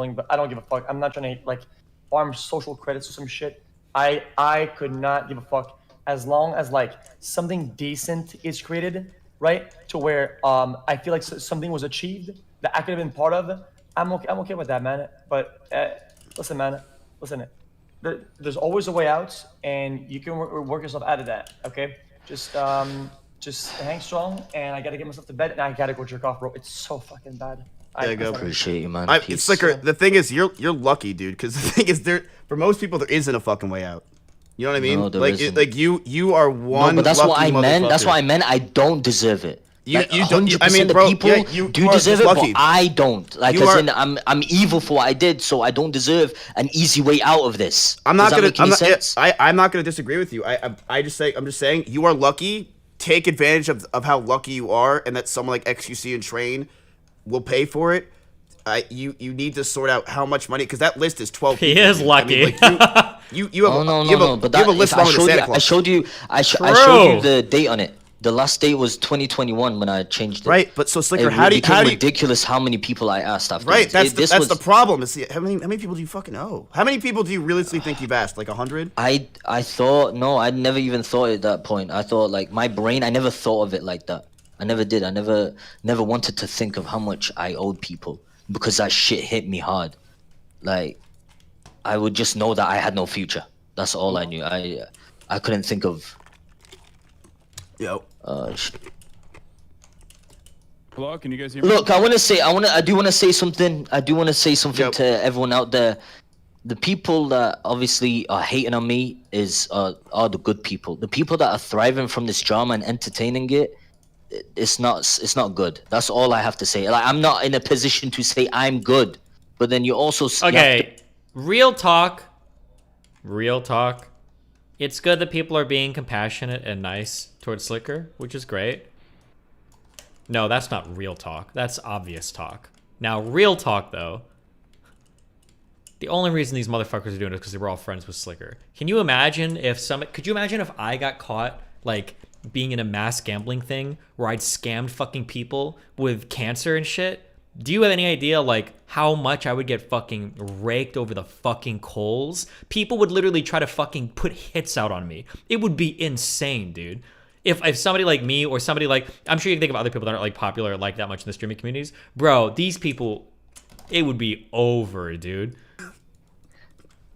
but I don't give a fuck. I'm not trying to like farm social credits or some shit. I could not give a fuck as long as like something decent is created, right? To where I feel like something was achieved that I could have been part of. I'm okay with that, man. But listen, man, listen. There's always a way out, and you can work yourself out of that. Okay, just hang strong. And I gotta get myself to bed, and I gotta go jerk off, bro. It's so fucking bad. I go. Appreciate you, man. It's Slicker. The thing is, you're lucky, dude. Because the thing is, for most people, there isn't a fucking way out. You know what I mean? No, like you are one. No, but that's lucky what I meant. That's motherfucker. what I meant. I don't deserve it. You Like, don't. I mean, 100% of bro, people yeah, you do are deserve just it, lucky. but I don't. Like, You as are- in, I'm evil for what I did, so I don't deserve an easy way out of this. I'm not Does that gonna. make any sense? I'm not gonna disagree with you. I'm just saying you are lucky. Take advantage of how lucky you are, and that someone like XQC and Train will pay for it. You need to sort out how much money, because that list is 12 He people, is dude. lucky. I mean, like, you have No, but you have a that, list if I longer than showed Santa you, Claus. I showed you the date on it. The last date was 2021 when I changed it. Right, but so Slicker, It how do you became ridiculous how many people I asked after. Right, that's this. the problem. Is how many people do you fucking owe? How many people do you realistically think you've asked? Like 100? I thought, no, I never even thought at that point. I thought, like, my brain, I never thought of it like that. I never did. I never wanted to think of how much I owed people, because that shit hit me hard. Like, I would just know that I had no future. That's all I knew. I couldn't think of. Yo. Hello, can you guys hear me? Look, I do want to say something. I do want to say something to everyone out there. The people that obviously are hating on me are the good people. The people that are thriving from this drama and entertaining it, it's not good. That's all I have to say. Like, I'm not in a position to say I'm good, but then you also Okay, real talk. It's good that people are being compassionate and nice towards Slicker, which is great. No, that's not real talk. That's obvious talk. Now, real talk, though. The only reason these motherfuckers are doing it is because they were all friends with Slicker. Can you imagine if could you imagine if I got caught, like, being in a mass gambling thing where I'd scammed fucking people with cancer and shit? Do you have any idea, like, how much I would get fucking raked over the fucking coals? People would literally try to fucking put hits out on me. It would be insane, dude. If somebody like me or somebody like, I'm sure you can think of other people that aren't like popular or like that much in the streaming communities. Bro, these people, it would be over, dude.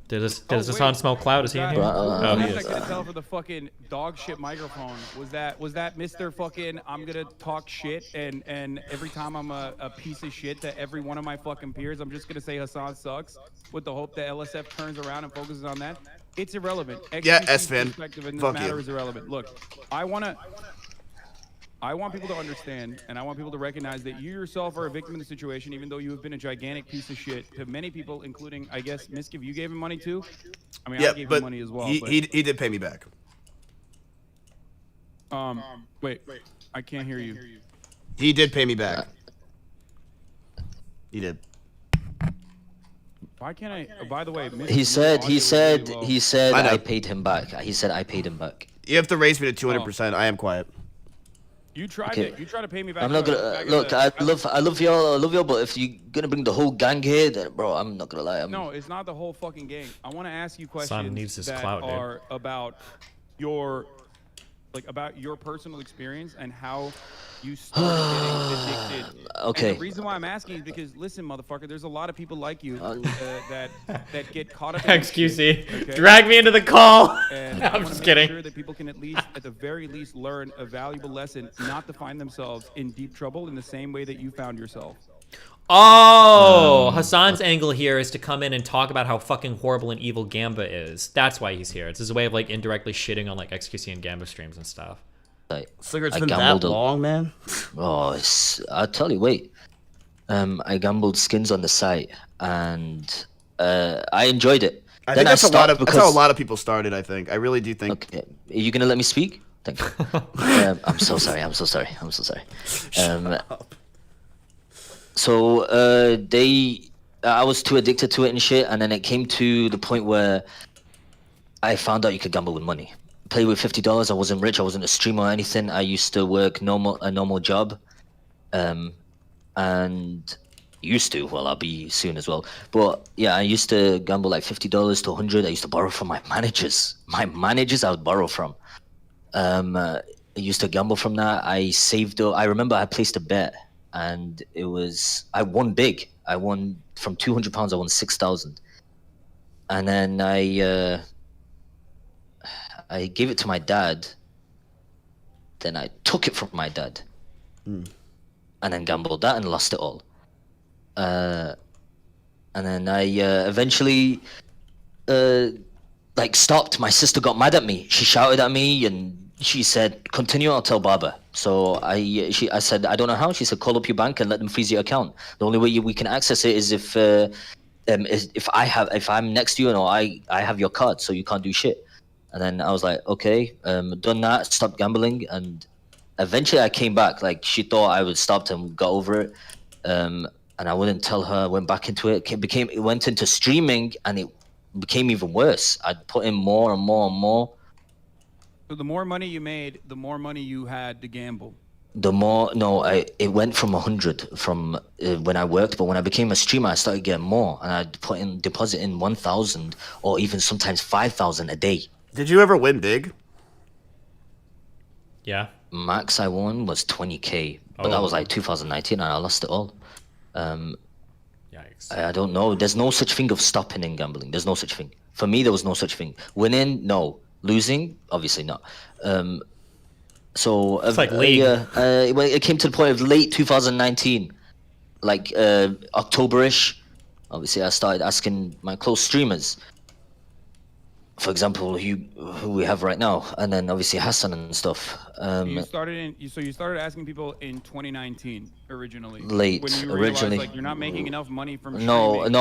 Does Hassan smell cloud? Is he in here? Oh, he I is. couldn't tell for the fucking dog shit microphone. Was that Mr. fucking I'm gonna talk shit and every time I'm a piece of shit to every one of my fucking peers, I'm just gonna say Hassan sucks with the hope that LSF turns around and focuses on that? It's irrelevant. Yeah, XQC's S-Fan. perspective in this Fuck matter you. is irrelevant. Look, I want people to understand, and I want people to recognize that you yourself are a victim of the situation, even though you have been a gigantic piece of shit to many people, including, I guess, Miskiv, you gave him money too? I mean, Yeah, I gave but him money as well. he did pay me back. Wait, I can't hear you. He did pay me back. He did. Why can't I? By the way, He said I know. I paid him back. He said I paid him back. You have to raise me to 200%. I am quiet. You tried Okay. to. You tried to pay me back. I'm not gonna look. I love y'all, but if you're gonna bring the whole gang here, then bro, I'm not gonna lie. No, it's not the whole fucking gang. I want to ask you questions needs his that clout, dude. are about your personal experience and how you started getting addicted. Okay. And the reason why I'm asking is because, listen, motherfucker, there's a lot of people like you that get caught up in this shit, XQC, okay? drag me into the call. And No, I I'm wanna just make kidding. Sure that people can at the very least, learn a valuable lesson, not to find themselves in deep trouble in the same way that you found yourself. Oh, Hassan's angle here is to come in and talk about how fucking horrible and evil Gamba is. That's why he's here. It's his way of like indirectly shitting on like XQC and Gamba streams and stuff. Like, Slicker, it's I been that gambled long, man. Oh, I'll tell you. Wait, I gambled skins on the site, and I enjoyed it. I Then think that's stopped that's how a lot of people started. I think. I really do think. Okay, are you gonna let me speak? Thank you. I'm so sorry. So I was too addicted to it and shit, and then it came to the point where I found out you could gamble with money. Play with $50. I wasn't rich. I wasn't a streamer or anything. I used to work a normal job, and used to. Well, I'll be soon as well. But yeah, I used to gamble like $50 to 100. I used to borrow from my managers. My managers, I would borrow from. I used to gamble from that. I saved up. I remember I placed a bet, and I won big. I won from £200. I won 6,000, and then I gave it to my dad. Then I took it from my dad, and then gambled that and lost it all. And then I eventually like stopped. My sister got mad at me. She shouted at me and she said, "Continue, I'll tell Baba." So I said, "I don't know how." She said, "Call up your bank and let them freeze your account. The only way we can access it is if I'm next to you and I have your card, so you can't do shit." And then I was like, "Okay, done that, stopped gambling." And eventually I came back. Like, she thought I would stopped and got over it. And I wouldn't tell her. I went back into it. It went into streaming, and it became even worse. I'd put in more and more and more. So the more money you made, the more money you had to gamble. It went from 100 from when I worked, but when I became a streamer, I started getting more, and I'd deposit in 1,000 or even sometimes 5,000 a day. Did you ever win big? Yeah. Max I won was 20K, but that was like 2019, and I lost it all. Yikes. I don't know. There's no such thing of stopping in gambling. There's no such thing. For me, there was no such thing. Winning, no. Losing, obviously not. So It's like league. It came to the point of late 2019, like October-ish. Obviously, I started asking my close streamers, for example, who we have right now, and then obviously Hassan and stuff. You started asking people in 2019 originally. Late, when you originally. Realized, like, you're not making enough money from No. streaming.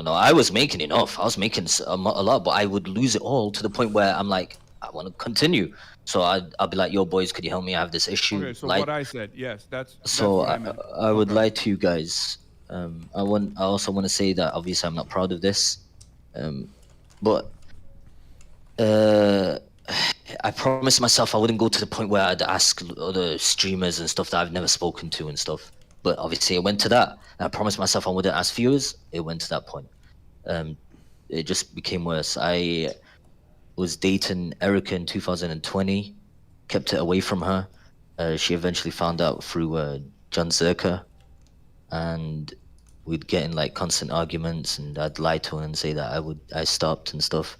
I was making enough. I was making a lot, but I would lose it all to the point where I'm like, I want to continue. So I'll be like, "Yo, boys, could you help me? I have this issue." Okay, so like, what I said, yes, that's so what I meant. I would lie to you guys. I also want to say that obviously I'm not proud of this, but I promised myself I wouldn't go to the point where I'd ask other streamers and stuff that I've never spoken to and stuff. But obviously it went to that. And I promised myself I wouldn't ask viewers. It went to that point. It just became worse. I was dating Erica in 2020, kept it away from her. She eventually found out through John Zerka, and we'd get in like constant arguments, and I'd lie to her and say that I stopped and stuff,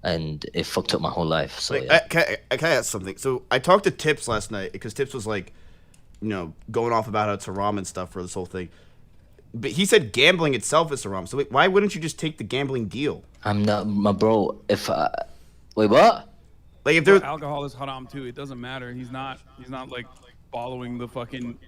and it fucked up my whole life. So yeah. Can I ask something? So I talked to Tips last night because Tips was like, going off about how it's haram and stuff for this whole thing. But he said gambling itself is haram. So why wouldn't you just take the gambling deal? I'm not, my bro. Wait, what? Like if there's alcohol is haram too. It doesn't matter. He's not like following the fucking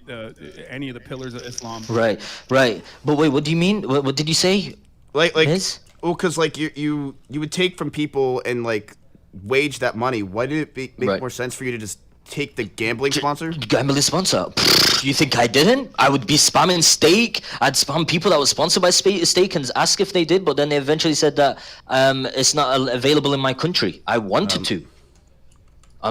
any of the pillars of Islam. Right. But wait, what do you mean? What did you say? like Miz? well, because like you would take from people and like wage that money. Why did it make Right. more sense for you to just take the gambling sponsor? Gambling sponsor. You think I didn't? I would be spamming Stake. I'd spam people that were sponsored by Stake and ask if they did, but then they eventually said that it's not available in my country. I wanted to.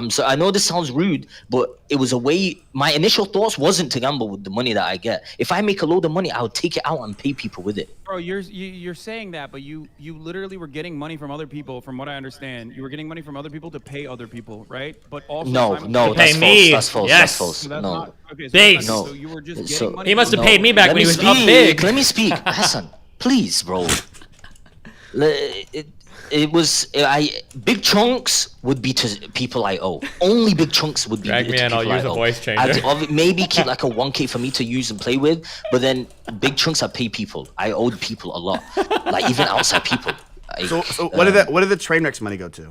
So I know this sounds rude, but it was a way. My initial thoughts wasn't to gamble with the money that I get. If I make a load of money, I would take it out and pay people with it. Bro, you're saying that, but you literally were getting money from other people. From what I understand, you were getting money from other people to pay other people, right? But also No, To that's pay me. false. That's false. Yes. That's false. So that's No. not okay. So, Base. No. so you were just So- getting money. He must have from- paid me back Let when he was speak. up big. Let me speak, Hassan. Please, bro. Big chunks would be to people I owe. Only big chunks would be Drag to me in, people I'll use I a owe. voice changer. I'd maybe keep like a 1K for me to use and play with, but then big chunks I pay people. I owed people a lot, like even outside people. So what did the train wrecks money go to?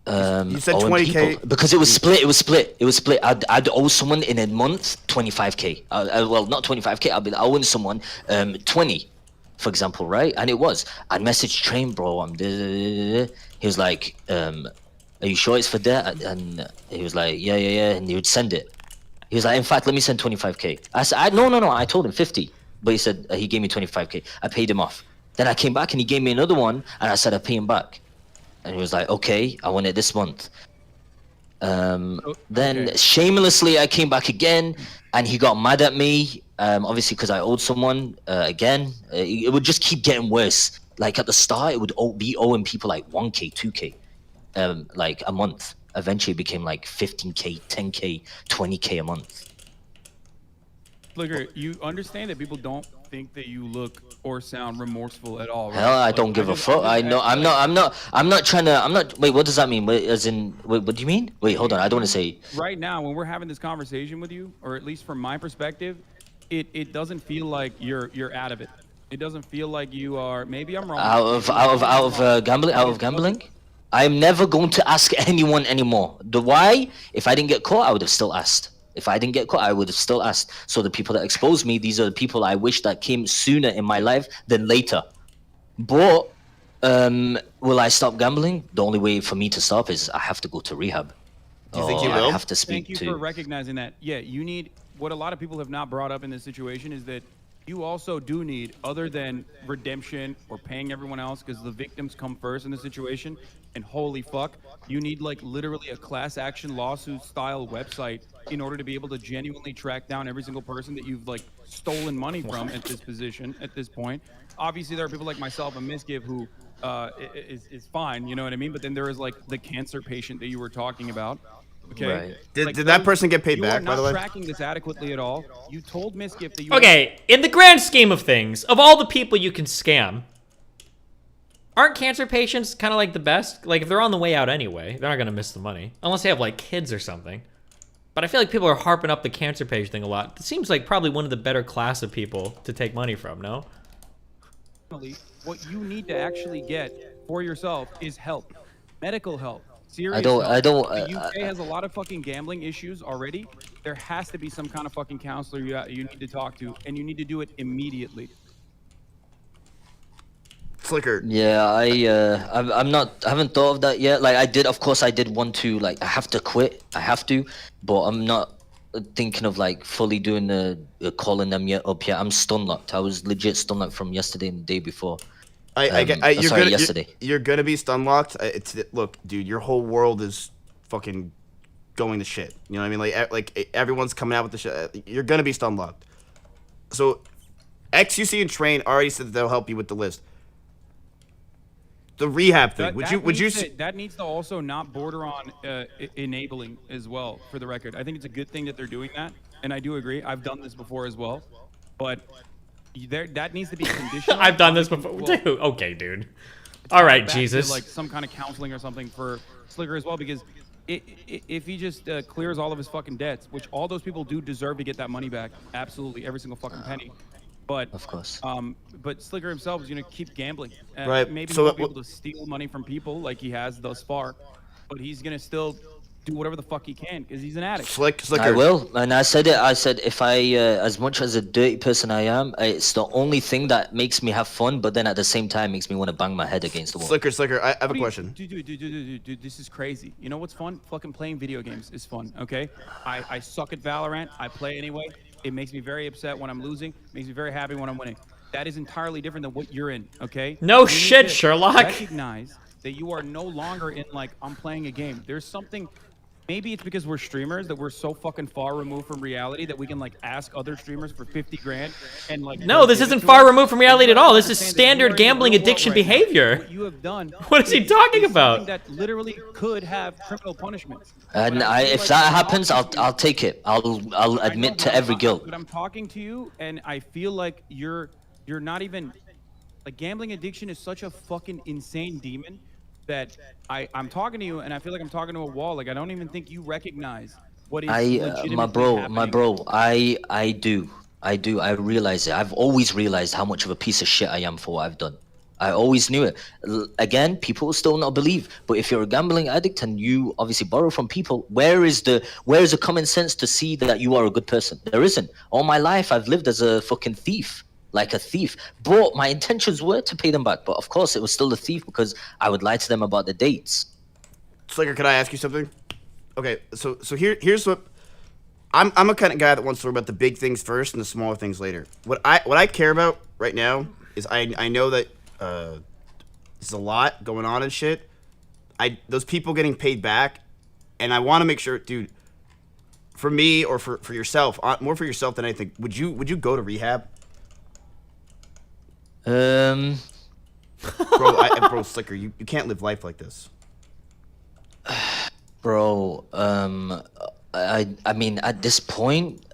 You said owing 20K people, because it was split. I'd owe someone in a month 25K. Well, not 25K. I'd be owing someone 20, for example, right? And it was. I'd message Train, bro. He was like, "Are you sure it's for that?" And he was like, "Yeah." And he would send it. He was like, "In fact, let me send 25K." I said, "No." I told him 50, but he said he gave me 25K. I paid him off. Then I came back and he gave me another one, and I said I pay him back. And he was like, "Okay, I want it this month." Then okay. shamelessly, I came back again, and he got mad at me. Obviously, because I owed someone again. It would just keep getting worse. Like at the start, it would be owing people like 1K, 2K, like a month. Eventually, it became like 15K, 10K, 20K a month. Flicker, you understand that people don't think that you look or sound remorseful at all, right? Hell, I Like, don't give a fuck. I know. I'm not trying to. I'm not. Wait, what does that mean? Wait, as in, wait, what do you mean? Wait, hold on. I don't want to say. Right now, when we're having this conversation with you, or at least from my perspective, it doesn't feel like you're out of it. It doesn't feel like you are. Maybe I'm wrong. Gambling. Out of gambling. I'm never going to ask anyone anymore. The why? If I didn't get caught, I would have still asked. If I didn't get caught, I would have still asked. So the people that exposed me, these are the people I wish that came sooner in my life than later. But will I stop gambling? The only way for me to stop is I have to go to rehab. Do you think you I will? have to speak Thank you to. for recognizing that. Yeah, you need what a lot of people have not brought up in this situation is that you also do need, other than redemption or paying everyone else, because the victims come first in the situation. And holy fuck, you need like literally a class action lawsuit style website in order to be able to genuinely track down every single person that you've like stolen money from at this position, at this point. Obviously, there are people like myself and Misgive who is fine, you know what I mean? But then there is like the cancer patient that you were talking about. Okay. Right. Did that person get paid You are back, by the not way? tracking this adequately at all. You told Misgift that you Okay, in the grand scheme of things, of all the people you can scam, aren't cancer patients kind of like the best? Like, if they're on the way out anyway, they're not going to miss the money. Unless they have, like, kids or something. But I feel like people are harping up the cancer patient thing a lot. It seems like probably one of the better class of people to take money from, no? what you need to actually get for yourself is help, medical help. Serious I don't. help. The UK has a lot of fucking gambling issues already. There has to be some kind of fucking counselor you need to talk to, and you need to do it immediately. Slicker. Yeah, I'm not. I haven't thought of that yet. Like I did, of course, I did want to. Like I have to quit. I have to, but I'm not thinking of like fully doing the calling them yet up yet. I'm stun locked. I was legit stun locked from yesterday and the day before. Yesterday. Yesterday. You're gonna be stun locked. Look, dude, your whole world is fucking going to shit. You know what I mean? Like everyone's coming out with the shit. You're gonna be stun locked. So, XUC and Train already said that they'll help you with the list. The rehab thing. That needs to also not border on enabling as well. For the record, I think it's a good thing that they're doing that, and I do agree. I've done this before as well, but that needs to be conditional. I've done this before too. Okay, dude. All right, Jesus. Like some kind of counseling or something for Slicker as well, because if he just clears all of his fucking debts, which all those people do deserve to get that money back, absolutely, every single fucking penny. But Of course. But Slicker himself is gonna keep gambling. Right. Maybe So he won't be able to steal money from people like he has thus far, but he's gonna still do whatever the fuck he can because he's an addict. Slicker. I will, and I said it. I said if I, as much as a dirty person I am, it's the only thing that makes me have fun. But then at the same time, makes me want to bang my head against the wall. Slicker. I have a question. Dude, this is crazy. You know what's fun? Fucking playing video games is fun, okay? I suck at Valorant. I play anyway. It makes me very upset when I'm losing. Makes me very happy when I'm winning. That is entirely different than what you're in, okay? No You need shit, to Sherlock. Recognize that you are no longer in, like, I'm playing a game. There's something... Maybe it's because we're streamers that we're so fucking far removed from reality that we can, like, ask other streamers for 50 grand and, like... No, this isn't far removed from reality at all. This is standard gambling addiction behavior. What you have done... What is he talking about? Something that literally could have criminal punishments. And if that happens, I'll take it. I'll admit to every guilt. But I'm talking to you, and I feel like you're not even... Like, gambling addiction is such a fucking insane demon that I'm talking to you, and I feel like I'm talking to a wall. Like, I don't even think you recognize what is legitimately my bro, happening. I do. I realize it. I've always realized how much of a piece of shit I am for what I've done. I always knew it. Again, people will still not believe. But if you're a gambling addict and you obviously borrow from people, where is the common sense to see that you are a good person? There isn't. All my life, I've lived as a fucking thief. Like a thief. But my intentions were to pay them back. But of course, it was still a thief because I would lie to them about the dates. Slicker, can I ask you something? Okay, so here's what I'm a kind of guy that wants to worry about the big things first and the smaller things later. What I care about right now is I know that there's a lot going on and shit. Those people getting paid back and I want to make sure, dude. For me or for yourself, more for yourself than anything. Would you go to rehab? Bro, bro, Slicker, you can't live life like this. Bro, I mean, at this point,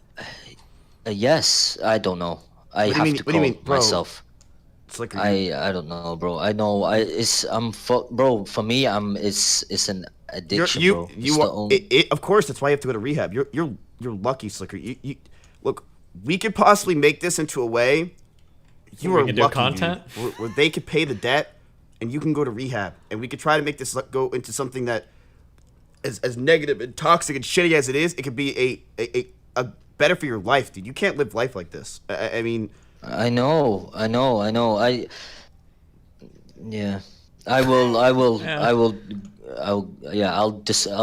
yes. I don't know. I What do you have mean- to what do you call mean, bro? myself. Slicker, I don't know, bro. I know. Bro. For me, it's an addiction, bro. It's the only... Of course, that's why you have to go to rehab. You're lucky, Slicker. You look. We could possibly make this into a way. You We are can do lucky, content? dude, where they could pay the debt, and you can go to rehab, and we could try to make this go into something that, as negative and toxic and shitty as it is, it could be a better for your life, dude. You can't live life like this. I mean. I know. Yeah. I'll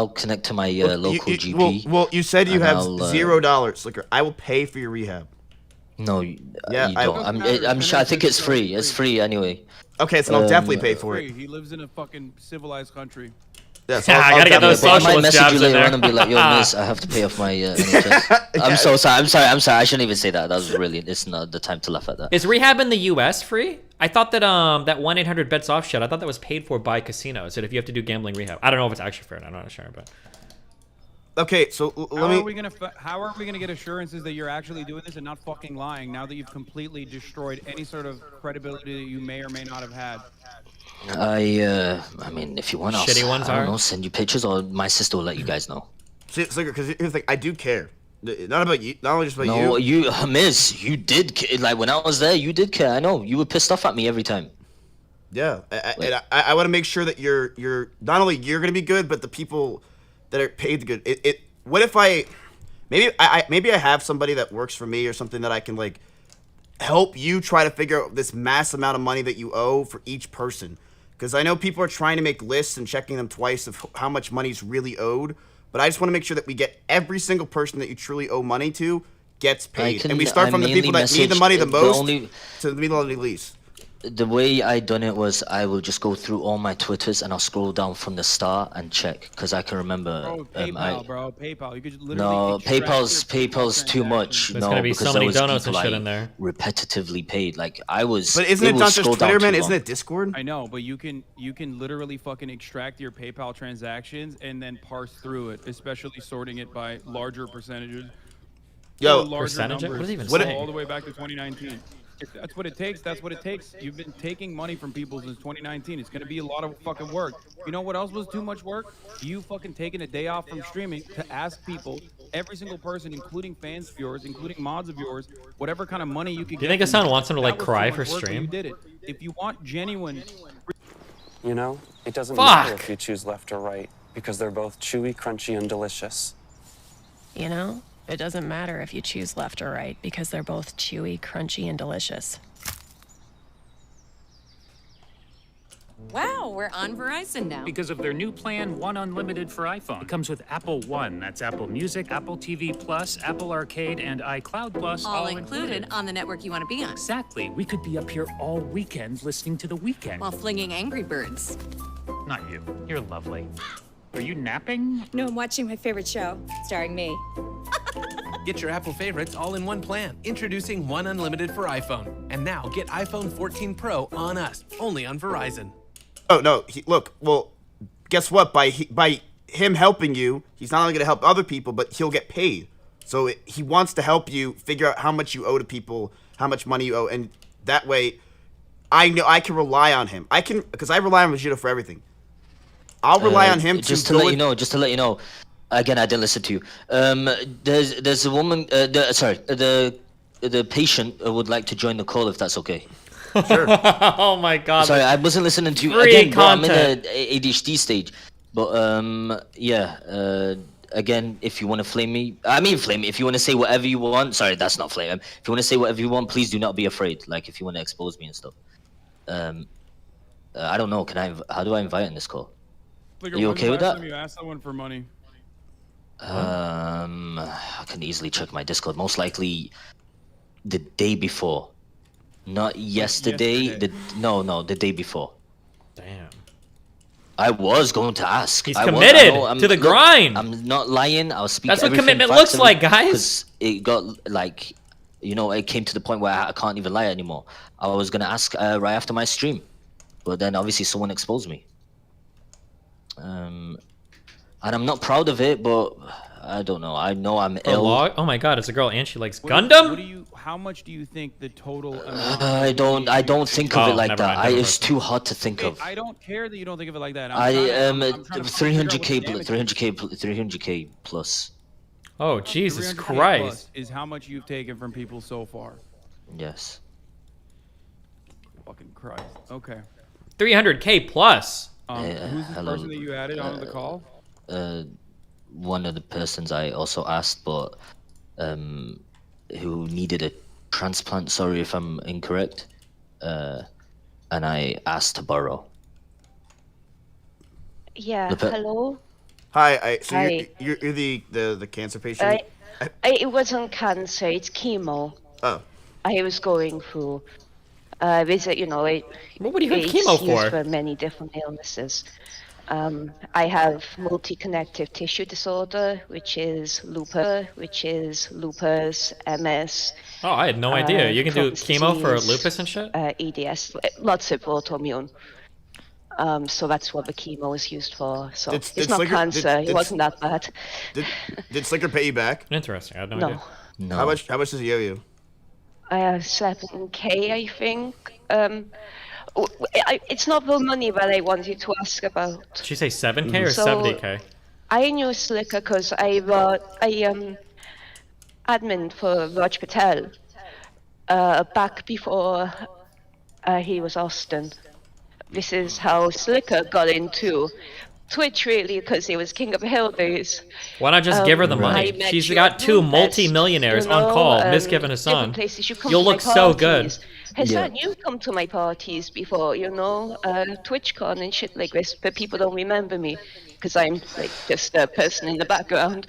connect to my local GP. Well, you said you have I'll, $0, Slicker. I will pay for your rehab. No, Yeah, you don't. I'm sure. I think it's free. It's free anyway. Okay, so I'll definitely pay for it. He lives in a fucking civilized country. Yeah, so Yeah, I I'll gotta get those definitely- I might socialist message jobs you in later there. on and be like, "Yo, miss, I have to pay off my NHS." I'm so sorry. I'm sorry. I shouldn't even say that. That was really. It's not the time to laugh at that. Is rehab in the U.S. free? I thought that that 1-800-BETS-OFF shit. I thought that was paid for by casinos. That if you have to do gambling rehab, I don't know if it's actually fair. I'm not sure, but Okay, so How are we gonna get assurances that you're actually doing this and not fucking lying now that you've completely destroyed any sort of credibility that you may or may not have had? I mean, if you want, Shitty I ones don't are? know, send you pictures, or my sister will let you guys know. see, Slicker, because here's the thing, I do care. Not about you, not only just about No, you. Miss, you did like when I was there. You did care. I know you were pissed off at me every time. Yeah, I want to make sure that you're not only you're gonna be good, but the people that are paid good. What if maybe I have somebody that works for me or something that I can like help you try to figure out this mass amount of money that you owe for each person, because I know people are trying to make lists and checking them twice of how much money's really owed, but I just want to make sure that we get every single person that you truly owe money to gets paid, and we start from the people that need the money the most to the people that need least. The way I done it was I will just go through all my Twitters and I'll scroll down from the start and check, because I can remember. Bro, PayPal. You could literally No, extract your PayPal's too much. transactions. There's No, gonna be because so there many was donuts and people shit I in there. repetitively paid. Like I was. But isn't it will not just scroll down Twitter, too man? long. Isn't it Discord? I know, but you can literally fucking extract your PayPal transactions and then parse through it, especially sorting it by larger percentages. Yo, larger percentage? What numbers, does it even What say? all the way back to 2019. If that's what it takes. That's what it takes. You've been taking money from people since 2019. It's gonna be a lot of fucking work. You know what else was too much work? You fucking taking a day off from streaming to ask people, every single person, including fans of yours, including mods of yours, whatever kind of money you could. Do you think Hassan wants him to like that was cry too for much work when stream? You did it. If you want genuine. You know, it doesn't Fuck. matter if you choose left or right, because they're both chewy, crunchy, and delicious. You know, it doesn't matter if you choose left or right because they're both chewy, crunchy, and delicious. Wow, we're on Verizon now. Because of their new plan, One Unlimited for iPhone. It comes with Apple One. That's Apple Music, Apple TV Plus, Apple Arcade, and iCloud Plus. All included on the network you want to be on. Exactly. We could be up here all weekend listening to The Weekend. While flinging Angry Birds. Not you. You're lovely. Are you napping? No, I'm watching my favorite show, starring me. Get your Apple favorites all in one plan. Introducing One Unlimited for iPhone. And now get iPhone 14 Pro on us, only on Verizon. Oh no! Look, well, guess what? By him helping you, he's not only going to help other people, but he'll get paid. So he wants to help you figure out how much you owe to people, how much money you owe, and that way, I know I can rely on him. I can, because I rely on Vegeta for everything. I'll rely on him just to let you know. Just to let you know. Again, I didn't listen to you. There's a woman. The patient would like to join the call if that's okay. Sure. Oh my god. Sorry, I wasn't listening to you. Free Again, bro, I'm in content. the ADHD stage. But yeah. Again, if you want to flame me, flame me. If you want to say whatever you want, sorry, that's not flame. If you want to say whatever you want, please do not be afraid. Like if you want to expose me and stuff. I don't know. How do I invite in this call? Like, Are you okay with that? You asked someone for money. I can easily check my Discord. Most likely, the day before, not yesterday. yesterday. No, the day before. Damn. I was going to ask. He's I committed to the look, grind. I'm not lying. I'll speak. That's what everything commitment facts looks like, guys. Because it got like, you know, it came to the point where I can't even lie anymore. I was gonna ask right after my stream, but then obviously someone exposed me. And I'm not proud of it, but I don't know. I know I'm ill. Oh my god, it's a girl and she likes What Gundam? do you? How much do you think the total amount? I don't think of it like never that. mind, never It's too hard to think of. I don't care that you don't think of it like that. I am I'm trying to figure out what the 300k plus. Oh, Jesus 300K Christ. plus is how much you've taken from people so far. Yes. Fucking Christ. Okay. 300k plus. Who's the hello, person that you added onto the call? One of the persons I also asked, but who needed a transplant. Sorry if I'm incorrect. And I asked to borrow. Yeah. Hello. Hi. Hi. You're the cancer patient. It wasn't cancer. It's chemo. Oh. I was going through. What would you have it's chemo used for? for many different illnesses. I have multi-connective tissue disorder, which is lupus, MS. Oh, I had no idea. You can do Crohn's chemo for disease, lupus and shit? EDS, lots of autoimmune. So that's what the chemo is used for. So Did it's not Slicker- cancer. did- It wasn't that bad. Did Slicker pay you back? Interesting. I had no No. idea. No. How much does he owe you? 7K, I think. It's not the money that I wanted to ask about. Did she say 7k or So, 70k? I knew Slicker because I admin for Raj Patel back before he was Austin. This is how Slicker got into Twitch, really, because he was King of the Hill days. Why not just give her the I money? met She's you got at two Boom Fest, multi-millionaires you on know, call, Miskiv and Hassan. different places. You come You'll to my look so good. parties. Hassan, you've come to my parties before, you know, TwitchCon and shit like this, but people don't remember me because I'm like just a person in the background.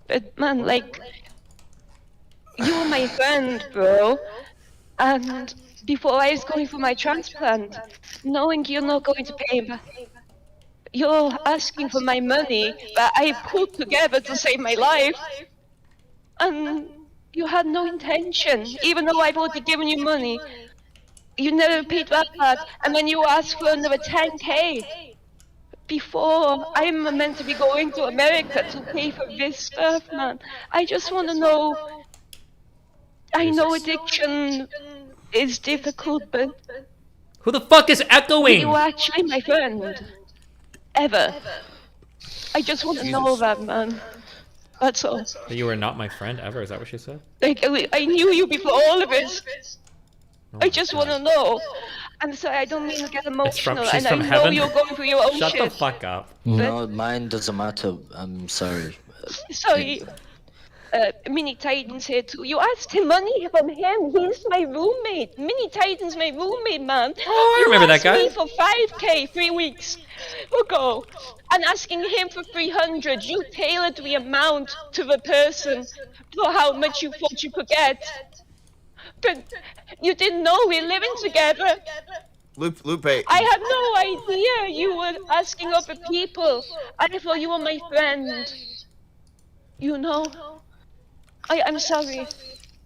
But man, like, you were my friend, bro, and before I was going for my transplant, knowing you're not going to pay back. You're asking for my money that I put together to save my life, and you had no intention, even though I've already given you money. You never paid that back, and then you asked for another 10K. Before I'm meant to be going to America to pay for this stuff, man. I just want to know. I know addiction is difficult, but Who the fuck is echoing? you were actually my friend. Ever. I just want to know that, man. That's all. That you were not my friend ever? Is that what she said? Like, I knew you before all of this. Oh I just want to know. I'm sorry, I don't mean to get emotional, she's and from I know heaven? you're going through your own Shut shit. the fuck up. No, mine doesn't matter. I'm sorry. Sorry. Mini Titan's here too. You asked him money from him. He's my roommate. Mini Titan's my roommate, man. Oh, I remember that guy. You asked me for 5K 3 weeks ago, and asking him for 300. You tailored the amount to the person for how much you thought you could get. But you didn't know we're living together. Lupe. I had no idea you were asking other people. I thought you were my friend. You know. I'm sorry.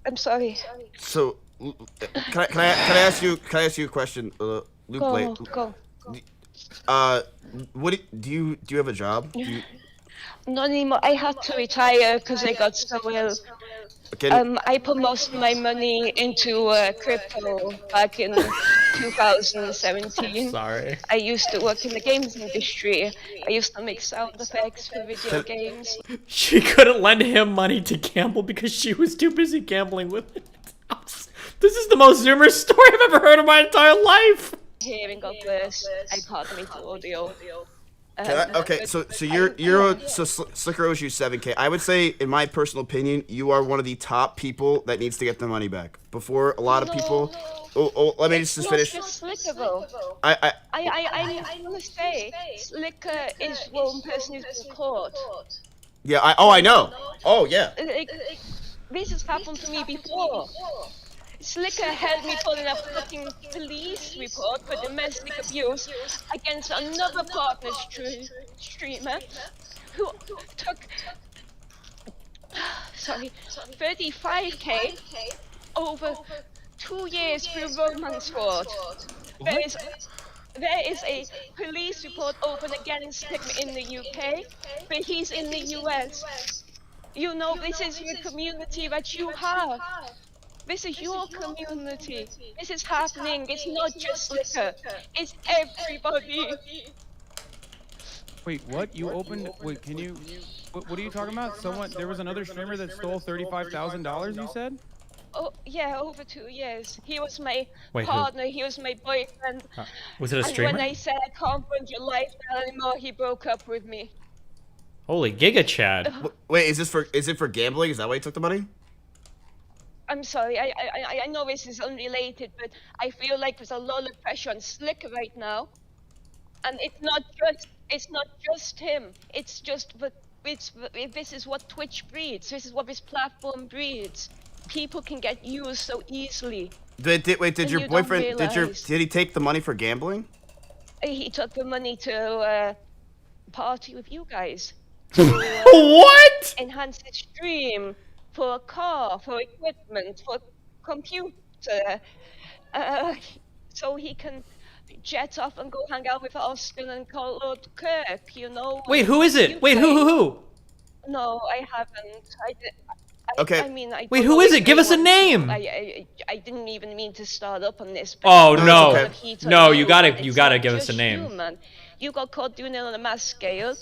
I'm sorry. So, can I ask you a question, Lupe? Go. What do you have a job? Not anymore. I had to retire because I got so ill. I put most of my money into crypto back in 2017. Sorry. I used to work in the games industry. I used to make sound effects for video games. She couldn't lend him money to gamble because she was too busy gambling with it. This is the most Zoomer story I've ever heard in my entire life. Hearing God bless. I pardon me to audio. Okay, so Slicker owes you 7K. I would say, in my personal opinion, you are one of the top people that needs to get the money back. Before a lot of people. Oh, let me just finish. Slicker, though. I want to say, Slicker is one person who's been caught. Yeah. I know. Oh yeah. This has happened to me before. Slicker had me put in a fucking police report for domestic abuse against another partner streamer who took, sorry, 35K over 2 years for romance fraud. There is a police report open against him in the UK, but he's in the US. You know, this is your community that you have. This is your community. This is happening. It's not just Slicker. It's everybody. Wait, what? You opened? Wait, can you? What are you talking about? Someone? There was another streamer that stole $35,000. You said? Oh yeah, over 2 years. He was my Wait, who? partner. He was my boyfriend. Was it a And streamer? when I said I can't fund your lifestyle anymore, he broke up with me. Holy Giga Chad. Wait, is it for gambling? Is that why you took the money? I'm sorry. I know this is unrelated, but I feel like there's a lot of pressure on Slicker right now, and it's not just him. It's just this is what Twitch breeds. This is what this platform breeds. People can get used so easily. Did your boyfriend did he take the money for gambling? He took the money to party with you guys. What? Enhance his stream, for a car, for equipment, for computer, so he can jet off and go hang out with Austin and Lord Kirk, you know. Wait, who is it? Wait, who? No, I haven't. Okay. I mean, I Wait, don't who know is if it? Give us a want to. name. I didn't even mean to start up on this. But Oh No, no, it's okay. no, you It's gotta not give us a just name. You, man. You got caught doing it on a mass scale,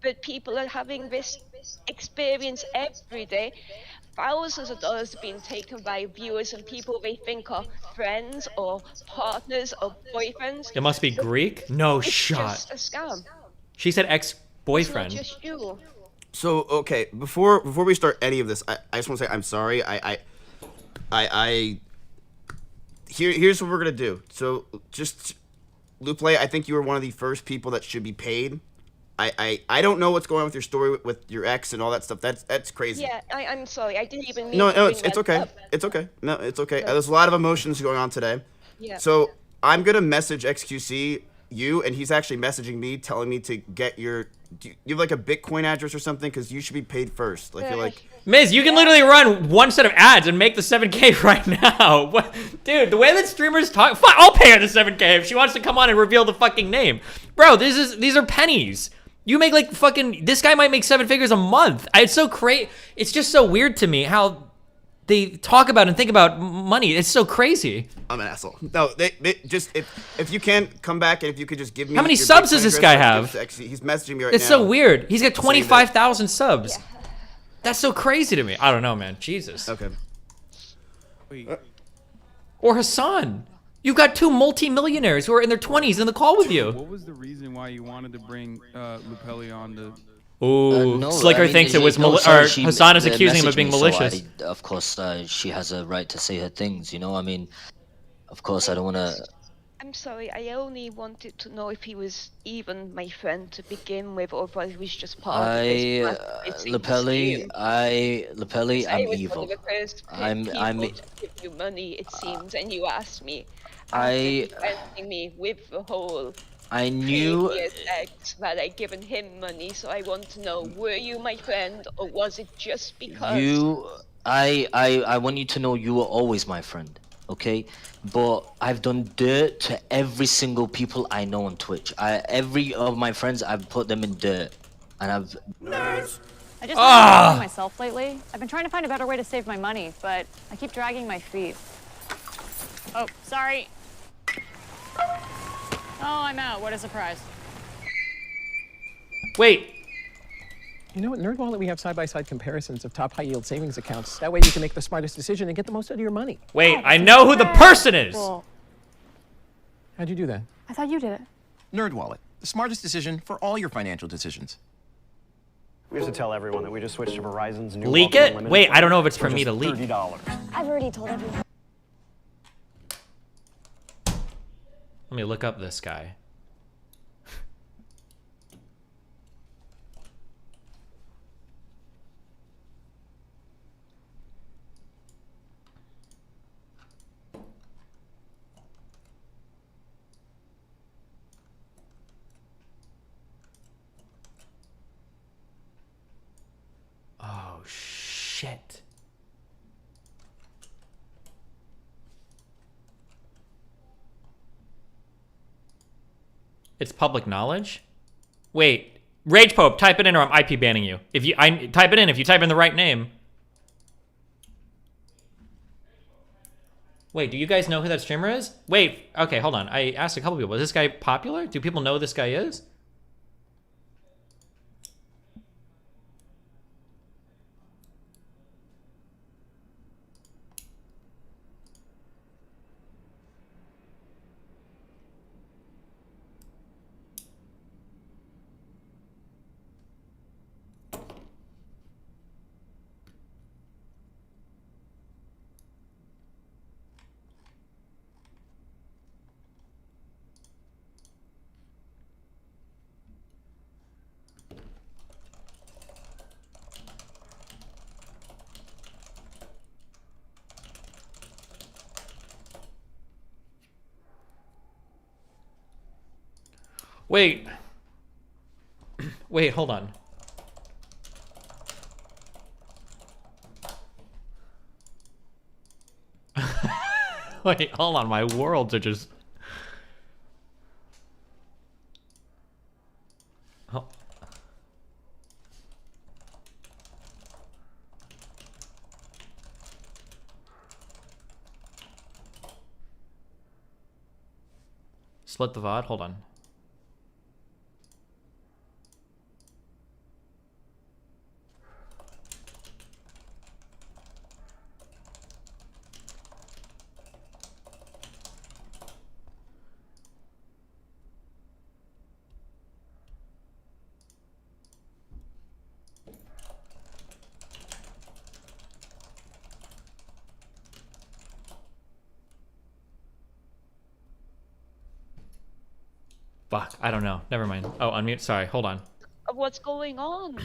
but people are having this experience every day. Thousands of dollars are being taken by viewers and people they think are friends or partners or boyfriends. It must be Greek? No It's shot. just a scam. She said It's ex-boyfriend. not just you. So okay, before we start any of this, I just want to say I'm sorry. Here's what we're gonna do. So just Lupe, I think you were one of the first people that should be paid. I don't know what's going on with your story with your ex and all that stuff. That's crazy. Yeah, I'm sorry. I didn't even mean No, to no, bring it's that okay. up. It's okay. No, it's okay. No. There's a lot of emotions going on today. Yeah. So I'm gonna message XQC you, and he's actually messaging me, telling me to get your. Do you have like a Bitcoin address or something? Because you should be paid first. I feel like. Miz, you can literally run one set of ads and make the 7K right now. What? Dude, the way that streamers talk, fuck, I'll pay her the 7K if she wants to come on and reveal the fucking name. Bro, these are pennies. You make like fucking, this guy might make 7 figures a month. It's so crazy. It's just so weird to me how they talk about and think about money. It's so crazy. I'm an asshole. No, they just if you can come back and if you could just give me. How many your subs Bitcoin does this address, guy I'll give have? it to XQC. He's messaging me right It's now. so weird. He's got saying that- 25,000 subs. That's so crazy to me. I don't know, man. Jesus. Okay. Wait. Or Hassan. You've got 2 multi-millionaires who are in their 20s in the call with you. What was the reason why you wanted to bring Lupelli on the? Ooh, No, Slicker I mean, thinks it was no, or sorry, she Hassan is accusing him of messaged being me, so malicious. of course, she has a right to say her things. You know, I mean, of course, I don't want to. I'm sorry. I only wanted to know if he was even my friend to begin with, or if he was just part of this massive Lepelli, scheme. Lepelli, I I'm was evil. one of the first I'm people to give you money, it seems, and you asked me. After I defending me with the whole I knew. previous ex that I'd given him money, so I want to know: were you my friend, or was it just because? I want you to know you were always my friend, okay? But I've done dirt to every single people I know on Twitch. Every of my friends, I've put them in dirt, and I've. I just haven't been enjoying myself lately. I've been trying to find a better way to save my money, but I keep dragging my feet. Oh, sorry. Oh, I'm out. What a surprise. Wait. You know, at NerdWallet, we have side-by-side comparisons of top high-yield savings accounts. That way you can make the smartest decision and get the most out of your money. Wait, I know who the person is. Cool. How'd you do that? I thought you did it. NerdWallet, the smartest decision for all your financial decisions. We have to tell everyone that we just switched to Verizon's new Leak Welcome it? Unlimited Wait, I plan don't know if it's for me just to leak. $30. I've already told everyone. Let me look up this guy. shit. It's public knowledge? Wait, Rage Pope, type it in or I'm IP banning you. If you type it in if you type in the right name. Wait, do you guys know who that streamer is? Wait, okay, hold on. I asked a couple people. Is this guy popular? Do people know who this guy is? Wait. Wait, hold on. Wait, hold on. My worlds are just... Oh. Split the VOD? Hold on. Fuck, I don't know. Never mind. Oh, unmute. Sorry, hold on. What's going on?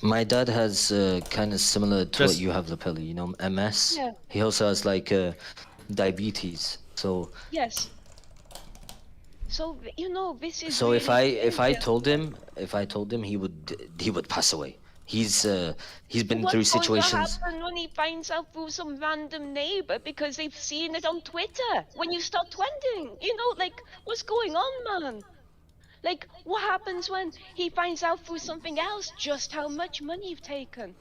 My dad has kind of similar to what you have, Lapelli. You know, MS. Yeah. He also has like diabetes. So. Yes. So you know this is. So really if I told him he would pass away. He's been through situations. What's going to happen when he finds out through some random neighbor because they've seen it on Twitter when you start trending? You know, like, what's going on, man? Like, what happens when he finds out through something else just how much money you've taken?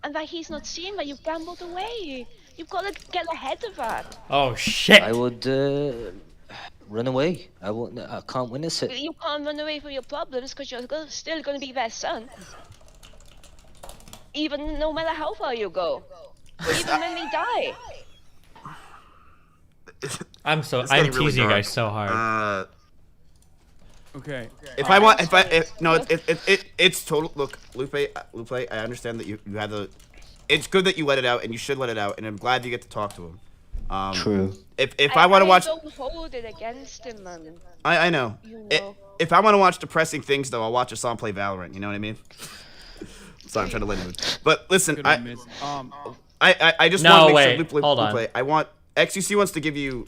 And that he's not seeing that you've gambled away. You've got to get ahead of that. Oh, shit. I would run away. I can't witness it. You can't run away from your problems because you're still going to be their son. Even no matter how far you go. Even when they die. I'm teasing really you guys so hard. Okay. It's total. Look, Lupe, I understand that you had the. It's good that you let it out, and you should let it out, and I'm glad you get to talk to him. True. If I want to watch. I don't hold it against him, man. I know. You know. If I want to watch depressing things, though, I'll watch a song play Valorant. You know what I mean? Sorry, I'm trying to let him. But listen, I just want to make sure. Hold on. I want XQC wants to give you.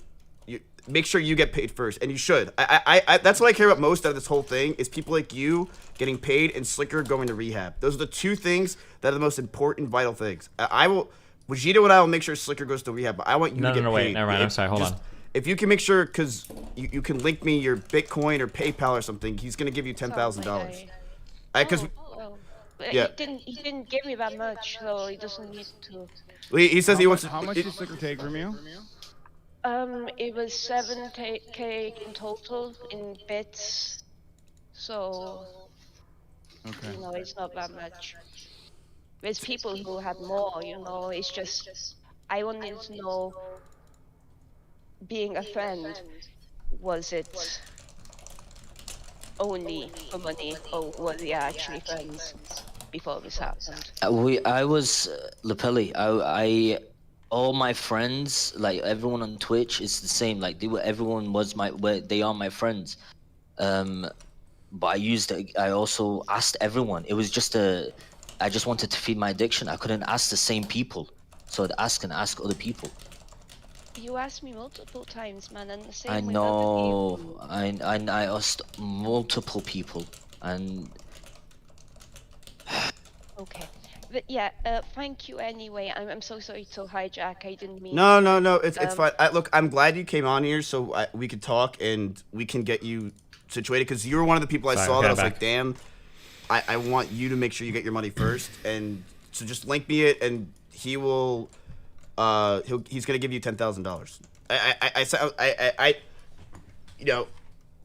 Make sure you get paid first, and you should. I that's what I care about most out of this whole thing is people like you getting paid and Slicker going to rehab. Those are the two things that are the most important, vital things. I will, Vegeta and I will make sure Slicker goes to rehab, but I want you to get paid. No, wait, never mind. I'm sorry. Hold on. If you can make sure, because you can link me your Bitcoin or PayPal or something, he's gonna give you $10,000. Because. Yeah. He didn't give me that much, so he doesn't need to. He says he wants to. How much did Slicker take from you? It was 7K in total in bits, so you know it's not that much. There's people who had more, you know. It's just I wanted to know, being a friend, was it only for money, or were they actually friends before this happened? I was Lapelli. I all my friends, like everyone on Twitch, is the same. Like everyone was they are my friends. But I also asked everyone. It was just I just wanted to feed my addiction. I couldn't ask the same people, so I'd ask other people. You asked me multiple times, man, and the same I with know. other people. I asked multiple people, and Okay. But yeah, thank you anyway. I'm so sorry to hijack. I didn't mean No, to. no, no. It's fine. Look, I'm glad you came on here so we could talk and we can get you situated because you were one of the people I saw that I was like, damn, I want you to make sure you get your money first. And so just link me it and he will, he's gonna give you $10,000. You know,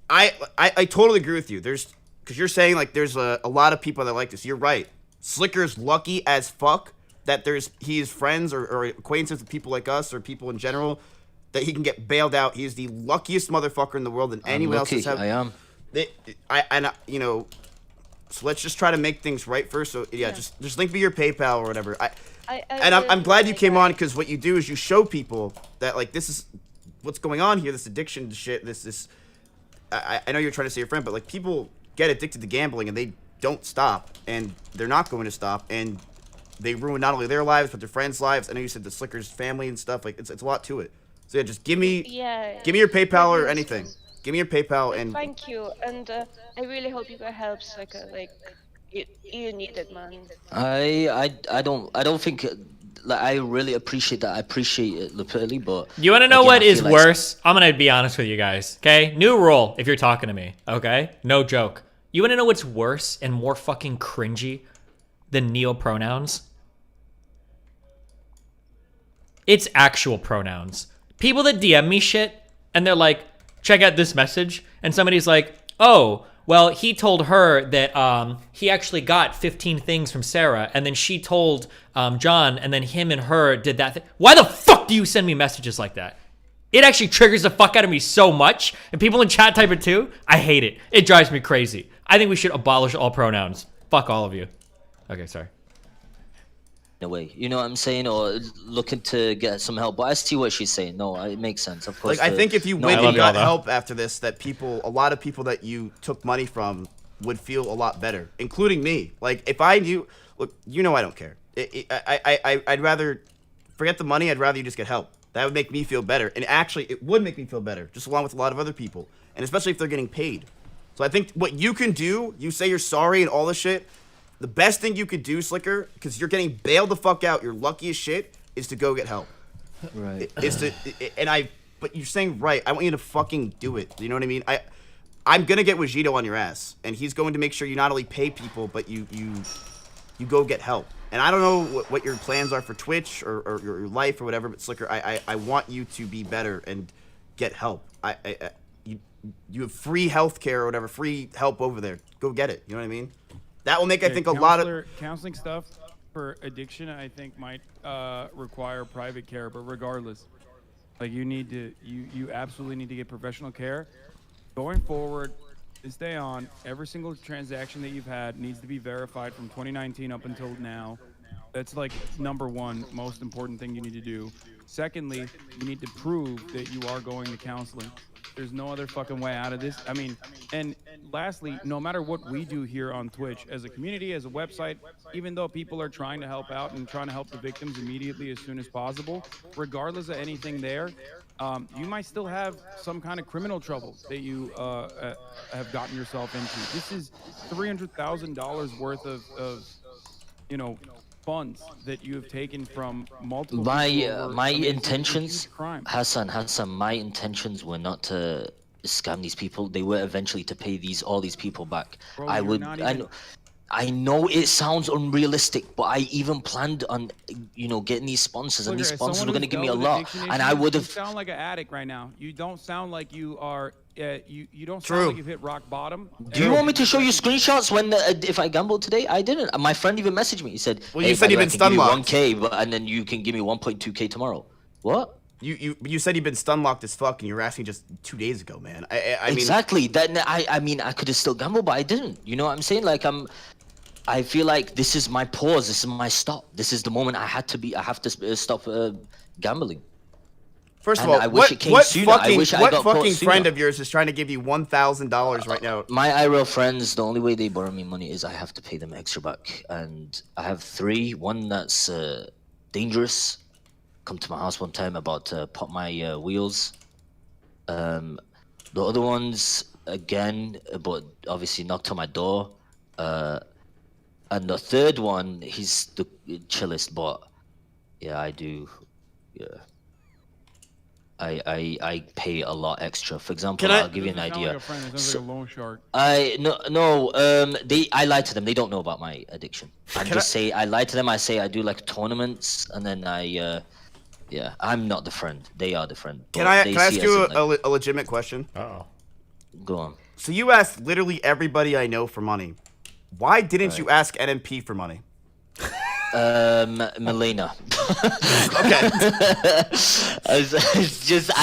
I totally agree with you. Because you're saying like there's a lot of people that like this. You're right. Slicker's lucky as fuck that he is friends or acquaintances with people like us or people in general that he can get bailed out. He is the luckiest motherfucker in the world than anyone else has. I am. You know, so let's just try to make things right first. So yeah. just link me your PayPal or whatever. I'm glad you came on because what you do is you show people that like this is what's going on here. This addiction to shit. I know you're trying to say your friend, but like people get addicted to gambling and they don't stop and they're not going to stop and they ruin not only their lives but their friends' lives. I know you said the Slicker's family and stuff. Like it's a lot to it. So yeah, just give me your PayPal or anything. Give me your PayPal and. Thank you, and I really hope you got help, Slicker. Like you need it, man. I don't think. Like, I really appreciate that. I appreciate it, literally, but you want to know what is worse? I'm gonna be honest with you guys. Okay, new rule. If you're talking to me, okay, no joke. You want to know what's worse and more fucking cringy than neo-pronouns? It's actual pronouns. People that DM me shit and they're like, check out this message. And somebody's like, oh, well, he told her that he actually got 15 things from Sarah. And then she told John and then him and her did that thing. Why the fuck do you send me messages like that? It actually triggers the fuck out of me so much. And people in chat type it too. I hate it. It drives me crazy. I think we should abolish all pronouns. Fuck all of you. Okay, sorry. In a way, you know what I'm saying, or looking to get some help. But I see what she's saying. No, it makes sense. Of course. Like I think if you went and got help after this, that a lot of people that you took money from would feel a lot better, including me. Like if I knew, look, you know I don't care. I'd rather forget the money. I'd rather you just get help. That would make me feel better, and actually, it would make me feel better, just along with a lot of other people, and especially if they're getting paid. So I think what you can do, you say you're sorry and all this shit. The best thing you could do, Slicker, because you're getting bailed the fuck out, you're lucky as shit, is to go get help. Right. But you're saying right. I want you to fucking do it. You know what I mean? I'm gonna get Wajito on your ass, and he's going to make sure you not only pay people, but you go get help. And I don't know what your plans are for Twitch or your life or whatever, but Slicker, I want you to be better and get help. You have free healthcare or whatever, free help over there. Go get it. You know what I mean? That will make, I think, a lot of counseling stuff for addiction. I think might require private care, but regardless, like you absolutely need to get professional care. Going forward, to stay on, every single transaction that you've had needs to be verified from 2019 up until now. That's like number one most important thing you need to do. Secondly, you need to prove that you are going to counseling. There's no other fucking way out of this. I mean, and lastly, no matter what we do here on Twitch, as a community, as a website, even though people are trying to help out and trying to help the victims immediately as soon as possible, regardless of anything there, you might still have some kind of criminal trouble that you have gotten yourself into. This is $300,000 worth of you know, funds that you have taken from multiple my intentions, Hassan, my intentions were not to scam these people. They were eventually to pay all these people back. Bro, I know it sounds unrealistic, but I even planned on, you know, getting these sponsors, and these sponsors were going to give me a lot, and I would have. You sound like an addict right now. You don't sound like you are. You don't sound like you've hit rock bottom. Do you want me to show you screenshots when if I gambled today? I didn't. My friend even messaged me. He said, "Well, you said you've been stun locked. 1K, and then you can give me 1.2K tomorrow." What? You said you've been stun locked as fuck, and you were asking just 2 days ago, man. I mean, exactly. I mean, I could have still gambled, but I didn't. You know what I'm saying? Like I feel like this is my pause. This is my stop. This is the moment I have to stop gambling. First of all, what fucking friend of yours is trying to give you $1,000 right now? My IRL friends, the only way they borrow me money is I have to pay them extra back. And I have 3. One that's dangerous. Come to my house one time about to pop my wheels. The other ones, again, but obviously knocked on my door. And the third one, he's the chillest, but yeah, I do. Yeah. I pay a lot extra. For example, I'll give you an idea. I lie to them. They don't know about my addiction. I lie to them. I say I do like tournaments, and then yeah, I'm not the friend. They are the friend. Can I ask you a legitimate question? Uh-oh. Go on. So you asked literally everybody I know for money. Why didn't you ask NMP for money? Melina. Okay.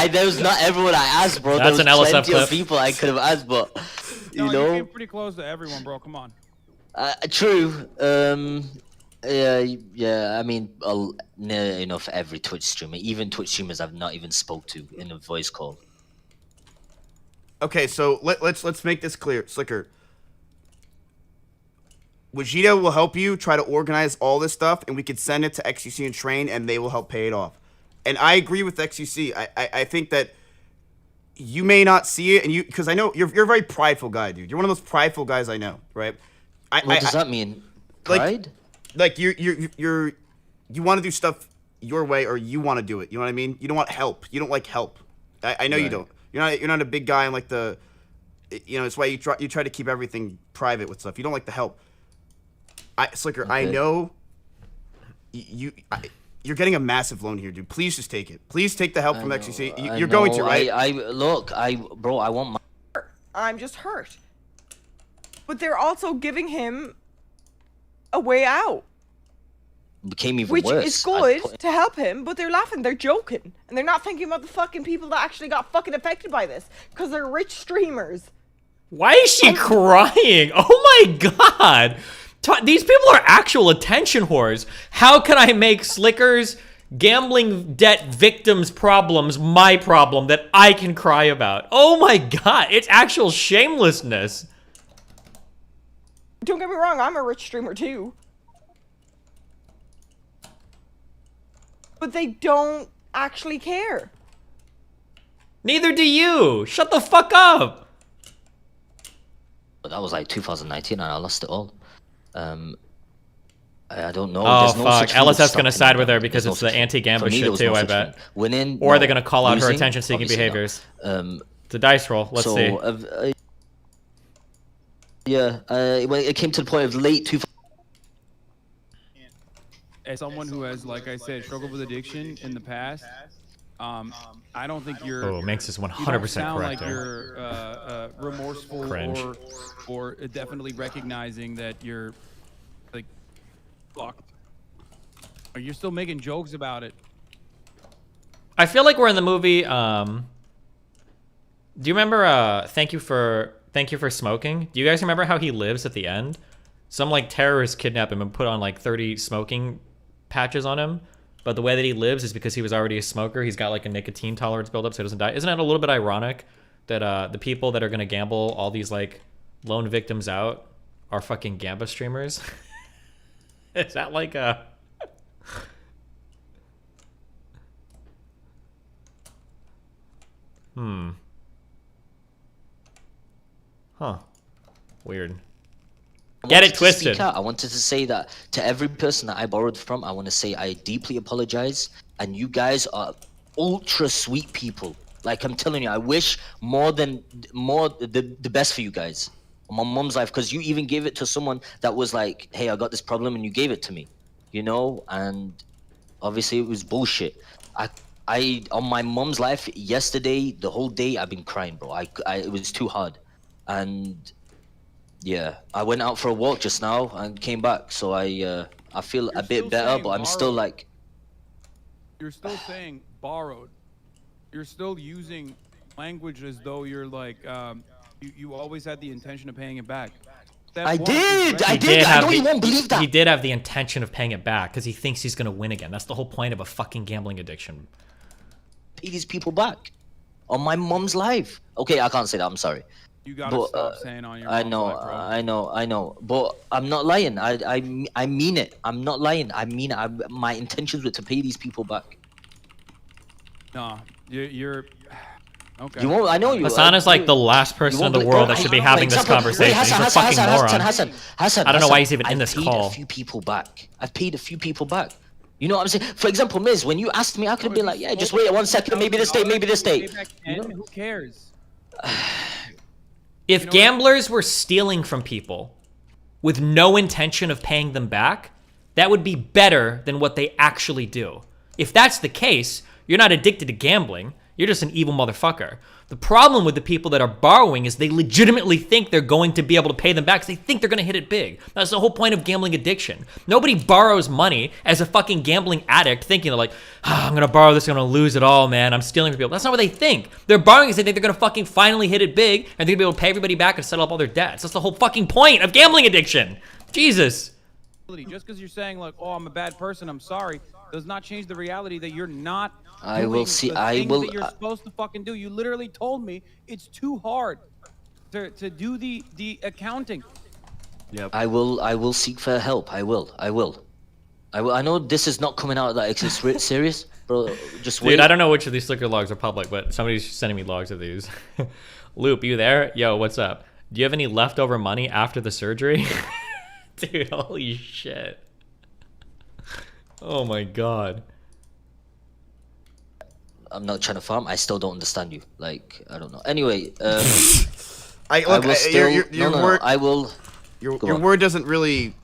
There was not everyone I asked, bro. That's there was an LSF plenty clip. of people I could have asked, but you No, know. you came pretty close to everyone, bro. Come on. True. Yeah. I mean, near enough every Twitch streamer, even Twitch streamers I've not even spoke to in a voice call. Okay, so let's make this clear, Slicker. Vegeta will help you try to organize all this stuff, and we could send it to XUC and Train, and they will help pay it off. And I agree with XUC. I think that you may not see it, and because I know you're a very prideful guy, dude. You're one of those prideful guys I know, right? What does that mean? Pride? Like you want to do stuff your way, or you want to do it. You know what I mean? You don't want help. You don't like help. I know you don't. You're not a big guy and like the, it's why you try to keep everything private with stuff. You don't like the help. Slicker, okay. I know you're getting a massive loan here, dude. Please just take it. Please take the help from XCC. You're going to, right? Bro, I want my. I'm just hurt. But they're also giving him a way out. Became even which worse. Is good to help him, but they're laughing, they're joking, and they're not thinking about the fucking people that actually got fucking affected by this, because they're rich streamers. Why is she crying? Oh my god! These people are actual attention whores. How can I make Slicker's gambling debt victims' problems my problem that I can cry about? Oh my god, it's actual shamelessness. Don't get me wrong, I'm a rich streamer too. But they don't actually care. Neither do you. Shut the fuck up. But that was like 2019 and I lost it all. I don't know. Oh, There's no fuck. LSF's gonna side me. with her because it's the anti-gamba shit too, I bet. Winning, or they're gonna call out her attention-seeking behaviors. It's a dice roll. Let's see. Yeah, when it came to the point of late 2000. As someone who has, like I said, struggled with addiction in the past, I don't think you're. Oh, Manx is 100% correct. Like you're remorseful or definitely recognizing that you're like fucked. Or you're still making jokes about it. I feel like we're in the movie. Do you remember? Thank you for smoking. Do you guys remember how he lives at the end? Some like terrorist kidnap him and put on like 30 smoking patches on him, but the way that he lives is because he was already a smoker. He's got like a nicotine tolerance buildup, so he doesn't die. Isn't that a little bit ironic that the people that are gonna gamble all these like lone victims out are fucking gamba streamers? Is that like a Huh. Weird. Get it twisted. I wanted to say that to every person that I borrowed from, I want to say I deeply apologize. And you guys are ultra sweet people. Like I'm telling you, I wish the best for you guys. My mom's life, because you even gave it to someone that was like, hey, I got this problem, and you gave it to me. You know, and obviously it was bullshit. I on my mom's life yesterday, the whole day I've been crying, bro. It was too hard, and yeah, I went out for a walk just now and came back, so I feel a bit better, but I'm still like. You're still saying borrowed. You're still using language as though you're like you always had the intention of paying it back. I did. I don't even believe that. He did have the intention of paying it back because he thinks he's gonna win again. That's the whole point of a fucking gambling addiction. Pay these people back on my mom's life. Okay, I can't say that. I'm sorry. You gotta stop saying on your. I know. But I'm not lying. I mean it. I'm not lying. I mean it. My intentions were to pay these people back. No, you're. Okay. You won't. I know you. Hassan is like the last person in the world that should be having this conversation. He's a fucking moron. Hassan, I don't know why he's even in I've this paid call. a few people back. I've paid a few people back. You know what I'm saying? For example, Miz, when you asked me, I could have been like, yeah, just wait 1 second, maybe this day, maybe this day. You know? Who cares? If gamblers were stealing from people with no intention of paying them back, that would be better than what they actually do. If that's the case, you're not addicted to gambling. You're just an evil motherfucker. The problem with the people that are borrowing is they legitimately think they're going to be able to pay them back because they think they're going to hit it big. That's the whole point of gambling addiction. Nobody borrows money as a fucking gambling addict thinking they're like, I'm going to borrow this, I'm going to lose it all, man. I'm stealing from people. That's not what they think. They're borrowing because they think they're going to fucking finally hit it big and they're going to be able to pay everybody back and settle up all their debts. That's the whole fucking point of gambling addiction. Jesus. Just because you're saying like, oh, I'm a bad person, I'm sorry, does not change the reality that you're not I will see. I will. That you're supposed to fucking do. You literally told me it's too hard to do the accounting. Yep. I will seek for help. I will. I know this is not coming out like it's serious, bro. Just wait. Dude, I don't know which of these Slicker logs are public, but somebody's sending me logs of these. Loop, you there? Yo, what's up? Do you have any leftover money after the surgery? Dude, holy shit. Oh my god. I'm not trying to farm. I still don't understand you. Like, I don't know. Anyway, Your word doesn't really.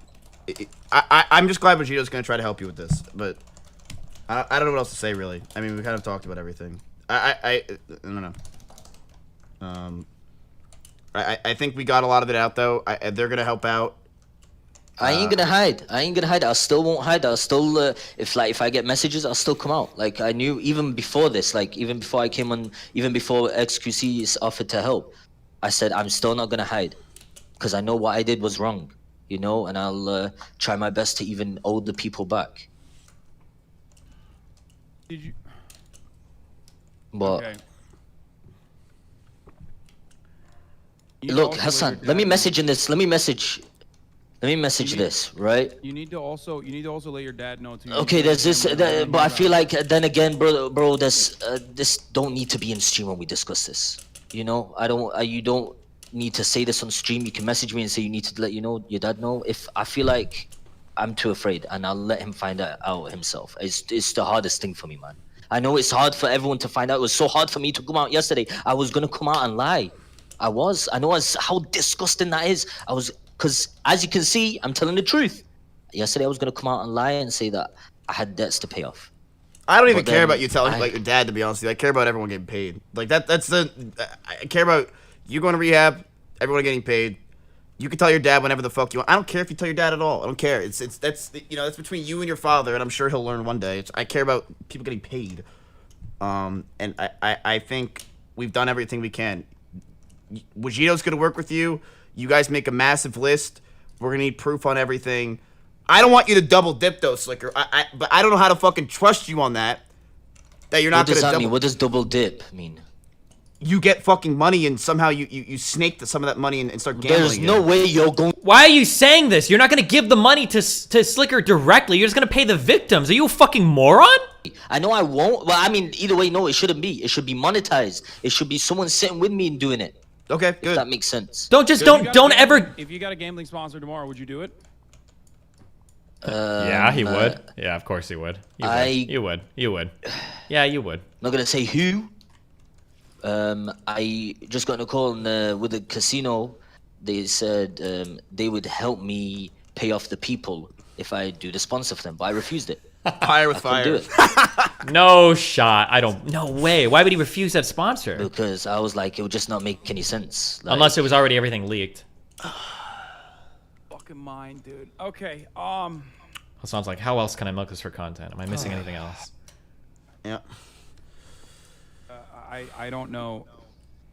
I'm just glad Vegeto's gonna try to help you with this, but I don't know what else to say really. I mean, we kind of talked about everything. I don't know. I think we got a lot of it out though. They're gonna help out. I ain't gonna hide. I still won't hide. I'll still, if I get messages, I'll still come out. Like, I knew even before this, like, even before I came on, even before XQC offered to help, I said, I'm still not gonna hide. Because I know what I did was wrong, you know, and I'll try my best to even owe the people back. Did you? But, okay. Look, Hassan, let me message in this, let me message this, right? You need to also let your dad know too. Okay, there's this, but I feel like then again, bro, this don't need to be in stream when we discuss this. You know, you don't need to say this on stream. You can message me and say you need to let your dad know. If I feel like I'm too afraid, and I'll let him find out himself. It's the hardest thing for me, man. I know it's hard for everyone to find out. It was so hard for me to come out yesterday. I was gonna come out and lie. I know how disgusting that is. Because as you can see, I'm telling the truth. Yesterday I was gonna come out and lie and say that I had debts to pay off. I don't even care about you telling like your dad, to be honest with you. I care about everyone getting paid. Like I care about you going to rehab, everyone getting paid. You can tell your dad whenever the fuck you want. I don't care if you tell your dad at all. I don't care. That's between you and your father, and I'm sure he'll learn one day. I care about people getting paid. And I think we've done everything we can. Vegeto's gonna work with you. You guys make a massive list. We're gonna need proof on everything. I don't want you to double dip though, Slicker. But I don't know how to fucking trust you on that. That you're not What does gonna that mean? What does double dip mean? You get fucking money and somehow you snake some of that money and start gambling. There's no way you're going. Why are you saying this? You're not gonna give the money to Slicker directly. You're just gonna pay the victims. Are you a fucking moron? I know I won't. Well, I mean, either way, no, it shouldn't be. It should be monetized. It should be someone sitting with me and doing it. Okay, good. If that makes sense. Don't ever. If you got a gambling sponsor tomorrow, would you do it? Yeah, he would. Yeah, of course he would. You would. Yeah, you would. I'm not gonna say who. I just got a call with the casino. They said they would help me pay off the people if I do the sponsor for them, but I refused it. Fire with fire. Do it. No shot. No way. Why would he refuse that sponsor? Because I was like, it would just not make any sense. Like, unless it was already everything leaked. Fucking mine, dude. Okay. Sounds like, how else can I milk this for content? Am I missing anything else? Yeah. I don't know.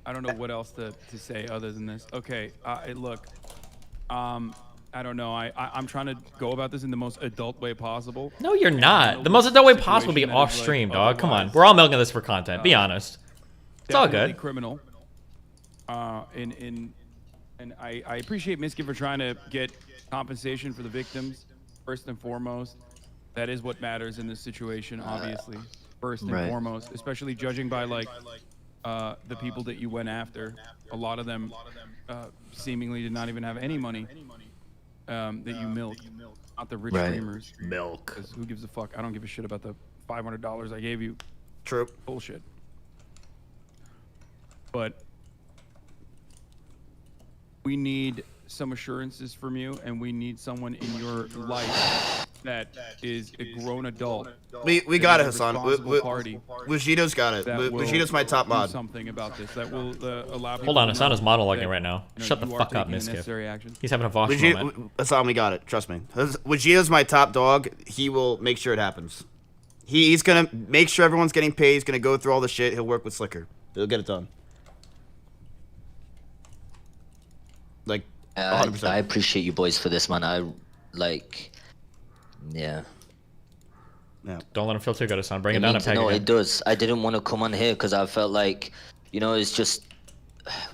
I don't know what else to say other than this. Okay. Look. I don't know. I'm trying to go about this in the most adult way possible. No, you're not. The most adult way possible would be off stream, dog. Come on. We're all milking this for content. Be honest. It's all good. Criminal. And I appreciate Miski for trying to get compensation for the victims first and foremost. That is what matters in this situation, obviously. First and foremost, especially judging by like the people that you went after, a lot of them seemingly did not even have any money that you milked, not the rich streamers. Milk. Because who gives a fuck? I don't give a shit about the $500 I gave you. True. Bullshit. But we need some assurances from you, and we need someone in your life that is a grown adult. We got it, Hassan. Vegito's got it. Vegito's my top mod. Something about this that will allow. Hold on, Hassan is monologuing right now. Shut the fuck up, Miskif. He's having a Vosh moment. Hassan, we got it. Trust me. Vegito's my top dog. He will make sure it happens. He's gonna make sure everyone's getting paid. He's gonna go through all the shit. He'll work with Slicker. He'll get it done. Like, 100%. I appreciate you boys for this, man. Yeah. Don't let him feel too good, Hassan. Bring it down and peg No, again. it does. I didn't want to come on here because I felt like, it's just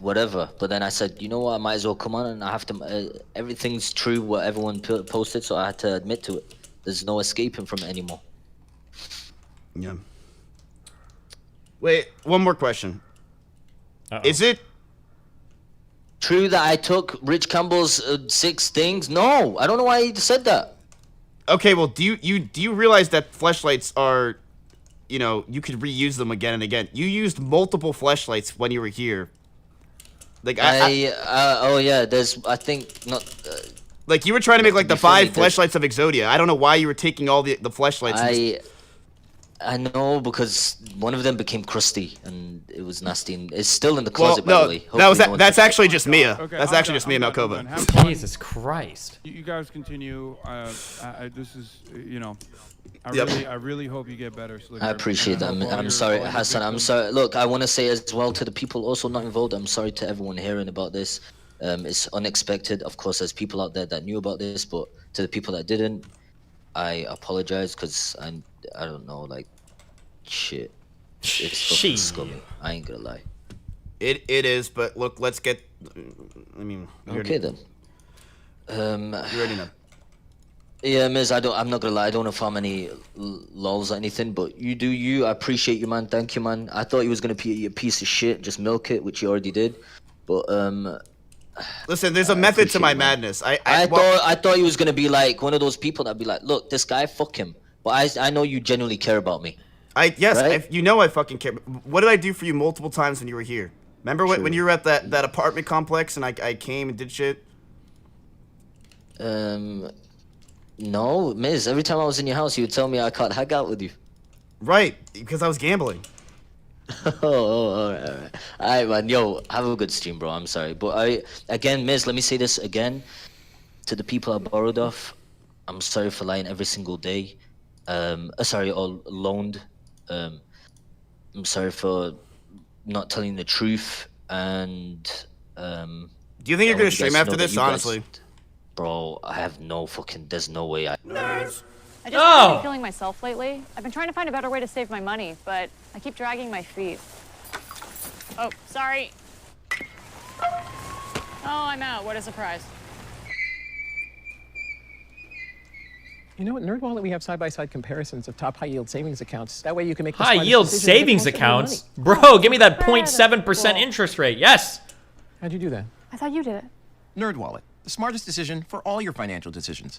whatever. But then I said, you know what? I might as well come on, and I have to. Everything's true what everyone posted, so I had to admit to it. There's no escaping from it anymore. Yeah. Wait, one more question. Is it true that I took Rich Campbell's 6 things? No, I don't know why he said that. Okay, well, do you realize that fleshlights are, you could reuse them again and again. You used multiple fleshlights when you were here. Like oh yeah, I think not. Like you were trying to make like the 5 fleshlights of Exodia. I don't know why you were taking all the fleshlights. I know because one of them became crusty and it was nasty and it's still in the closet, by the way. That's actually just Mia. Okay, that's actually just Mia Malkova. Jesus Christ. You guys continue. This is, I really hope you get better. Slicker. I appreciate that. I'm sorry, Hassan. I'm sorry. Look, I want to say as well to the people also not involved. I'm sorry to everyone hearing about this. It's unexpected. Of course, there's people out there that knew about this, but to the people that didn't, I apologize because I don't know, like, shit. It's fucking scummy. I ain't gonna lie. It is, but look, let's get. I mean. Okay then. You already know. Yeah, Miz, I'm not gonna lie, I don't know if I'm any lols or anything, but you do you. I appreciate you, man. Thank you, man. I thought he was gonna be a piece of shit, just milk it, which he already did. But listen, there's a method to my madness. I thought he was gonna be like one of those people that'd be like, look, this guy, fuck him. But I know you genuinely care about me. Yes, right? I fucking care. What did I do for you multiple times when you were here? Remember when you were at that apartment complex and I came and did shit? No, Miz, every time I was in your house, you would tell me I can't hang out with you. Right, because I was gambling. All right, man. Yo, have a good stream, bro. I'm sorry. But again, Miz, let me say this again. To the people I borrowed off, I'm sorry for lying every single day. Sorry, or loaned. I'm sorry for not telling the truth. And do you think you're gonna stream after this? Honestly, bro, I have no fucking. There's no way. I just haven't been feeling myself lately. I've been trying to find a better way to save my money, but I keep dragging my feet. Oh, sorry. Oh, I'm out. What a surprise. You know, at NerdWallet, we have side-by-side comparisons of top high-yield savings accounts. That way you can make the high-yield savings accounts? Bro, give me that 0.7% interest rate. Yes. How'd you do that? I thought you did it. NerdWallet, the smartest decision for all your financial decisions.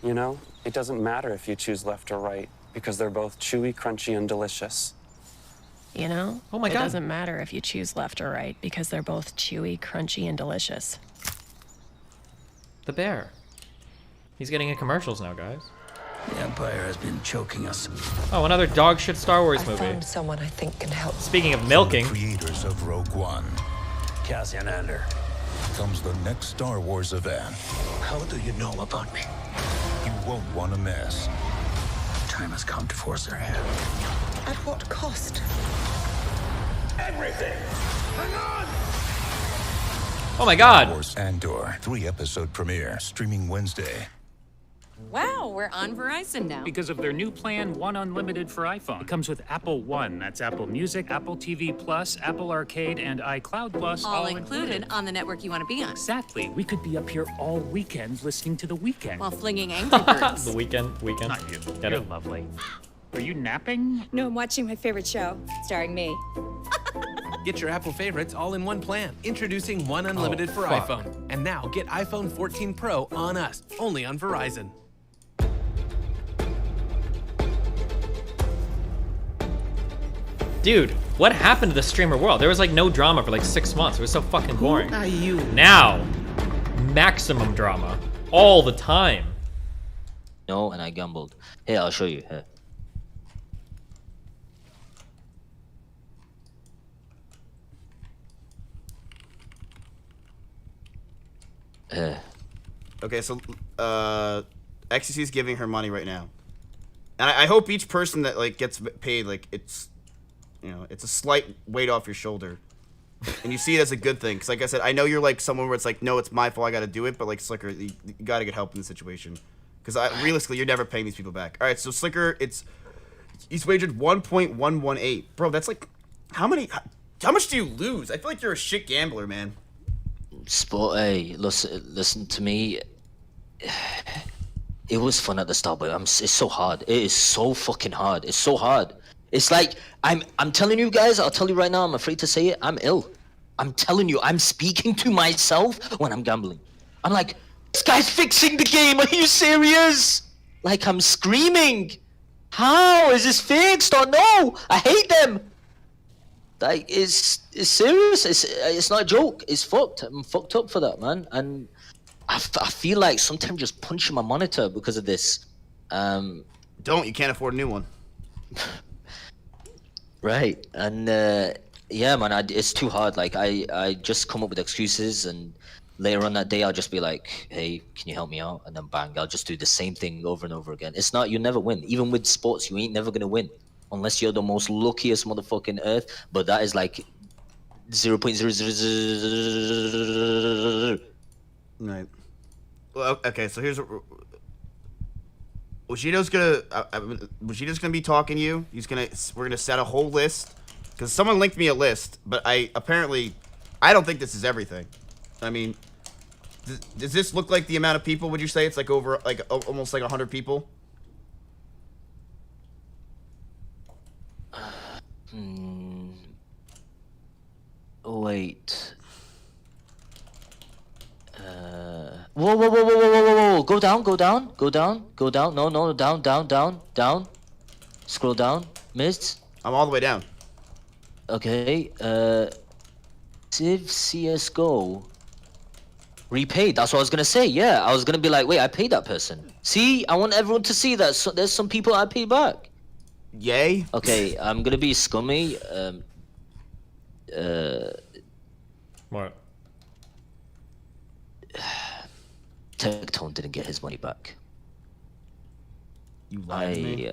It doesn't matter if you choose left or right, because they're both chewy, crunchy, and delicious. Oh my God. It doesn't matter if you choose left or right, because they're both chewy, crunchy, and delicious. The bear. He's getting in commercials now, guys. The Empire has been choking us. Oh, another dog shit Star Wars movie. Found someone I think can help. Speaking of milking. From the creators of Rogue One, Cassian Andor, comes the next Star Wars event. How do you know about me? You won't want to miss. Time has come to force their hand. At what cost? Everything. Hang on! Oh my God. Star Wars Andor 3-episode premiere streaming Wednesday. Wow, we're on Verizon now. Because of their new plan, One Unlimited for iPhone. It comes with Apple One. That's Apple Music, Apple TV Plus, Apple Arcade, and iCloud Plus. All included on the network you want to be on. Exactly. We could be up here all weekend listening to The Weeknd. While flinging Angry Birds. The weekend. Not you. Get You're it? lovely. Are you napping? No, I'm watching my favorite show, starring me. Get your Apple favorites all in one plan. Introducing One Unlimited for fuck. iPhone. And now get iPhone 14 Pro on us, only on Verizon. Dude, what happened to the streamer world? There was like no drama for like 6 months. It was so fucking boring. Who are you? Now, maximum drama all the time. No, and I gambled. Here, I'll show you. Here. Okay, so XCC is giving her money right now, and I hope each person that like gets paid, like it's, you know, it's a slight weight off your shoulder, and you see it as a good thing. Because like I said, I know you're like someone where it's like, no, it's my fault, I got to do it, but like Slicker, you got to get help in the situation, because realistically, you're never paying these people back. All right, so Slicker, he's wagered 1.118, bro. That's like, how much do you lose? I feel like you're a shit gambler, man. Sport, hey, listen to me. It was fun at the start, but it's so hard. It is so fucking hard. It's so hard. It's like I'm telling you guys. I'll tell you right now. I'm afraid to say it. I'm ill. I'm telling you. I'm speaking to myself when I'm gambling. I'm like, this guy's fixing the game. Are you serious? Like I'm screaming. How is this fixed? Oh no! I hate them. Like it's serious. It's not a joke. It's fucked. I'm fucked up for that, man. And I feel like sometimes just punching my monitor because of this. Don't. You can't afford a new one. Right. And yeah, man. It's too hard. Like I just come up with excuses, and later on that day I'll just be like, hey, can you help me out? And then bang, I'll just do the same thing over and over again. It's not. You never win. Even with sports, you ain't never gonna win. Unless you're the most luckiest motherfucking earth, but that is like 0.000. Right. Well, okay. So here's what Bushido's gonna be talking to you. We're gonna set a whole list, because someone linked me a list, but I don't think this is everything. I mean, does this look like the amount of people? Would you say it's like over like almost like 100 people? Wait. Whoa. Go down. No. Down. Scroll down. Missed. I'm all the way down. Okay. Civ CSGO. Repaid. That's what I was gonna say. Yeah, I was gonna be like, wait, I paid that person. See, I want everyone to see that. So there's some people I paid back. Yay. Okay, I'm gonna be scummy. What? Tectone didn't get his money back. You lied to me.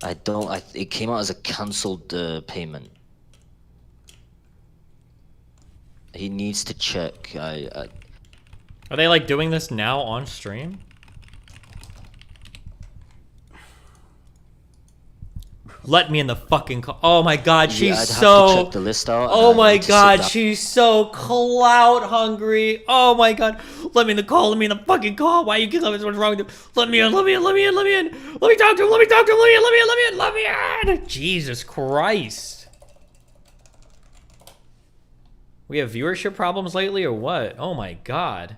I don't. It came out as a cancelled payment. He needs to check. Are they like doing this now on stream? Let me in the fucking call. Oh my god, she's I'd so. have to check the list out. Oh my god, she's so clout hungry. Oh my god, let me in the call. Let me in the fucking call. Why you get what's wrong with you? Let me in. Let me in. Let me in. Let me in. Let me talk to him. Let me talk to him. Let me in. Let me in. Let me in. Let me in. Jesus Christ. We have viewership problems lately or what? Oh my god.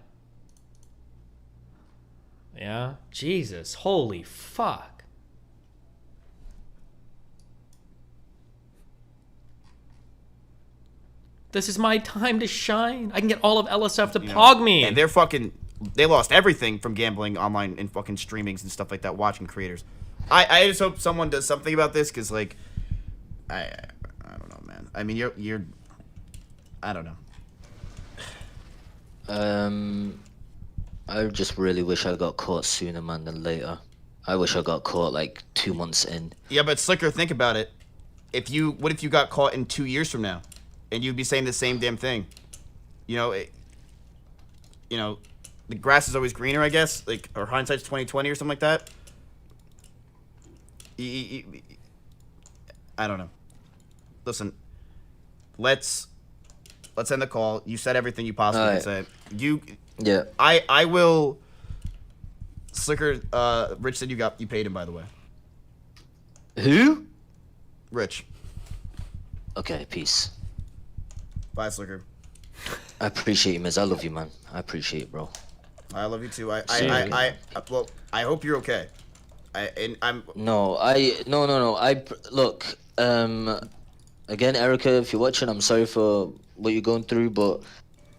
Yeah. Jesus. Holy fuck. This is my time to shine. I can get all of LSF to pog me. And they lost everything from gambling online and fucking streamings and stuff like that, watching creators. I just hope someone does something about this, because like, I don't know, man. I mean, you're I don't know. I just really wish I got caught sooner, man, than later. I wish I got caught like 2 months in. Yeah, but Slicker, think about it. What if you got caught in 2 years from now? And you'd be saying the same damn thing. You know, the grass is always greener, I guess. Like, or hindsight's 20/20 or something like that. I don't know. Listen, let's end the call. You said everything you possibly can say. Yeah. I will. Slicker, Rich said you paid him, by the way. Who? Rich. Okay, peace. Bye, Slicker. I appreciate you, Miz. I love you, man. I appreciate it, bro. I love you too. Well, I hope you're okay. No. Look, again, Erica, if you're watching, I'm sorry for what you're going through, but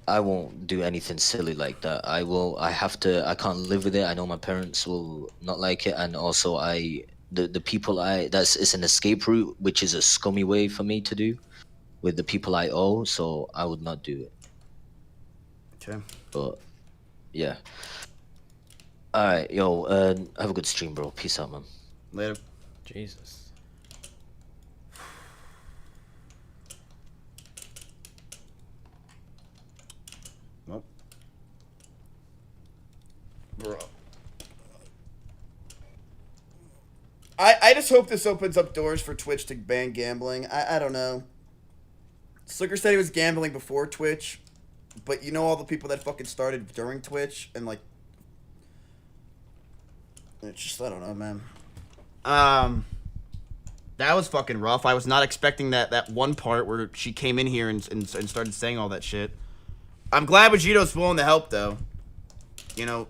I won't do anything silly like that. I can't live with it. I know my parents will not like it, and also the people it's an escape route, which is a scummy way for me to do with the people I owe, so I would not do it. Okay. But yeah. All right, yo, have a good stream, bro. Peace out, man. Later. Jesus. Nope. Bro. I just hope this opens up doors for Twitch to ban gambling. I don't know. Slicker said he was gambling before Twitch, but you know all the people that fucking started during Twitch, and like, it's just, I don't know, man. That was fucking rough. I was not expecting that one part where she came in here and started saying all that shit. I'm glad Vegito's willing to help, though. You know,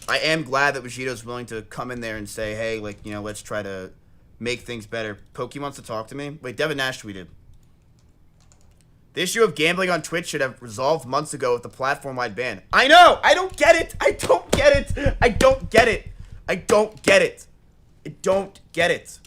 I am glad that Vegito's willing to come in there and say, hey, like, you know, let's try to make things better. Pokey wants to talk to me. Wait, Devin Nash tweeted. The issue of gambling on Twitch should have resolved months ago with the platform-wide ban. I know! I don't get it! I don't get it! I don't get it! I don't get it! I don't get it!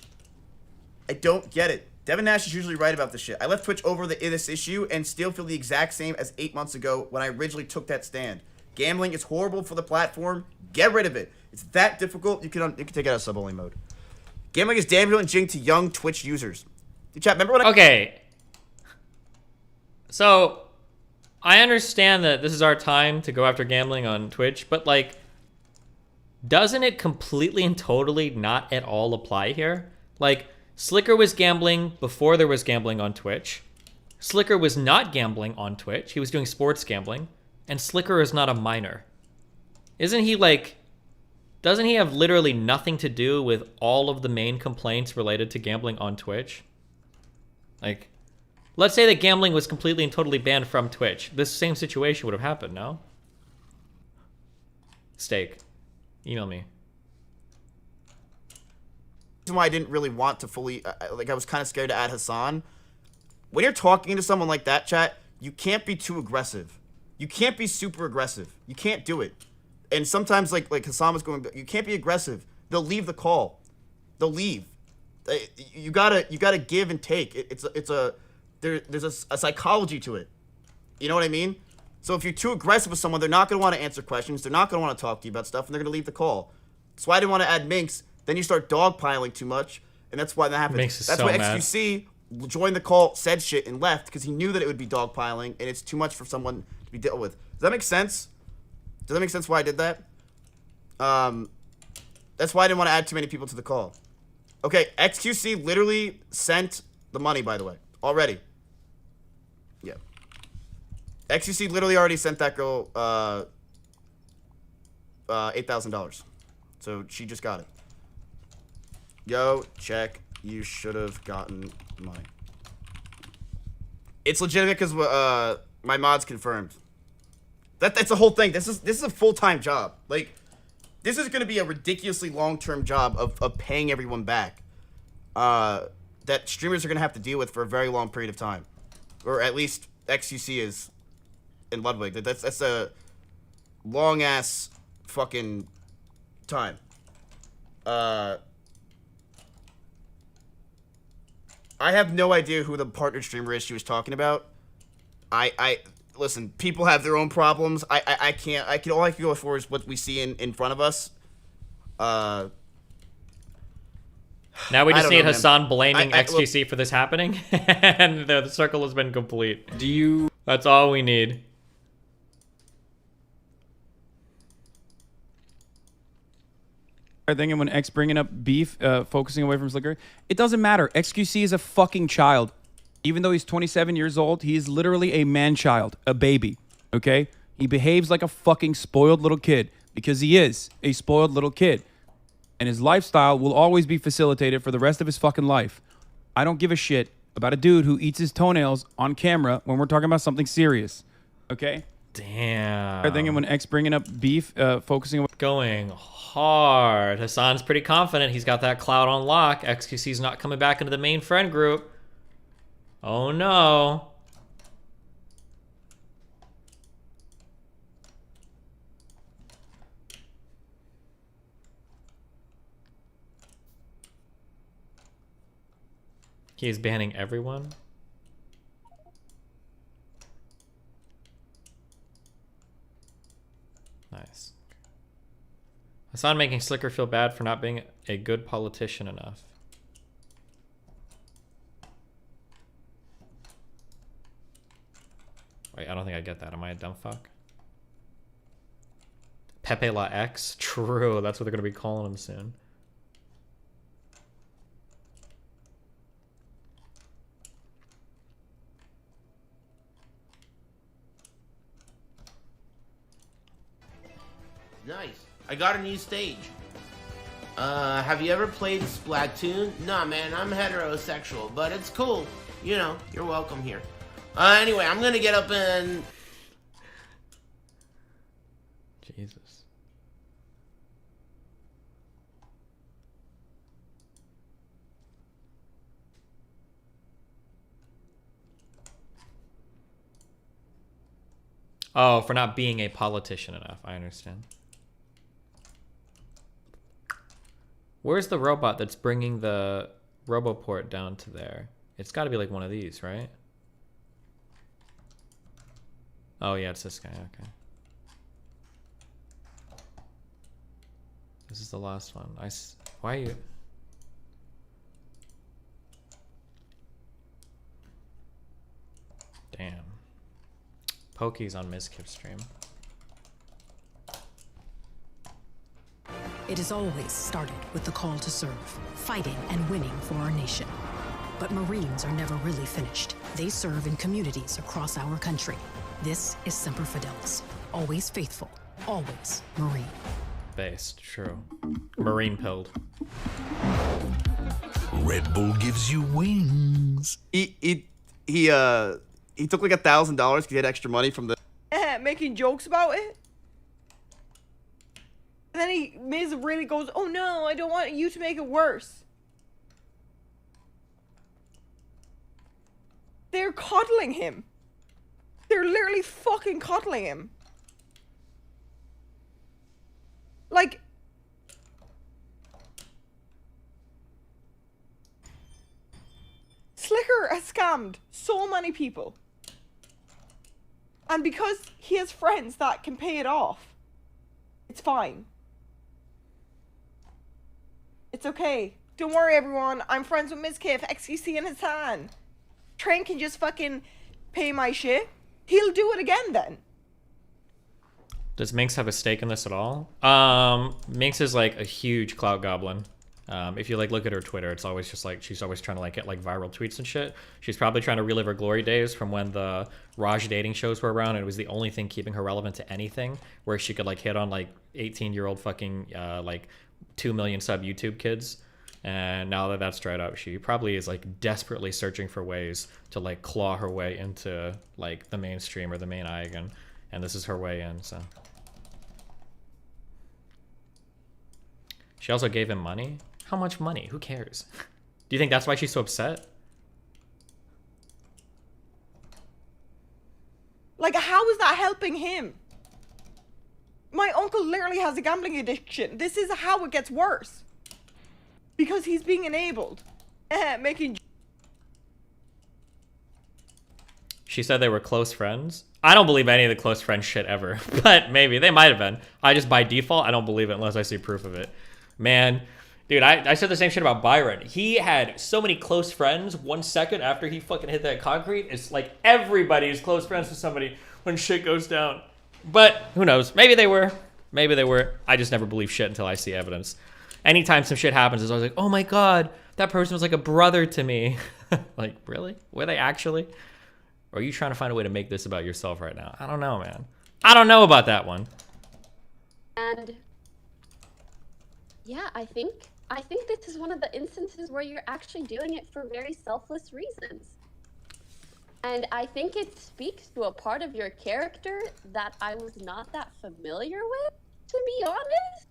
I don't get it. Devin Nash is usually right about this shit. I left Twitch over this issue and still feel the exact same as 8 months ago when I originally took that stand. Gambling is horrible for the platform. Get rid of it. It's that difficult. You can take it out of sub-only mode. Gambling is damaging to young Twitch users. Chat, remember when Okay. So, I understand that this is our time to go after gambling on Twitch, but like, doesn't it completely and totally not at all apply here? Like, Slicker was gambling before there was gambling on Twitch. Slicker was not gambling on Twitch. He was doing sports gambling. And Slicker is not a minor. Isn't he like... Doesn't he have literally nothing to do with all of the main complaints related to gambling on Twitch? Like... Let's say that gambling was completely and totally banned from Twitch. This same situation would have happened, no? Steak. Email me. Reason why I didn't really want to fully... like, I was kind of scared to add Hassan. When you're talking to someone like that, chat, you can't be too aggressive. You can't be super aggressive. You can't do it. And sometimes, like Hassan was going... You can't be aggressive. They'll leave the call. They'll leave. You gotta give and take. There's a psychology to it. You know what I mean? So if you're too aggressive with someone, they're not going to want to answer questions. They're not going to want to talk to you about stuff, and they're going to leave the call. That's why I didn't want to add Minx. Then you start dogpiling too much, and that's why that happens. Minx is that's so why mad. XQC joined the call, said shit, and left, because he knew that it would be dogpiling, and it's too much for someone to be dealt with. Does that make sense? Does that make sense why I did that? That's why I didn't want to add too many people to the call. Okay, XQC literally sent the money, by the way, already. Yeah. XQC literally already sent that girl $8,000. So she just got it. Yo, check. You should have gotten money. It's legitimate because my mod's confirmed. That's the whole thing. This is a full-time job. Like, this is going to be a ridiculously long-term job of paying everyone back. That streamers are going to have to deal with for a very long period of time. Or at least XQC is in Ludwig. That's a long-ass fucking time. I have no idea who the partner streamer is she was talking about. Listen, people have their own problems. All I can go for is what we see in front of us. Now we just need know, Hassan blaming XQC for this happening, and the circle has been complete. That's all we need. I think when X bringing up beef, focusing away from Slicker, it doesn't matter. XQC is a fucking child. Even though he's 27 years old, he is literally a man-child, a baby, okay? He behaves like a fucking spoiled little kid because he is a spoiled little kid. and his lifestyle will always be facilitated for the rest of his fucking life. I don't give a shit about a dude who eats his toenails on camera when we're talking about something serious. Okay? Damn. I think when X bringing up beef, focusing on going hard. Hassan's pretty confident he's got that cloud on lock. XQC's not coming back into the main friend group. Oh no. He's banning everyone. Nice. Hassan making Slicker feel bad for not being a good politician enough. Wait, I don't think I get that. Am I a dumb fuck? Pepe La X? True, that's what they're gonna be calling him soon. Nice. I got a new stage. Have you ever played Splatoon? Nah, man, I'm heterosexual, but it's cool. You know, you're welcome here. Anyway, I'm gonna get up and... Jesus. Oh, for not being a politician enough. I understand. Where's the robot that's bringing the RoboPort down to there? It's got to be like one of these, right? Oh, yeah, it's this guy. Okay. This is the last one. Why are you... Damn. Pokey's on Mizkip's stream. It has always started with the call to serve, fighting and winning for our nation. But Marines are never really finished. They serve in communities across our country. This is Semper Fidelis. Always faithful, always Marine. Based, true. Marine pilled. Red Bull gives you wings. He took like $1,000 because he had extra money from the... Making jokes about it. And then Miz really goes, oh no, I don't want you to make it worse. They're coddling him. They're literally fucking coddling him. Like... Slicker has scammed so many people. And because he has friends that can pay it off, it's fine. It's okay. Don't worry, everyone. I'm friends with Mizkif, XQC, and Hassan. Train can just fucking pay my shit. He'll do it again then. Does Minx have a stake in this at all? Minx is like a huge clout goblin. If you like look at her Twitter, it's always just like she's always trying to like get like viral tweets and shit. She's probably trying to relive her glory days from when the Raj dating shows were around and it was the only thing keeping her relevant to anything, where she could like hit on like 18-year-old fucking like 2 million sub YouTube kids. And now that that's dried up, she probably is like desperately searching for ways to like claw her way into like the mainstream or the main eye again. And this is her way in, so. She also gave him money. How much money? Who cares? Do you think that's why she's so upset? Like, how is that helping him? My uncle literally has a gambling addiction. This is how it gets worse. Because he's being enabled. Making... She said they were close friends. I don't believe any of the close friend shit ever. But maybe. They might have been. I just, by default, I don't believe it unless I see proof of it. Man... Dude, I said the same shit about Byron. He had so many close friends 1 second after he fucking hit that concrete. It's like everybody is close friends with somebody when shit goes down. But who knows? Maybe they were. Maybe they were. I just never believe shit until I see evidence. Anytime some shit happens, it's always like, oh my god, that person was like a brother to me. Like, really? Were they actually? Or are you trying to find a way to make this about yourself right now? I don't know, man. I don't know about that one. And Yeah, I think this is one of the instances where you're actually doing it for very selfless reasons. And I think it speaks to a part of your character that I was not that familiar with, to be honest.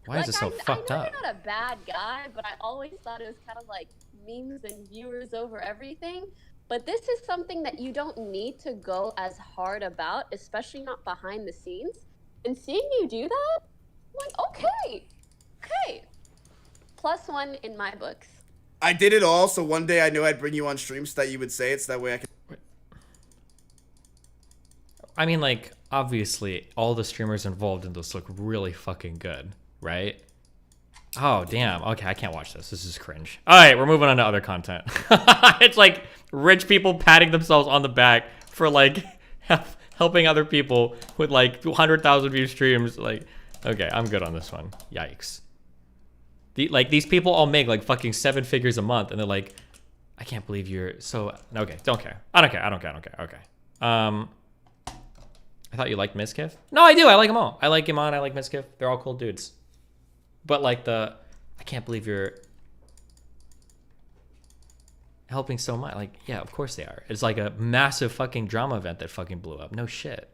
Why is it so fucked I know up? you're not a bad guy, but I always thought it was kind of like memes and viewers over everything. But this is something that you don't need to go as hard about, especially not behind the scenes. And seeing you do that, I'm like, okay. +1 in my books. I did it all, so one day I knew I'd bring you on stream so that you would say it, so that way I could. I mean, like, obviously, all the streamers involved in this look really fucking good, right? Oh, damn. Okay, I can't watch this. This is cringe. All right, we're moving on to other content. It's like rich people patting themselves on the back for, like, helping other people with, like, 200,000 view streams. Like, okay, I'm good on this one. Yikes. Like, these people all make, like, fucking 7 figures a month, and they're like, I can't believe you're so... Okay, don't care. I don't care. Okay. I thought you liked Mizkif? No, I do. I like them all. I like Iman. I like Mizkif. They're all cool dudes. But like I can't believe you're helping so much. Like, yeah, of course they are. It's like a massive fucking drama event that fucking blew up. No shit.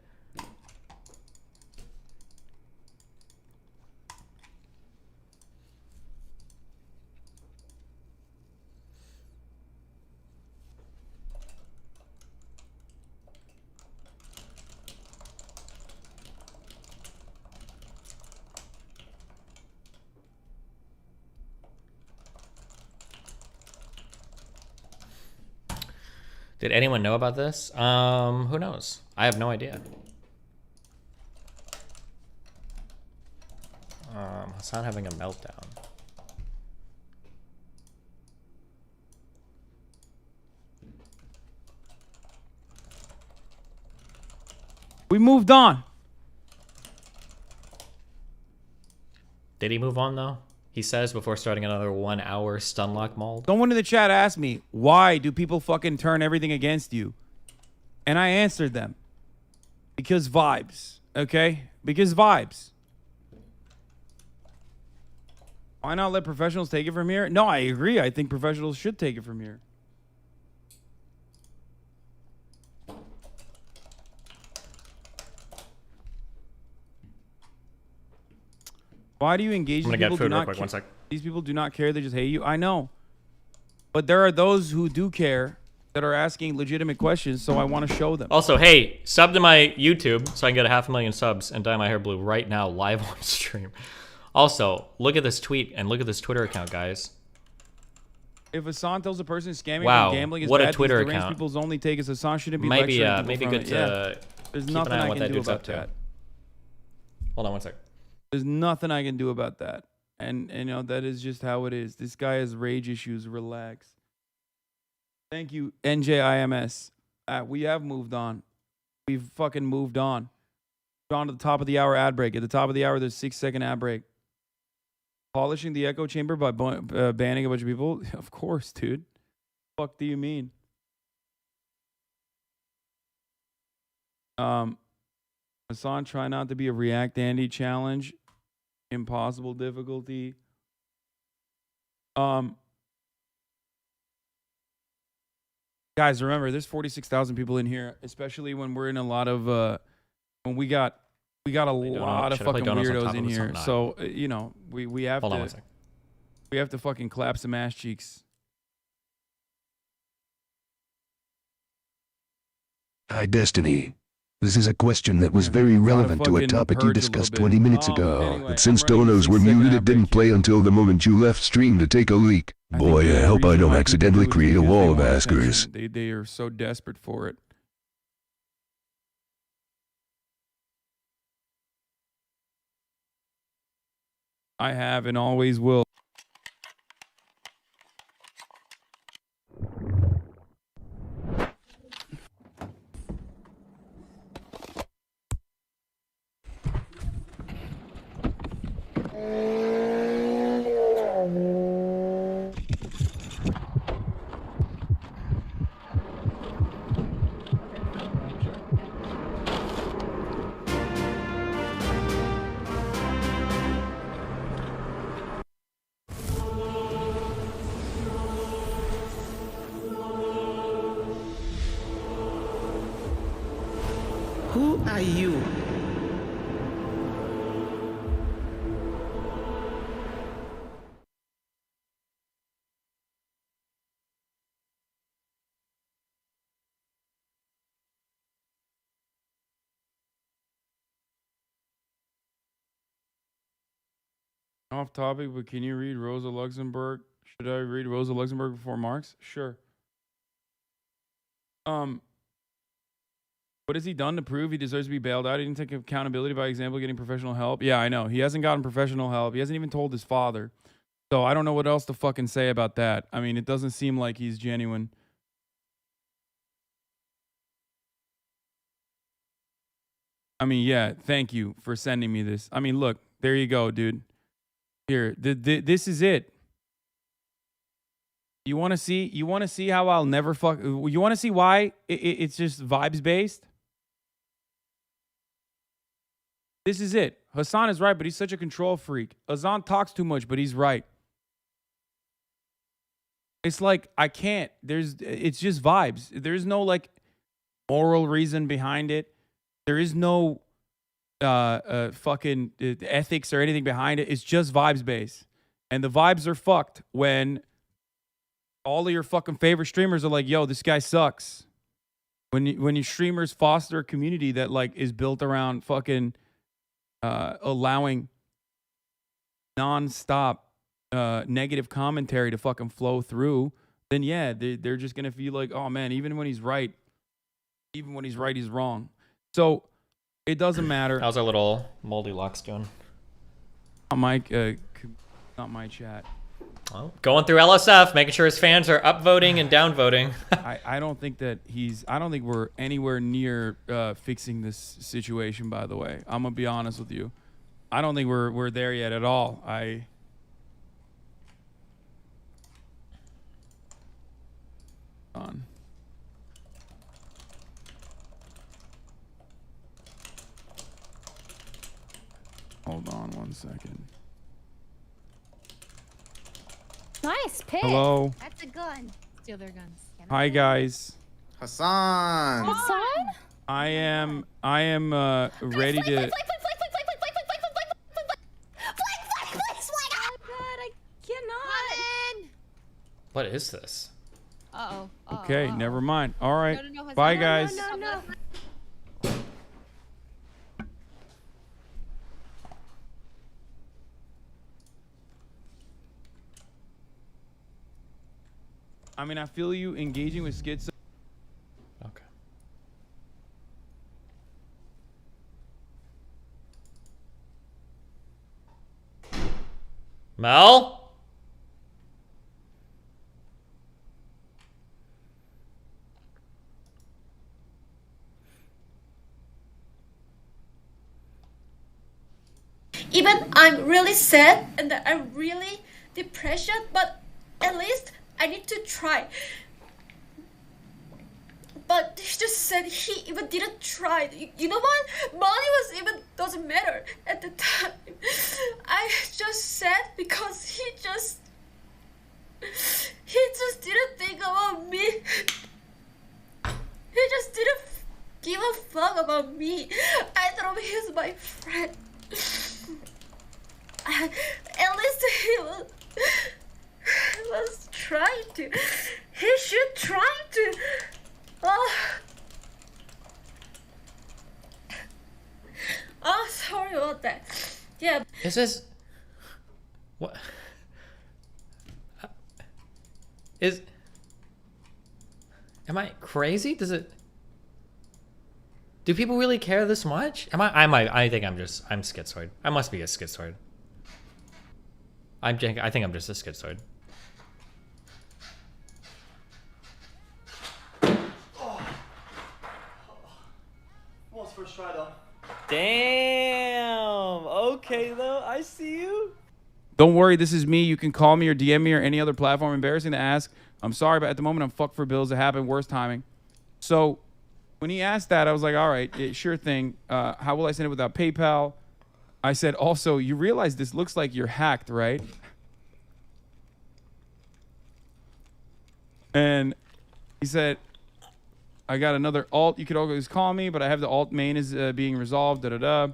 Did anyone know about this? Who knows? I have no idea. Hassan having a meltdown. We moved on. Did he move on though? He says before starting another 1 hour stunlock mold. Someone in the chat asked me, why do people fucking turn everything against you? And I answered them. Because vibes, okay? Because vibes. Why not let professionals take it from here? No, I agree. I think professionals should take it from here. Why do you engage I'm these gonna people? get food Do real not quick. 1 sec. These people do not care. They just hate you. I know. But there are those who do care that are asking legitimate questions, so I want to show them. Also, hey, sub to my YouTube so I can get 500,000 subs and dye my hair blue right now live on stream. Also, look at this tweet and look at this Twitter account, guys. If Hassan tells a person scamming Wow, and gambling is what a bad, Twitter these deranged account. people's only take is Hassan shouldn't be Maybe, lecturing people maybe from good it. to Yeah. There's keep nothing an eye on I what can that do dude's about up to. that. Hold on 1 sec. There's nothing I can do about that. And you know, that is just how it is. This guy has rage issues. Relax. Thank you, NJIMS. We have moved on. We've fucking moved on. Gone to the top of the hour ad break. At the top of the hour, there's 6-second ad break. Polishing the echo chamber by banning a bunch of people? Of course, dude. Fuck do you mean? Hassan, try not to be a React Andy challenge. Impossible difficulty. Guys, remember, there's 46,000 people in here, especially when we're in a lot of when we got a lot of fucking weirdos in here. So you know, we have Hold on to 1 sec. we have to fucking clap some ass cheeks. Hi, Destiny. This is a question that was very relevant to a fucking topic you purge a discussed little 20 bit. minutes ago. Anyway, But since I'm ready donos for were 6-second muted, it ad didn't play until the moment you left stream to take a leak. Boy, I hope I don't accidentally create a wall of askers. They are so desperate for it. I have and always will. Who are you? Off topic, but can you read Rosa Luxemburg? Should I read Rosa Luxemburg before Marx? Sure. What has he done to prove he deserves to be bailed out? He didn't take accountability by example getting professional help. Yeah, I know. He hasn't gotten professional help. He hasn't even told his father. So I don't know what else to fucking say about that. I mean, it doesn't seem like he's genuine. I mean, yeah, thank you for sending me this. I mean, look, there you go, dude. Here, this is it. You want to see? You want to see how I'll never fuck? You want to see why it's just vibes based? This is it. Hassan is right, but he's such a control freak. Azan talks too much, but he's right. It's like I can't. It's just vibes. There's no like moral reason behind it. There is no fucking ethics or anything behind it. It's just vibes based, and the vibes are fucked when all of your fucking favorite streamers are like, "Yo, this guy sucks." When your streamers foster a community that like is built around fucking allowing nonstop negative commentary to fucking flow through, then yeah, they're just gonna feel like, oh man, even when he's right, he's wrong. So it doesn't matter. How's our little moldy locks doing? Not my chat. Well, going through LSF, making sure his fans are upvoting and downvoting. I don't think that I don't think we're anywhere near fixing this situation, by the way. I'm gonna be honest with you. I don't think we're there yet at all. Hold on 1 second. Nice pick. Hello. That's a gun. Steal their guns. Hi guys. Hassan. Hassan? I am ready to. What is this? Uh-oh. Okay, never mind. All right. No, Bye, no, guys. no. I mean, I feel you engaging with schizo. Okay. Mel? Even I'm really sad and I'm really depressed, but at least I need to try. But he just said he even didn't try. You know what? Money was even doesn't matter at the time. I just said because he just didn't think about me. He just didn't give a fuck about me. I thought he was my friend. At least he was trying to. He should try to. Oh, sorry about that. Yeah. Is this what is? Am I crazy? Do people really care this much? I think I'm schizoid. I must be a schizoid. I think I'm just a schizoid. Almost first try though. Damn. Okay though, I see you. Don't worry, this is me. You can call me or DM me or any other platform. Embarrassing to ask. I'm sorry, but at the moment I'm fucked for bills. It happened. Worst timing. So when he asked that, I was like, all right, sure thing. How will I send it without PayPal? I said, also, you realize this looks like you're hacked, right? And he said, I got another alt. You could always call me, but I have the alt main is being resolved. Da-da-da.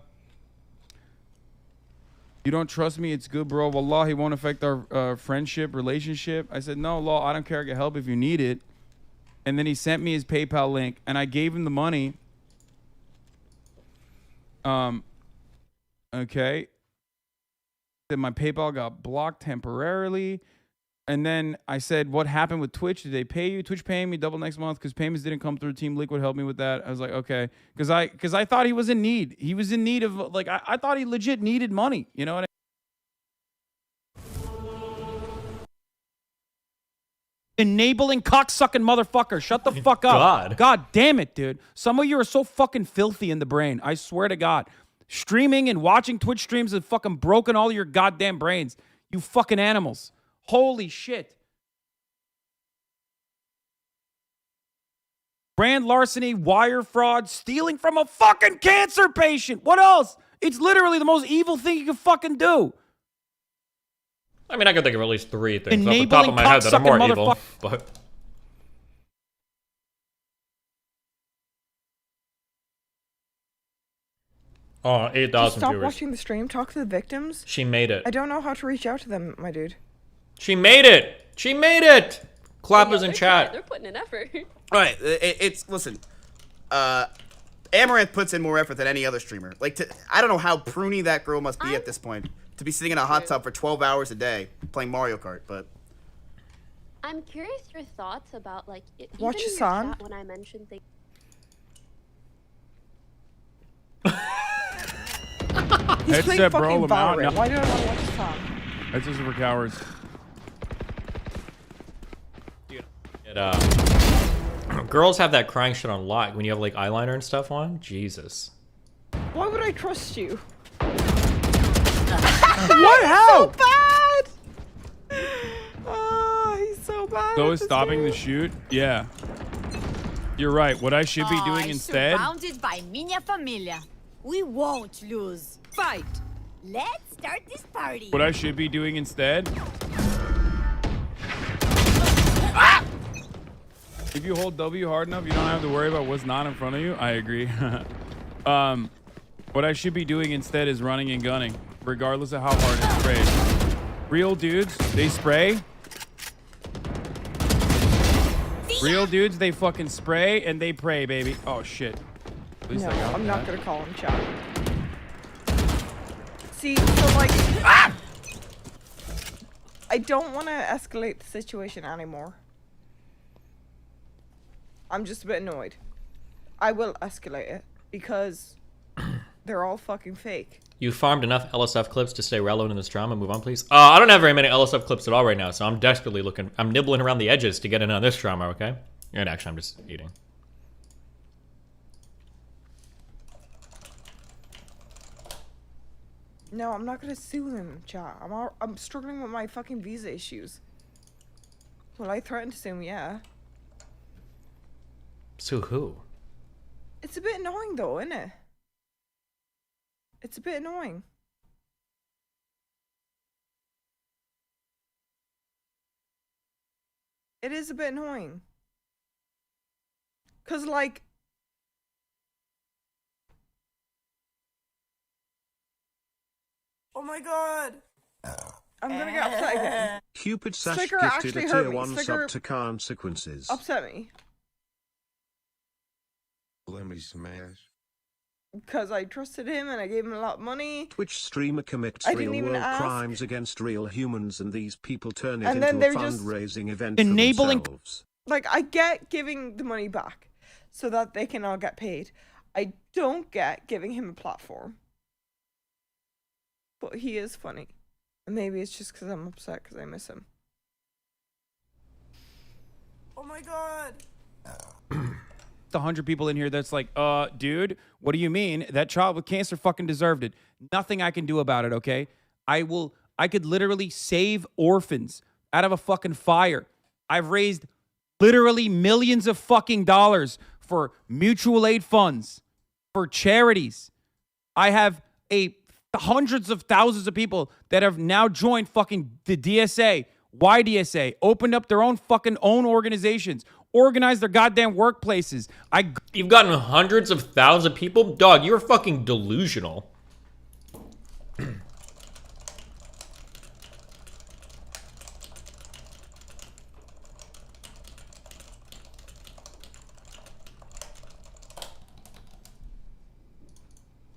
You don't trust me? It's good, bro. Wallahi, won't affect our friendship, relationship. I said, no, Law, I don't care. I can help if you need it. And then he sent me his PayPal link, and I gave him the money. Okay. Then my PayPal got blocked temporarily. And then I said, what happened with Twitch? Did they pay you? Twitch paying me double next month because payments didn't come through. Team Liquid helped me with that. I was like, okay. Because I thought he was in need. He was in need of, like, I thought he legit needed money. You know what I mean? Enabling cocksucking motherfucker. Shut the fuck up. God damn it, dude. Some of you are so fucking filthy in the brain. I swear to God. Streaming and watching Twitch streams have fucking broken all your goddamn brains. You fucking animals. Holy shit. Brand larceny, wire fraud, stealing from a fucking cancer patient. What else? It's literally the most evil thing you can fucking do. I mean, I can think of at least 3 things off the top of my head that are more evil, but... Oh, 8,000 Stop viewers. watching the stream. Talk to the victims. She made it. I don't know how to reach out to them, my dude. She made it! She made it! Clappers in chat. They're putting in effort. All right, listen. Amaranth puts in more effort than any other streamer. Like, I don't know how pruny that girl must be at this point to be sitting in a hot tub for 12 hours a day playing Mario Kart. But I'm curious your thoughts about like watch even in your Hassan. chat when I mentioned things. He's playing Headset, bro. fucking Lamau. Valorant. No. Why do I want to watch Hassan? Headsets are for cowards. Girls have that crying shit on lock when you have like eyeliner and stuff on. Jesus. Why would I trust you? What? How? So bad. Oh, he's so bad. So is stopping the shoot? Yeah. You're right. What I should be doing instead. Surrounded by minha familia. We won't lose. Fight. Let's start this party. What I should be doing instead. If you hold W hard enough, you don't have to worry about what's not in front of you. I agree. What I should be doing instead is running and gunning, regardless of how hard it sprays. Real dudes, they spray. Real dudes, they fucking spray and they pray, baby. Oh shit. At least No, I got I'm that. not gonna call him chat. See, so like, I don't want to escalate the situation anymore. I'm just a bit annoyed. I will escalate it because they're all fucking fake. You farmed enough LSF clips to stay relevant in this drama. Move on, please. I don't have very many LSF clips at all right now, so I'm desperately looking. I'm nibbling around the edges to get in on this drama, okay? And actually, I'm just eating. No, I'm not gonna sue them, chat. I'm struggling with my fucking visa issues. Well, I threatened to sue him, yeah. Sue who? It's a bit annoying though, isn't it? It's a bit annoying. It is a bit annoying. 'Cause like, oh my god. I'm gonna get upset again. Cupid Sash Slicker gifted actually a hurt tier me. 1 Slicker sub to Consequences. upset me. Let me smash. Because I trusted him and I gave him a lot of money. Twitch streamer commits I didn't real even world ask. crimes against real humans and these people turn it And into then a they're just fundraising event enabling- for themselves. Like, I get giving the money back so that they can all get paid. I don't get giving him a platform. But he is funny. And maybe it's just because I'm upset because I miss him. Oh my god. 100 people in here that's like, dude, what do you mean? That child with cancer fucking deserved it. Nothing I can do about it, okay? I could literally save orphans out of a fucking fire. I've raised literally millions of fucking dollars for mutual aid funds, for charities. I have hundreds of thousands of people that have now joined fucking the DSA, YDSA, opened up their own fucking own organizations, organize their goddamn workplaces. You've gotten hundreds of thousands of people? Dog, you're fucking delusional.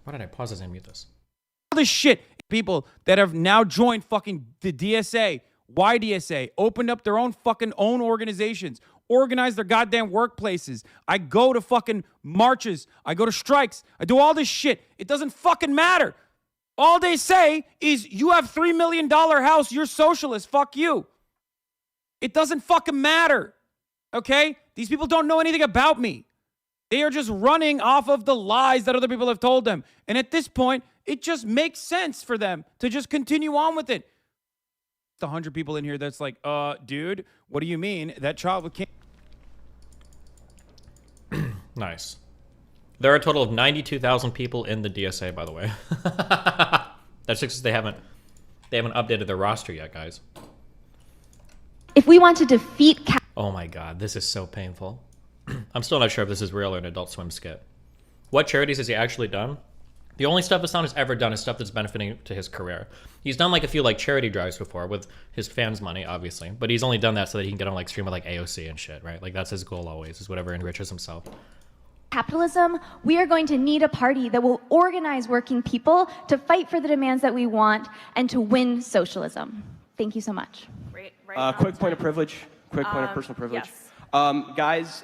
Why did I pause this and mute this? All this shit, people that have now joined fucking the DSA, YDSA, opened up their own fucking own organizations, organize their goddamn workplaces. I go to fucking marches. I go to strikes. I do all this shit. It doesn't fucking matter. All they say is, you have $3 million house, you're socialist, fuck you. It doesn't fucking matter, okay? These people don't know anything about me. They are just running off of the lies that other people have told them. And at this point, it just makes sense for them to just continue on with it. The 100 people in here that's like, dude, what do you mean? That child with Nice. There are a total of 92,000 people in the DSA, by the way. That's just because they haven't updated their roster yet, guys. If we want to defeat Oh my god, this is so painful. I'm still not sure if this is real or an Adult Swim skit. What charities has he actually done? The only stuff Hassan has ever done is stuff that's benefiting to his career. He's done like a few like charity drives before with his fans' money, obviously, but he's only done that so that he can get on like stream with like AOC and shit, right? Like that's his goal always, is whatever enriches himself. capitalism, we are going to need a party that will organize working people to fight for the demands that we want and to win socialism. Thank you so much. Quick point of privilege. Quick point of personal privilege. Yes. Guys,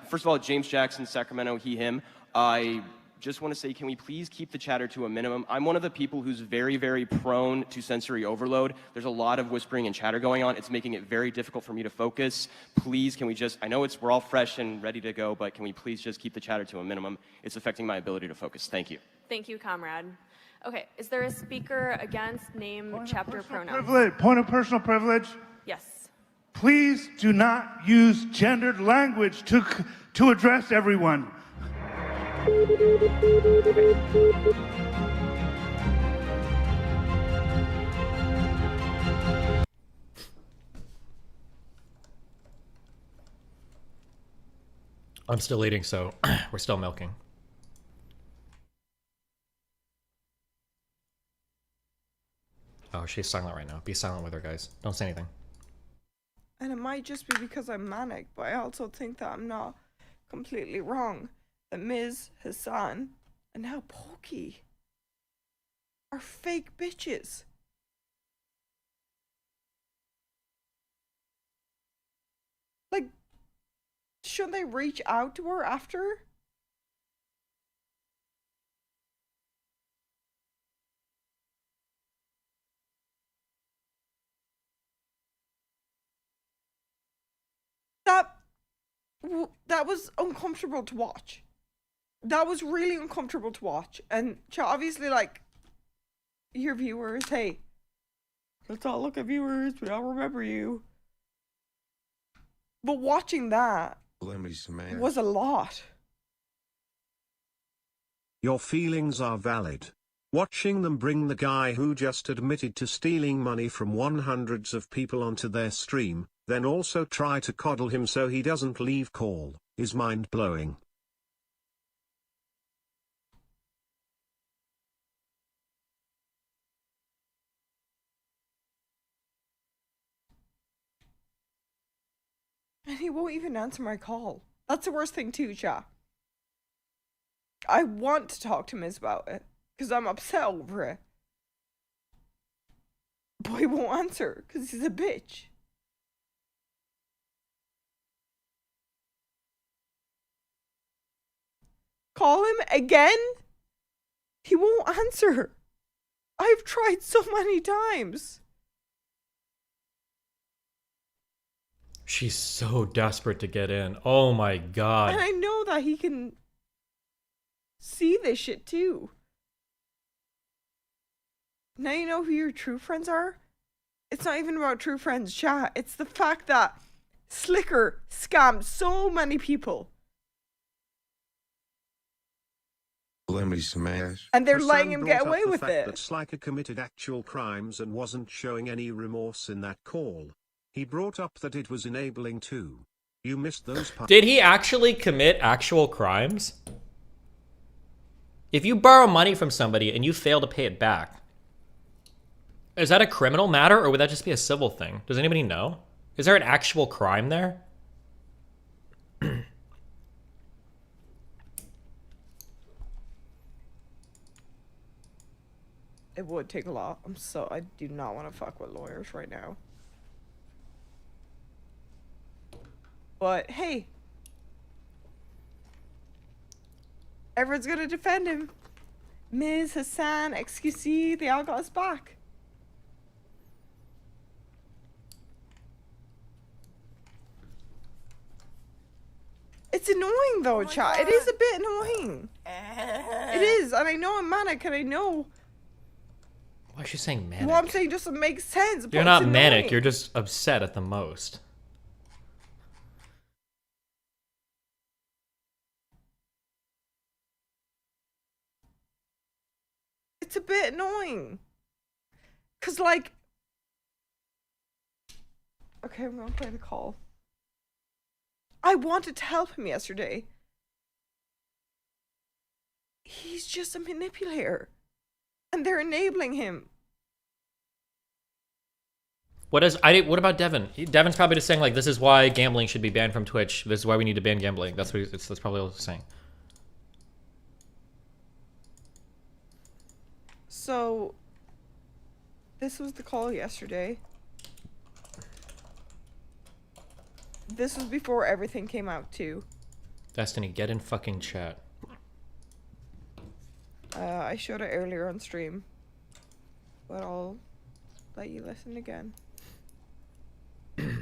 first of all, James Jackson, Sacramento, he, him. I just want to say, can we please keep the chatter to a minimum? I'm one of the people who's very, very prone to sensory overload. There's a lot of whispering and chatter going on. It's making it very difficult for me to focus. Please, can we just, I know we're all fresh and ready to go, but can we please just keep the chatter to a minimum? It's affecting my ability to focus. Thank you. Thank you, comrade. Okay, is there a speaker against name, chapter, pronouns? Point of personal privilege. Yes. Please do not use gendered language to address everyone. I'm still eating, so we're still milking. Oh, she's silent right now. Be silent with her, guys. Don't say anything. And it might just be because I'm manic, but I also think that I'm not completely wrong. That Ms. Hassan and now Pokey are fake bitches. Like, shouldn't they reach out to her after? That was uncomfortable to watch. That was really uncomfortable to watch. And obviously, like, your viewers, hey, let's all look at viewers. We all remember you. But watching that was a lot. Your feelings are valid. Watching them bring the guy who just admitted to stealing money from hundreds of people onto their stream, then also try to coddle him so he doesn't leave call, is mind-blowing. And he won't even answer my call. That's the worst thing too, chat. I want to talk to Miz about it, because I'm upset over it. But he won't answer, because he's a bitch. Call him again? He won't answer. I've tried so many times. She's so desperate to get in. Oh my god. And I know that he can see this shit too. Now you know who your true friends are? It's not even about true friends, chat. It's the fact that Slicker scammed so many people. And they're letting him get away with it. That Sliker committed actual crimes and wasn't showing any remorse in that call. He brought up that it was enabling too. You missed those parts. Did he actually commit actual crimes? If you borrow money from somebody and you fail to pay it back, is that a criminal matter or would that just be a civil thing? Does anybody know? Is there an actual crime there? It would take a lot. I do not want to fuck with lawyers right now. But hey, everyone's gonna defend him. Ms. Hassan, XQC, they all got us back. It's annoying though, chat. It is a bit annoying. It is, and I know I'm manic, and I know. Why is she saying manic? What I'm saying doesn't make sense. You're but not it's manic, annoying. you're just upset at the most. It's a bit annoying. Cause like, okay, I'm gonna play the call. I wanted to help him yesterday. He's just a manipulator. And they're enabling him. What about Devin? Devin's probably just saying like, this is why gambling should be banned from Twitch. This is why we need to ban gambling. That's what that's probably what he's saying. So, this was the call yesterday. This was before everything came out too. Destiny, get in fucking chat. I showed it earlier on stream. But I'll let you listen again. It's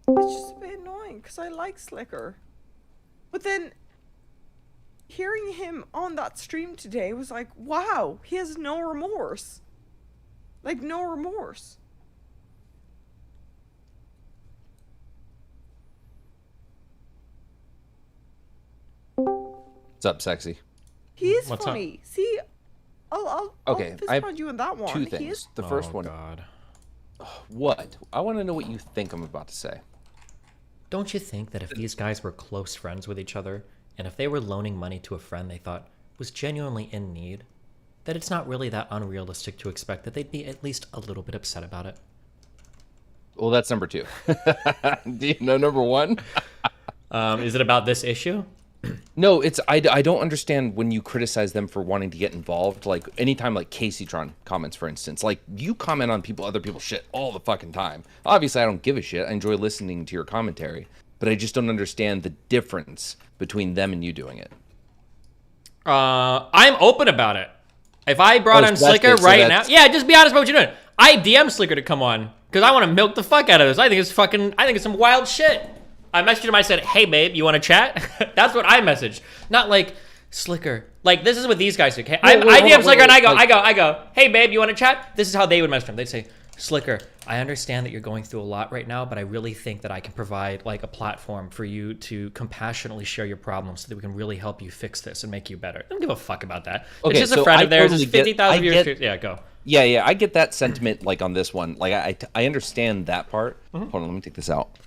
just a bit annoying because I like Slicker. But then hearing him on that stream today was like, wow, he has no remorse. Like, no remorse. What's up, sexy? He is What's funny. See, I'll Okay, fist I have punch you on that one. two He things. is- The first one. God. What? I want to know what you think I'm about to say. Don't you think that if these guys were close friends with each other, and if they were loaning money to a friend they thought was genuinely in need, that it's not really that unrealistic to expect that they'd be at least a little bit upset about it? Well, that's number two. Do you know number one? Is it about this issue? No, it's I don't understand when you criticize them for wanting to get involved. Like anytime like KCTron comments, for instance, like you comment on other people's shit all the fucking time. Obviously, I don't give a shit. I enjoy listening to your commentary, but I just don't understand the difference between them and you doing it. I'm open about it. If I brought on so that's Slicker it, so right now, that's- yeah, just be honest about what you're doing. I DM Slicker to come on because I want to milk the fuck out of this. I think it's some wild shit. I messaged him. I said, "Hey, babe, you want to chat?" That's what I messaged. Not like Slicker. Like this is what these guys do. Okay, I DM Slicker and I go, "Hey, babe, you want to chat?" This is how they would message him. They'd say, "Slicker, I understand that you're going through a lot right now, but I really think that I can provide like a platform for you to compassionately share your problems so that we can really help you fix this and make you better." I don't give a fuck about that. Okay, it's just so a friend I of theirs. totally It's 50,000 viewers. Yeah, go. Yeah, I get that sentiment like on this one. Like I understand that part. Mm-hmm. Hold on, let me take this out.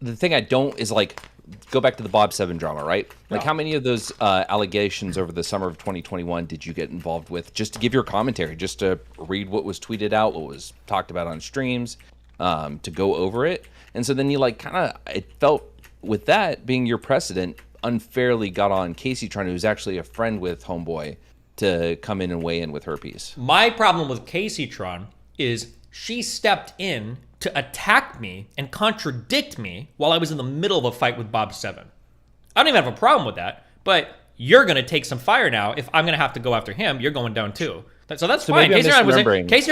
The thing I don't is like go back to the Bob 7 drama, right? Like how many of those allegations over the summer of 2021 did you get involved with just to give your commentary, just to read what was tweeted out, what was talked about on streams, to go over it? And so then you like kind of, it felt with that being your precedent, unfairly got on KCTron, who's actually a friend with Homeboy, to come in and weigh in with her piece. My problem with KCTron is she stepped in to attack me and contradict me while I was in the middle of a fight with Bob 7. I don't even have a problem with that, but you're going to take some fire now. If I'm going to have to go after him, you're going down too. So that's fine. KCTron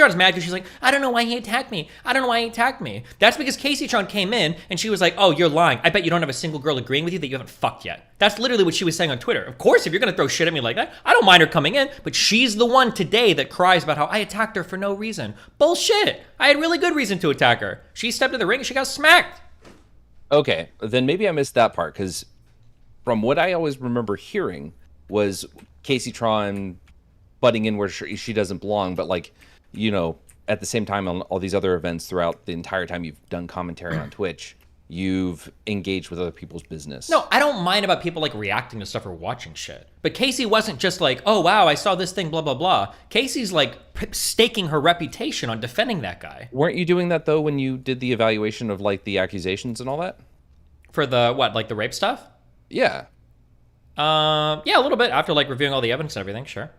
was mad because she's like, I don't know why he attacked me. I don't know why he attacked me. That's because KCTron came in and she was like, oh, you're lying. I bet you don't have a single girl agreeing with you that you haven't fucked yet. That's literally what she was saying on Twitter. Of course, if you're going to throw shit at me like that, I don't mind her coming in, but she's the one today that cries about how I attacked her for no reason. Bullshit. I had really good reason to attack her. She stepped in the ring and she got smacked. Okay, then maybe I missed that part, because from what I always remember hearing was KCTron butting in where she doesn't belong, but like, you know, at the same time on all these other events throughout the entire time you've done commentary on Twitch, you've engaged with other people's business. No, I don't mind about people like reacting to stuff or watching shit. But Casey wasn't just like, oh wow, I saw this thing, blah blah blah. Casey's like staking her reputation on defending that guy. Weren't you doing that though when you did the evaluation of like the accusations and all that? For the what, like the rape stuff? Yeah. Yeah, a little bit after like reviewing all the evidence and everything, sure.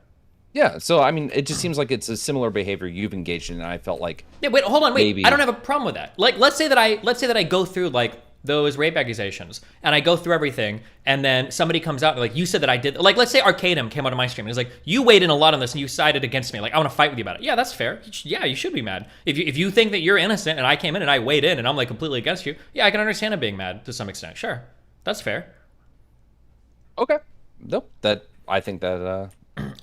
Yeah, so I mean, it just seems like it's a similar behavior you've engaged in, and I felt like wait, hold on, maybe... I don't have a problem with that. Like, let's say that I go through like those rape accusations, and I go through everything, and then somebody comes out and like, you said that I did. Like, let's say Arcadum came out of my stream and he's like, you weighed in a lot on this and you sided against me. Like, I want to fight with you about it. Yeah, that's fair. Yeah, you should be mad if you think that you're innocent and I came in and I weighed in and I'm like completely against you. Yeah, I can understand him being mad to some extent. Sure, that's fair. Okay, nope. I think that.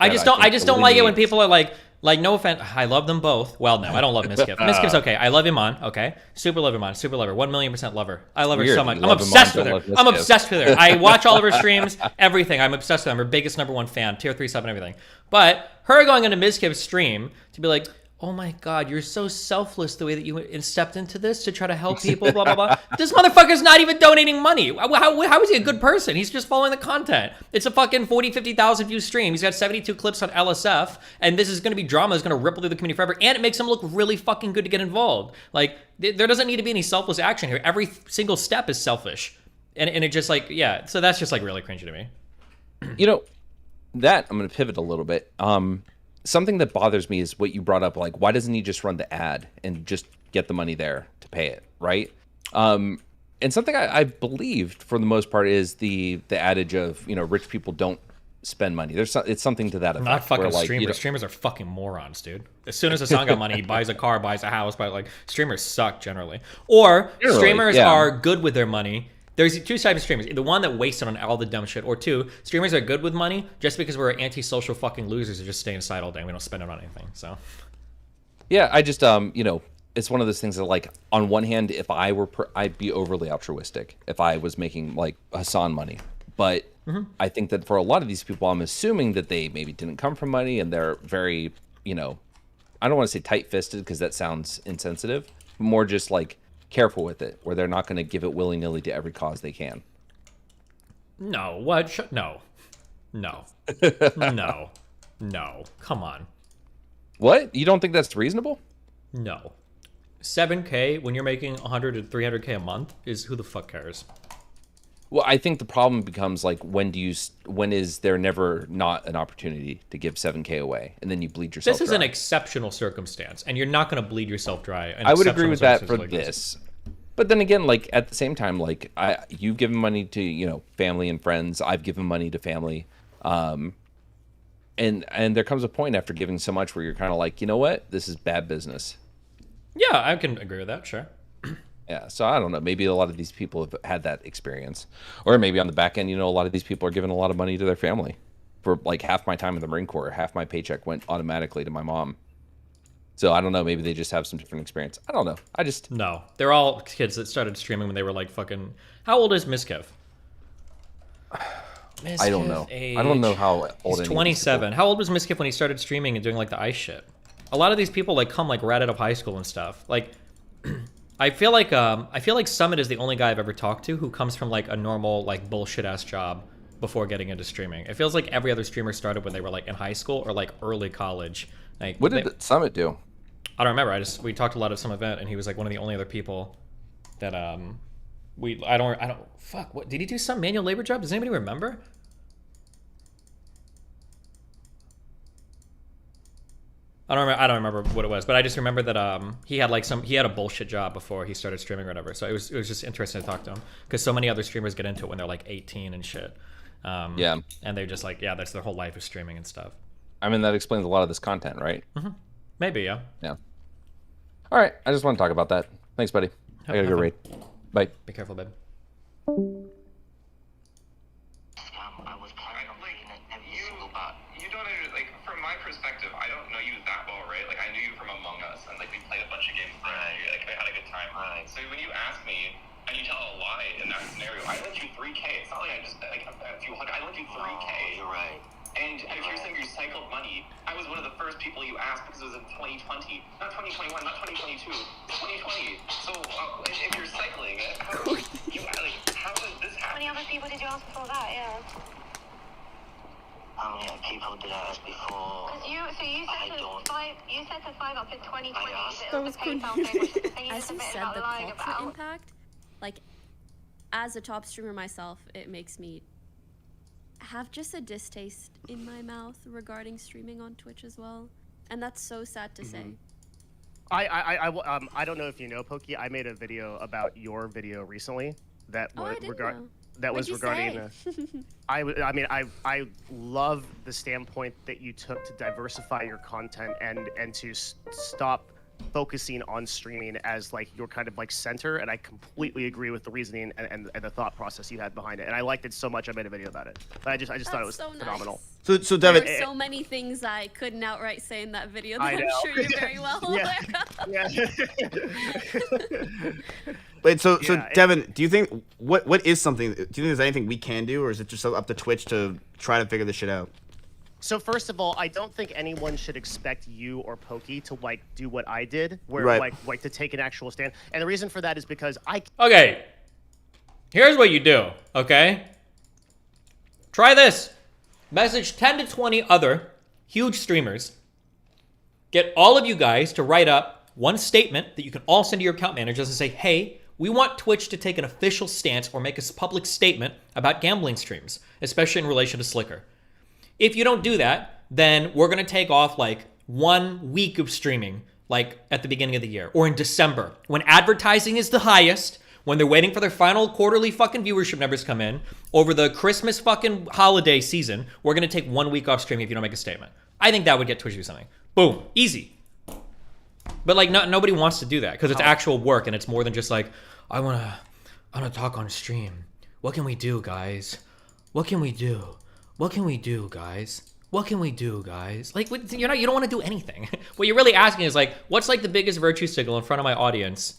I just don't like it when people are like, no offense, I love them both. Well, no, I don't love Miskiff. Miskiff's okay. I love Iman, okay? Super love Iman, super love her. 1,000,000% love her. I love her so much. I'm obsessed with her. I'm obsessed with her. I watch all of her streams, everything. I'm obsessed with her. I'm her biggest #1 fan, tier 3 sub and everything. But her going into Miskiff's stream to be like, oh my God, you're so selfless the way that you stepped into this to try to help people, blah, blah, blah. This motherfucker's not even donating money. How is he a good person? He's just following the content. It's a fucking 40, 50,000 view stream. He's got 72 clips on LSF, and this is going to be drama that's going to ripple through the community forever, and it makes him look really fucking good to get involved. Like, there doesn't need to be any selfless action here. Every single step is selfish. And it just like, yeah, so that's just like really cringy to me. You know, that, I'm going to pivot a little bit. Something that bothers me is what you brought up, like, why doesn't he just run the ad and just get the money there to pay it, right? And something I believed for the most part is the adage of, rich people don't spend money. It's something to that effect. Not fucking where, like, streamers. Streamers are fucking morons, dude. As soon as Hassan got money, he buys a car, buys a house, but like, streamers suck generally. Or streamers are good with their money. There's two types of streamers. The one that wasted on all the dumb shit, or two, streamers are good with money just because we're antisocial fucking losers who just stay inside all day and we don't spend it on anything, so. Yeah, I just, it's one of those things that, like, on one hand, if I were, I'd be overly altruistic if I was making, like, Hassan money. But I think that for a lot of these people, I'm assuming that they maybe didn't come from money and they're very, I don't want to say tight-fisted because that sounds insensitive, but more just, like, careful with it, where they're not going to give it willy-nilly to every cause they can. No, what? No. No. No. Come on. What? You don't think that's reasonable? No. 7K when you're making 100 to 300K a month is who the fuck cares? Well, I think the problem becomes like when is there never not an opportunity to give 7K away, and then you bleed yourself. This is an exceptional circumstance, and you're not going to bleed yourself dry. I would agree with that for this, but then again, like at the same time, like you've given money to family and friends. I've given money to family, and there comes a point after giving so much where you're kind of like, you know what, this is bad business. Yeah, I can agree with that. Sure. Yeah, so I don't know. Maybe a lot of these people have had that experience. Or maybe on the back end, a lot of these people are giving a lot of money to their family. For like half my time in the Marine Corps, half my paycheck went automatically to my mom. So I don't know. Maybe they just have some different experience. I don't know. No. They're all kids that started streaming when they were like fucking... How old is Miskiff? I don't know. I don't know how old. He's 27. How old was Miskiff when he started streaming and doing like the ice shit? A lot of these people like come like right out of high school and stuff. Like... I feel like Summit is the only guy I've ever talked to who comes from like a normal like bullshit ass job before getting into streaming. It feels like every other streamer started when they were like in high school or like early college. Like, what did Summit do? I don't remember. We talked a lot at some event and he was like one of the only other people that I don't fuck, what did he do, some manual labor job? Does anybody remember? I don't remember what it was, but I just remember that he had a bullshit job before he started streaming or whatever. So it was just interesting to talk to him because so many other streamers get into it when they're like 18 and shit. Yeah. And they're just like, yeah, that's their whole life is streaming and stuff. I mean, that explains a lot of this content, right? Maybe, yeah. Yeah. All right, I just want to talk about that. Thanks, buddy. I gotta go raid. Bye. Be careful, babe. Perspective, I don't know you that well, right? Like I knew you from Among Us, and like we played a bunch of games there. Like I had a good time. Right. So when you ask me and you tell a lie in that scenario, I lent you 3K. It's not like I just like a few hundred. I lent you 3K. You're right. And if you're saying you recycled money, I was one of the first people you asked because it was in 2020, not 2021, not 2022, 2020. So if you're cycling it, how does this happen? How many other people did you ask before that? Yeah. How many people did I ask before? Because you said to sign up in 2020. That was As you said, the culture impact, like, as a top streamer myself, it makes me have just a distaste in my mouth regarding streaming on Twitch as well, and that's so sad to say. I don't know if you know, Pokey. I made a video about your video recently that was regarding. I love the standpoint that you took to diversify your content and to stop focusing on streaming as like your kind of like center, and I completely agree with the reasoning and the thought process you had behind it, and I liked it so much I made a video about it. But I just thought it was so phenomenal. Nice. So Devin, there were so many things I couldn't outright say in that video that I I'm know. sure you're very well aware of. Wait, so Devin, do you think what is something? Do you think there's anything we can do, or is it just up to Twitch to try to figure this shit out? So first of all, I don't think anyone should expect you or Pokey to like do what I did, where Right. like to take an actual stand. And the reason for that is because Okay. Here's what you do, okay? Try this. Message 10 to 20 other huge streamers. Get all of you guys to write up one statement that you can all send to your account managers and say, hey, we want Twitch to take an official stance or make a public statement about gambling streams, especially in relation to Slicker. If you don't do that, then we're going to take off like 1 week of streaming, like at the beginning of the year or in December, when advertising is the highest, when they're waiting for their final quarterly fucking viewership numbers come in, over the Christmas fucking holiday season, we're going to take 1 week off streaming if you don't make a statement. I think that would get Twitch to do something. Boom. Easy. But like nobody wants to do that because it's actual work and it's more than just like, I want to talk on stream. What can we do, guys? What can we do? What can we do, guys? What can we do, guys? Like, you don't want to do anything. What you're really asking is like, what's like the biggest virtue signal in front of my audience?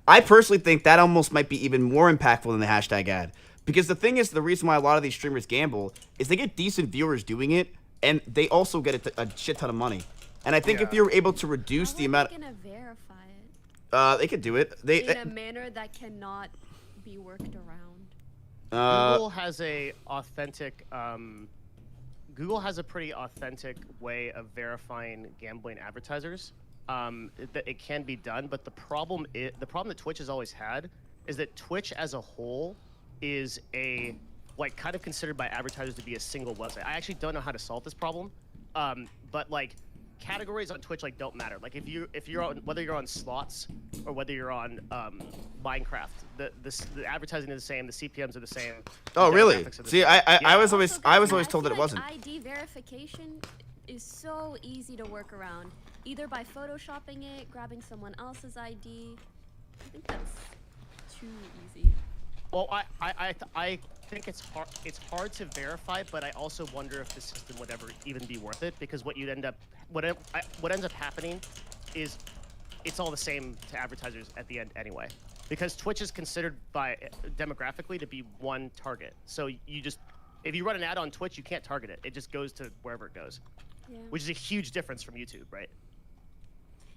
I personally think that almost might be even more impactful than the hashtag ad. Because the thing is, the reason why a lot of these streamers gamble is they get decent viewers doing it, and they also get a shit ton of money. And I think if you're able to reduce the amount... How are they gonna verify it? They could do it. In a manner that cannot be worked around. Google has a authentic Google has a pretty authentic way of verifying gambling advertisers. That it can be done, but the problem that Twitch has always had is that Twitch as a whole is like kind of considered by advertisers to be a single website. I actually don't know how to solve this problem, but like categories on Twitch like don't matter. Like if you're on, whether you're on slots or whether you're on Minecraft, the advertising is the same, the CPMs are the same. Oh really? See, Yeah. I was always told that it wasn't. ID verification is so easy to work around, either by photoshopping it, grabbing someone else's ID. I think that's too easy. Well, I think it's hard to verify, but I also wonder if the system would ever even be worth it, because what ends up happening is it's all the same to advertisers at the end anyway, because Twitch is considered by demographically to be one target. So if you run an ad on Twitch, you can't target it. It just goes to wherever it goes, which is a huge difference from YouTube, right?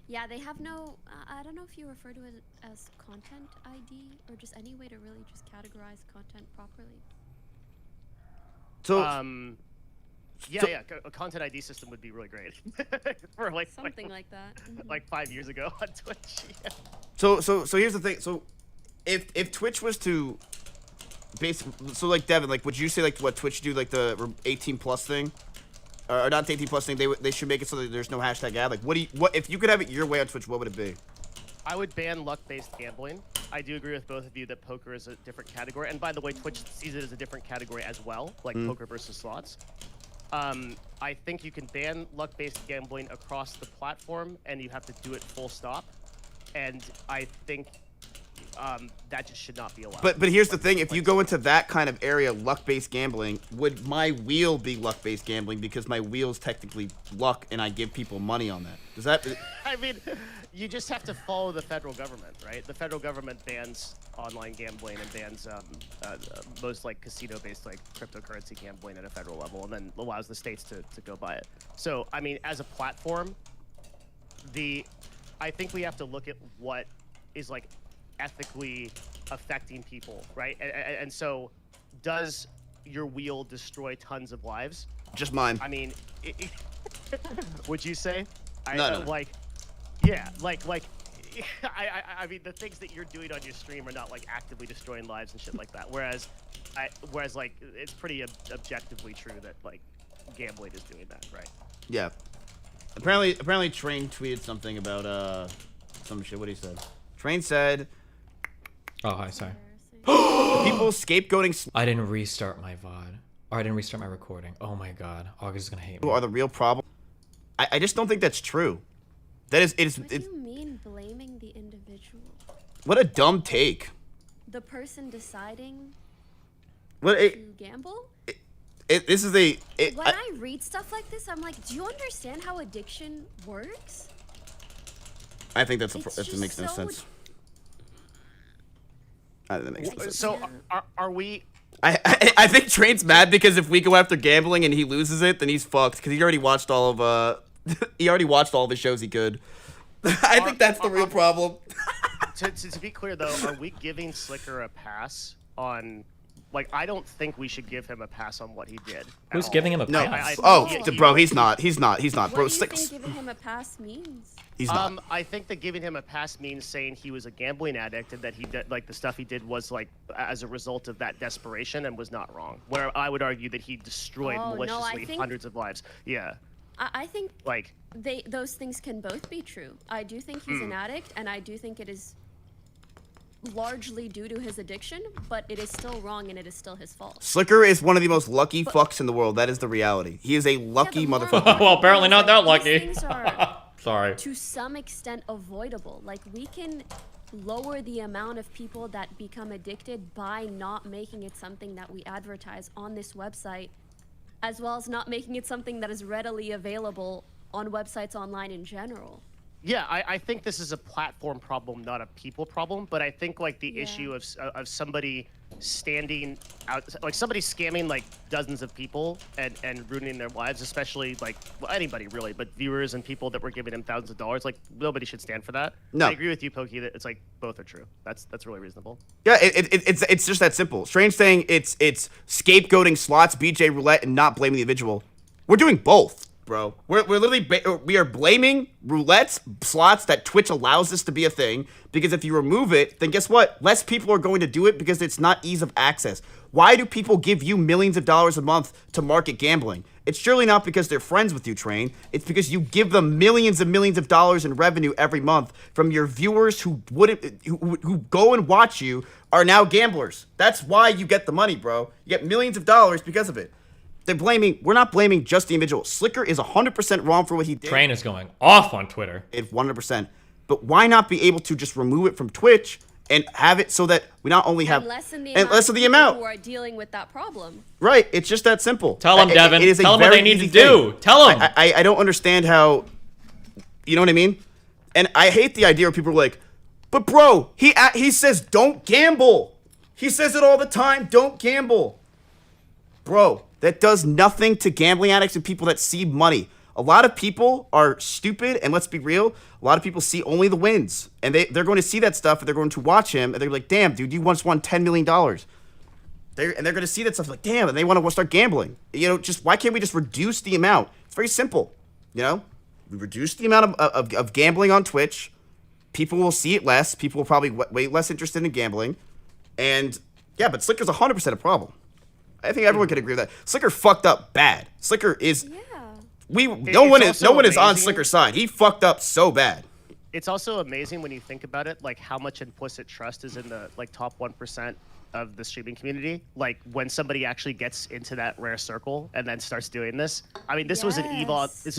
Yeah, they have no, I don't know if you refer to it as content ID or just any way to really just categorize content properly. So, a content ID system would be really great. For like something like that. Like 5 years ago on Twitch. Yeah. So here's the thing. So if Twitch was to so like Devin, like would you say like what Twitch do, like the 18 plus thing? Or not the 18 plus thing, they should make it so that there's no hashtag ad. Like, what if you could have it your way on Twitch, what would it be? I would ban luck-based gambling. I do agree with both of you that poker is a different category. And by the way, Twitch sees it as a different category as well, like poker versus slots. I think you can ban luck-based gambling across the platform, and you have to do it full stop. And I think that just should not be allowed. But here's the thing: if you go into that kind of area, luck-based gambling, would my wheel be luck-based gambling because my wheel's technically luck and I give people money on that? Does that? I mean, you just have to follow the federal government, right? The federal government bans online gambling and bans most like casino-based like cryptocurrency gambling at a federal level, and then allows the states to go by it. So I mean, as a platform, I think we have to look at what is like ethically affecting people, right? And so, does your wheel destroy tons of lives? Just mine. I mean, would you say? No. Like, yeah, like, I mean, the things that you're doing on your stream are not like actively destroying lives and shit like that. Whereas like, it's pretty objectively true that like gambling is doing that, right? Yeah. Apparently, Train tweeted something about some shit. What he said. Train said. Oh, hi, sorry. The people scapegoating. I didn't restart my VOD. Or I didn't restart my recording. Oh my god. August is gonna hate me. Are the real problem. I just don't think that's true. That is, What do you mean blaming the individual? What a dumb take. The person deciding What to gamble? This is a. When I read stuff like this, I'm like, do you understand how addiction works? I think that makes no sense. I think that makes no sense. So are we? I think Train's mad because if we go after gambling and he loses it, then he's fucked because he already watched all of he already watched all the shows he could. I think that's the real problem. To be clear though, are we giving Slicker a pass on? Like, I don't think we should give him a pass on what he did. Who's giving him a pass? Bro, he's not. He's not. What Bro, do you think giving him a pass means? He's not. I think that giving him a pass means saying he was a gambling addict and that he did, like, the stuff he did was like as a result of that desperation and was not wrong. Where I would argue that he destroyed maliciously hundreds of lives. Yeah. I think like those things can both be true. I do think he's an addict, and I do think it is largely due to his addiction, but it is still wrong and it is still his fault. Slicker is one of the most lucky fucks in the world. That is the reality. He is a lucky motherfucker. Well, apparently not that lucky. Things are Sorry. To some extent avoidable. Like, we can lower the amount of people that become addicted by not making it something that we advertise on this website, as well as not making it something that is readily available on websites online in general. Yeah, I think this is a platform problem, not a people problem. But I think like the issue of somebody standing out, like somebody scamming like dozens of people and ruining their lives, especially like anybody really, but viewers and people that were giving him thousands of dollars, like nobody should stand for that. No. I agree with you, Pokey, that it's like both are true. That's really reasonable. Yeah, it's just that simple. Strange saying it's scapegoating slots, BJ roulette, and not blaming the individual. We're doing both, bro. We're literally we are blaming roulette slots that Twitch allows this to be a thing, because if you remove it, then guess what? Less people are going to do it because it's not ease of access. Why do people give you millions of dollars a month to market gambling? It's surely not because they're friends with you, Train. It's because you give them millions and millions of dollars in revenue every month from your viewers who go and watch you are now gamblers. That's why you get the money, bro. You get millions of dollars because of it. We're not blaming just the individual. Slicker is 100% wrong for what he did. Train is going off on Twitter. It's 100%. But why not be able to just remove it from Twitch and have it so that we not only have lessen the amount who are dealing with that problem. Right, it's just that simple. Tell them, Devin. Tell them what they need to do. Tell them. I don't understand how, you know what I mean? And I hate the idea where people are like, but bro, he says don't gamble. He says it all the time, don't gamble. Bro, that does nothing to gambling addicts and people that see money. A lot of people are stupid, and let's be real, a lot of people see only the wins. And they're going to see that stuff, and they're going to watch him, and they're like, damn, dude, you once won $10 million. They're going to see that stuff like, damn, and they want to start gambling. You know, just why can't we just reduce the amount? It's very simple, you know? We reduce the amount of gambling on Twitch. People will see it less. People will probably way less interested in gambling. And, yeah, but Slicker's 100% a problem. I think everyone can agree with that. Slicker fucked up bad. Slicker is... No one is on Slicker's side. He fucked up so bad. it's also amazing when you think about it, like how much implicit trust is in the like top 1% of the streaming community. Like when somebody actually gets into that rare circle and then starts doing this. I mean, this was an Evil. Let's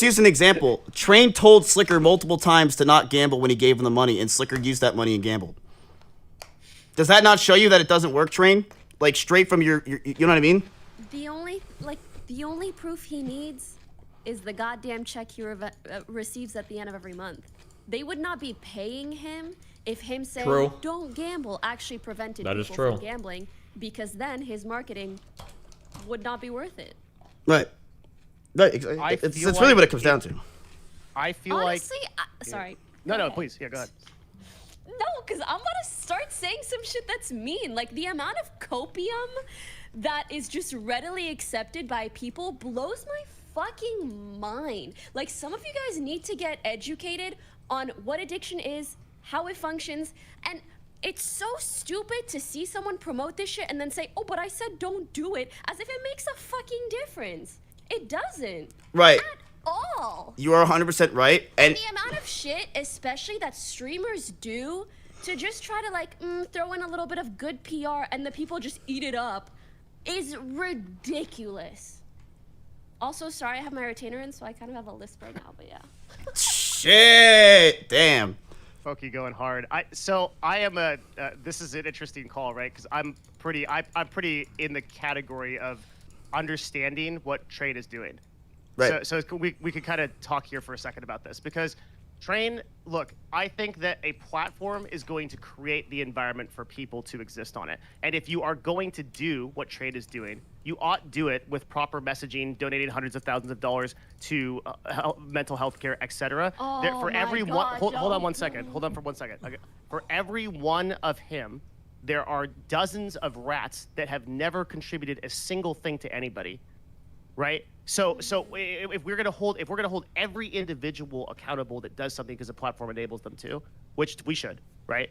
use an example. Train told Slicker multiple times to not gamble when he gave him the money, and Slicker used that money and gambled. Does that not show you that it doesn't work, Train? Like straight from your you know what I mean? The only proof he needs is the goddamn check he receives at the end of every month. They would not be paying him if him saying don't gamble actually prevented people from gambling, because then his marketing would not be worth it. Right. It's really what it comes down to. I feel honestly, sorry. No, please. Yeah, go ahead. No, because I'm gonna start saying some shit that's mean. Like, the amount of copium that is just readily accepted by people blows my fucking mind. Like, some of you guys need to get educated on what addiction is, how it functions, and it's so stupid to see someone promote this shit and then say, oh, but I said don't do it, as if it makes a fucking difference. It doesn't. Right. At all. You are 100% right. And the amount of shit, especially that streamers do, to just try to like throw in a little bit of good PR and the people just eat it up, is ridiculous. Also, sorry, I have my retainer in, so I kind of have a lisp right now, but yeah. Shit! Damn. Foky going hard. I am a. This is an interesting call, right? Because I'm pretty in the category of understanding what Train is doing. Right. So we could kind of talk here for a second about this, because Train, look, I think that a platform is going to create the environment for people to exist on it. And if you are going to do what Train is doing, you ought do it with proper messaging, donating hundreds of thousands of dollars to mental health care, etc. Oh, For every one, hold on one second. Hold on for 1 second. Okay. For every one of him, there are dozens of rats that have never contributed a single thing to anybody, right? So if we're gonna hold every individual accountable that does something because the platform enables them to, which we should, right?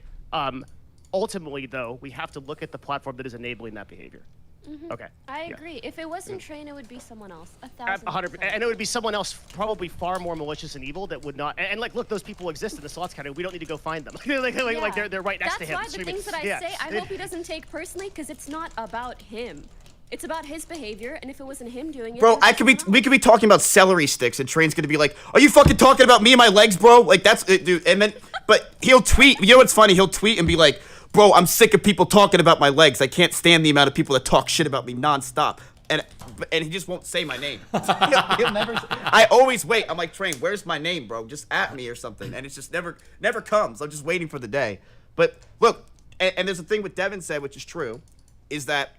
Ultimately, though, we have to look at the platform that is enabling that behavior. Mm-hmm. Okay. I agree. If it wasn't Train, it would be someone else. 1,000%. 100%. And it would be someone else, probably far more malicious and evil, that would not. And like, look, those people exist in the slots category. We don't need to go find them. like they're right next to him. That's why the things that I say, I hope he doesn't take personally, because it's not about him. It's about his behavior, and if it wasn't him doing it, bro, we could be talking about celery sticks, and Train's gonna be like, "Are you fucking talking about me and my legs, bro?" Like that's it, dude. And then, but he'll tweet. You know what's funny? He'll tweet and be like, "Bro, I'm sick of people talking about my legs. I can't stand the amount of people that talk shit about me nonstop." And he just won't say my name. He'll never. I always wait. I'm like, Train, where's my name, bro? Just at me or something. And it's just never comes. I'm just waiting for the day. But look, and there's a thing what Devin said, which is true, is that.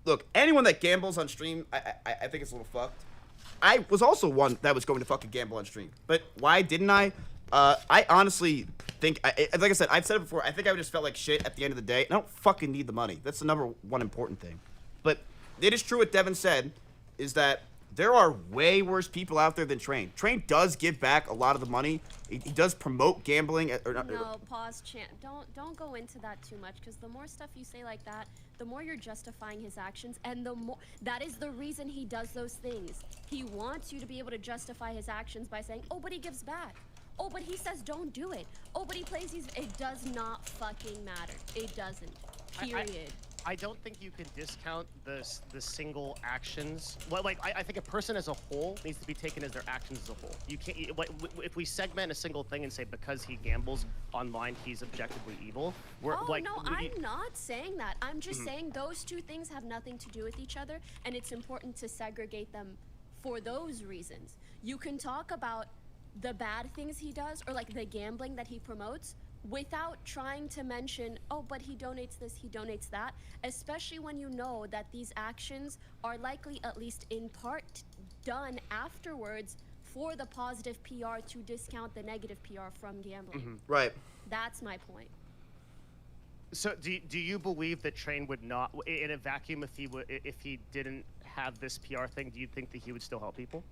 Look, anyone that gambles on stream, I think it's a little fucked. I was also one that was going to fucking gamble on stream. But why didn't I? I honestly think, like I said, I've said it before, I think I just felt like shit at the end of the day. I don't fucking need the money. That's the number one important thing. But it is true what Devin said, is that there are way worse people out there than Train. Train does give back a lot of the money. He does promote gambling. No, pause, Chant. Don't go into that too much, because the more stuff you say like that, the more you're justifying his actions, and the more that is the reason he does those things. He wants you to be able to justify his actions by saying, "Oh, but he gives back. Oh, but he says don't do it. Oh, but he plays these." It does not fucking matter. It doesn't. Period. I don't think you can discount the single actions. Well, like I think a person as a whole needs to be taken as their actions as a whole. You can't. If we segment a single thing and say because he gambles online he's objectively evil. No, I'm not saying that. I'm just saying those two things have nothing to do with each other, and it's important to segregate them for those reasons. You can talk about the bad things he does, or like the gambling that he promotes, without trying to mention, oh, but he donates this, he donates that, especially when you know that these actions are likely, at least in part, done afterwards for the positive PR to discount the negative PR from gambling. Right. That's my point. So do you believe that Train would not, in a vacuum, if he didn't have this PR thing, do you think that he would still help people?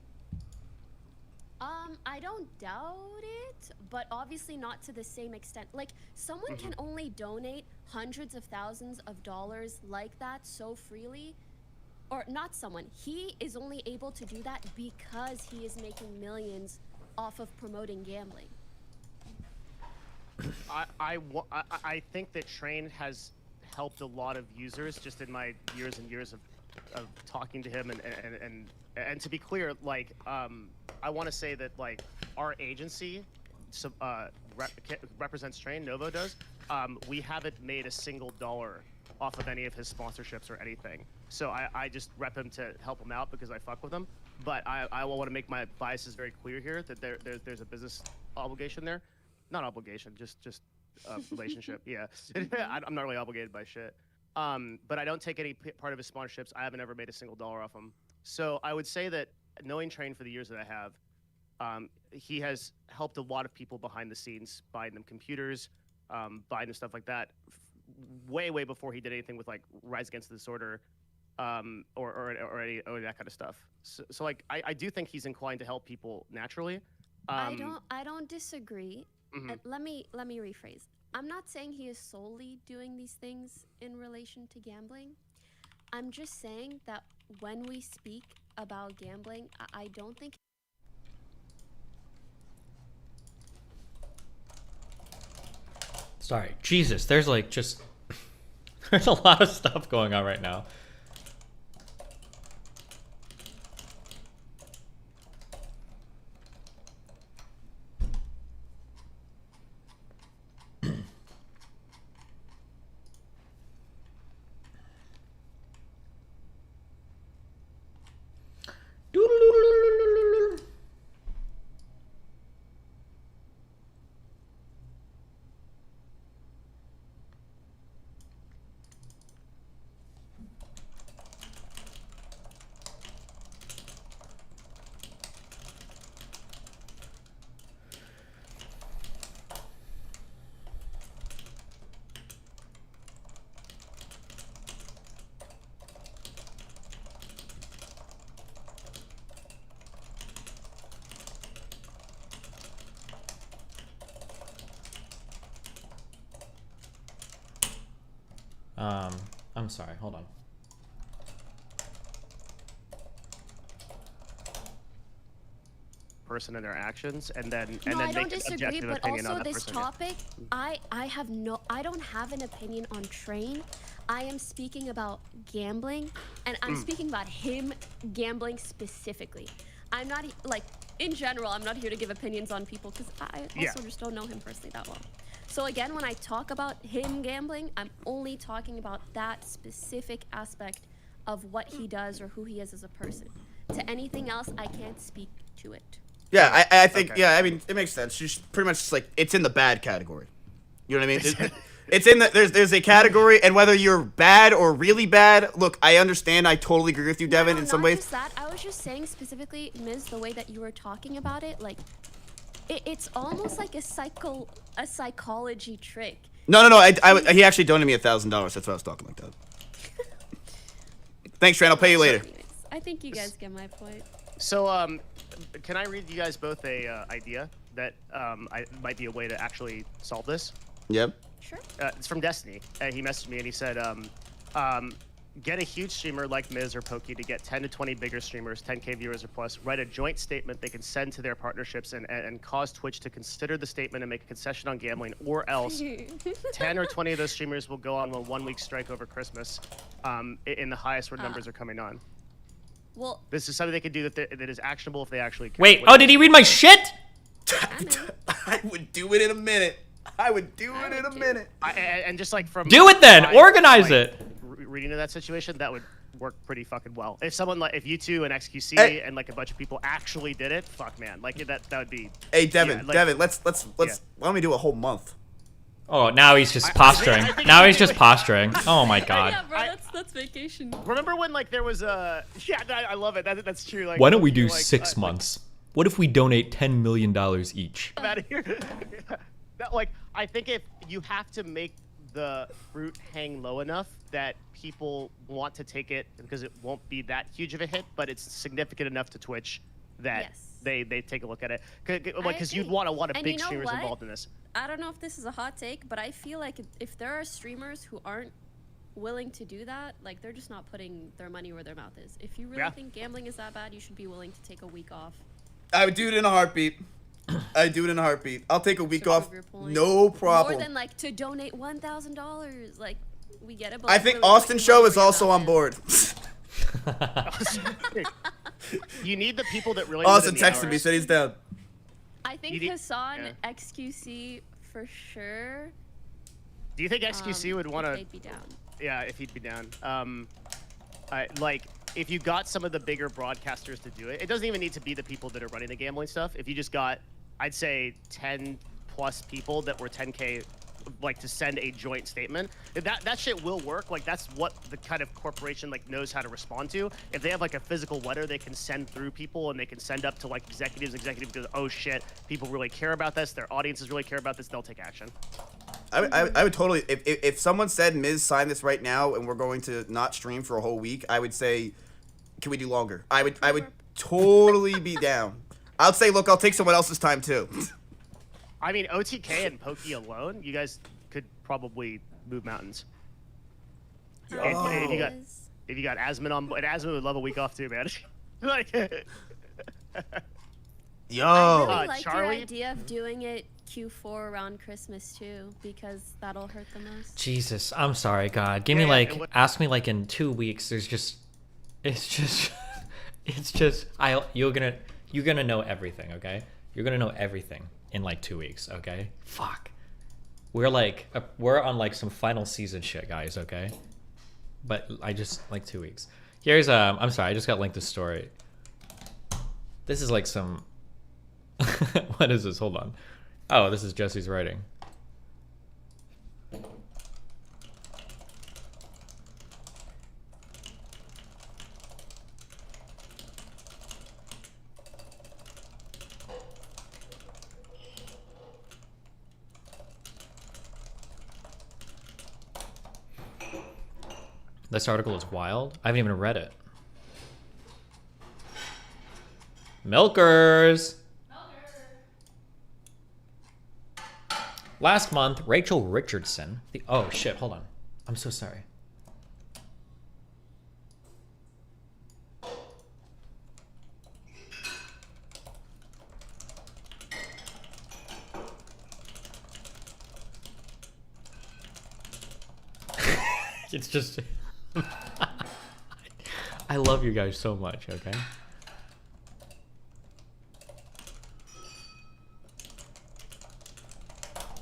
I don't doubt it, but obviously not to the same extent. Like, someone can only donate hundreds of thousands of dollars like that so freely, or not someone. He is only able to do that because he is making millions off of promoting gambling. I think that Train has helped a lot of users just in my years and years of talking to him and to be clear, like I want to say that like our agency represents Train, Novo does. We haven't made a single dollar off of any of his sponsorships or anything. So I just rep him to help him out because I fuck with him. But I want to make my biases very clear here that there's a business obligation there. Not obligation, just relationship. Yeah, I'm not really obligated by shit. But I don't take any part of his sponsorships. I haven't ever made a single dollar off him. So I would say that knowing Train for the years that I have, he has helped a lot of people behind the scenes, buying them computers, buying them stuff like that, way before he did anything with like Rise Against the Disorder, or that kind of stuff. So like I do think he's inclined to help people naturally. I don't disagree. Mm-hmm. Let me rephrase. I'm not saying he is solely doing these things in relation to gambling. I'm just saying that when we speak about gambling, I don't think. Sorry, Jesus. There's like just there's a lot of stuff going on right now. I'm sorry, hold on. Person and their actions, and then I make don't an disagree, objective but opinion also on that this person. topic, I don't have an opinion on Train. I am speaking about gambling, and I'm speaking about him gambling specifically. I'm not like in general. I'm not here to give opinions on people because I also just don't know him personally that well. So again, when I talk about him gambling, I'm only talking about that specific aspect of what he does or who he is as a person. To anything else, I can't speak to it. Yeah, I think, yeah, I mean, it makes sense. She's pretty much just like, it's in the bad category. You know what I mean? It's in the, there's a category, and whether you're bad or really bad, look, I understand, I totally agree with you, Devin, in some ways. Just that, I was just saying specifically, Ms., the way that you were talking about it, like, it's almost like a psychology trick. No, he actually donated me $1,000, that's why I was talking like that. Thanks, Tran, I'll pay you later. I think you guys get my point. So, can I read you guys both a idea that might be a way to actually solve this? Yep. Sure. It's from Destiny. He messaged me and he said, get a huge streamer like Miz or Pokey to get 10 to 20 bigger streamers, 10K viewers or plus, write a joint statement they can send to their partnerships and cause Twitch to consider the statement and make a concession on gambling, or else 10 or 20 of those streamers will go on a 1-week strike over Christmas in the highest where numbers are coming on. Well, this is something they can do that is actionable if they actually care. Wait, oh, did he read my shit? I would do it in a minute. And just like from do it then, organize it. Reading to that situation, that would work pretty fucking well. If someone like if you two and XQC and like a bunch of people actually did it, fuck man, like that would be. Hey Devin, Devin, let's why don't we do a whole month? Oh, now he's just posturing. Now he's just posturing. Oh my god. Yeah, bro, that's vacation. Remember when like there was a I love it. That's true. Like why don't we do like, 6 months? What if we donate $10 million each? I'm out of here. Like I think if you have to make the fruit hang low enough that people want to take it because it won't be that huge of a hit, but it's significant enough to Twitch that they take a look at it. Because you'd want a lot of big streamers involved in this. I don't know if this is a hot take, but I feel like if there are streamers who aren't willing to do that, like they're just not putting their money where their mouth is. If you really think gambling is that bad, you should be willing to take a week off. I would do it in a heartbeat. I do it in a heartbeat. I'll take a week off. No problem. More than like to donate $1,000. Like we get it. But I think Austin Show is also on board. You need the people that really. Austin texted me, said he's down. I think Hassan, XQC for sure. Do you think XQC would want to? They'd be down. Yeah, if he'd be down. Like if you got some of the bigger broadcasters to do it, it doesn't even need to be the people that are running the gambling stuff. If you just got, I'd say 10 plus people that were 10K, like to send a joint statement, that shit will work. Like that's what the kind of corporation like knows how to respond to. If they have like a physical letter they can send through people and they can send up to like executives go, oh shit, people really care about this, their audiences really care about this, they'll take action. I would totally, if someone said, Miz, sign this right now and we're going to not stream for a whole week, I would say, can we do longer? I would totally be down. I'd say, look, I'll take someone else's time too. I mean, OTK and Pokey alone, you guys could probably move mountains. If you got Asmon on, and Asmon would love a week off too, man. Like, yo, I really like Charlie? your idea of doing it Q4 around Christmas too, because that'll hurt the most. Jesus, I'm sorry, God. Give me like, ask me like in 2 weeks. It's just, you're gonna know everything, okay? You're gonna know everything in like 2 weeks, okay? Fuck. We're on like some final season shit, guys, okay? But I just like 2 weeks. Here's I'm sorry, I just got linked a story. This is like some. What is this? Hold on. Oh, this is Jesse's writing. This article is wild. I haven't even read it. Milkers! Last month, Rachel Richardson, oh shit, hold on. I'm so sorry. It's just, I love you guys so much, okay?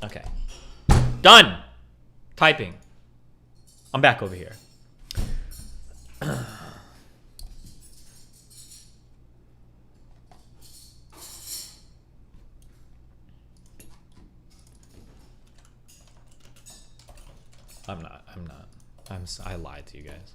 Okay. Done! Typing. I'm back over here. I'm not. I lied to you guys.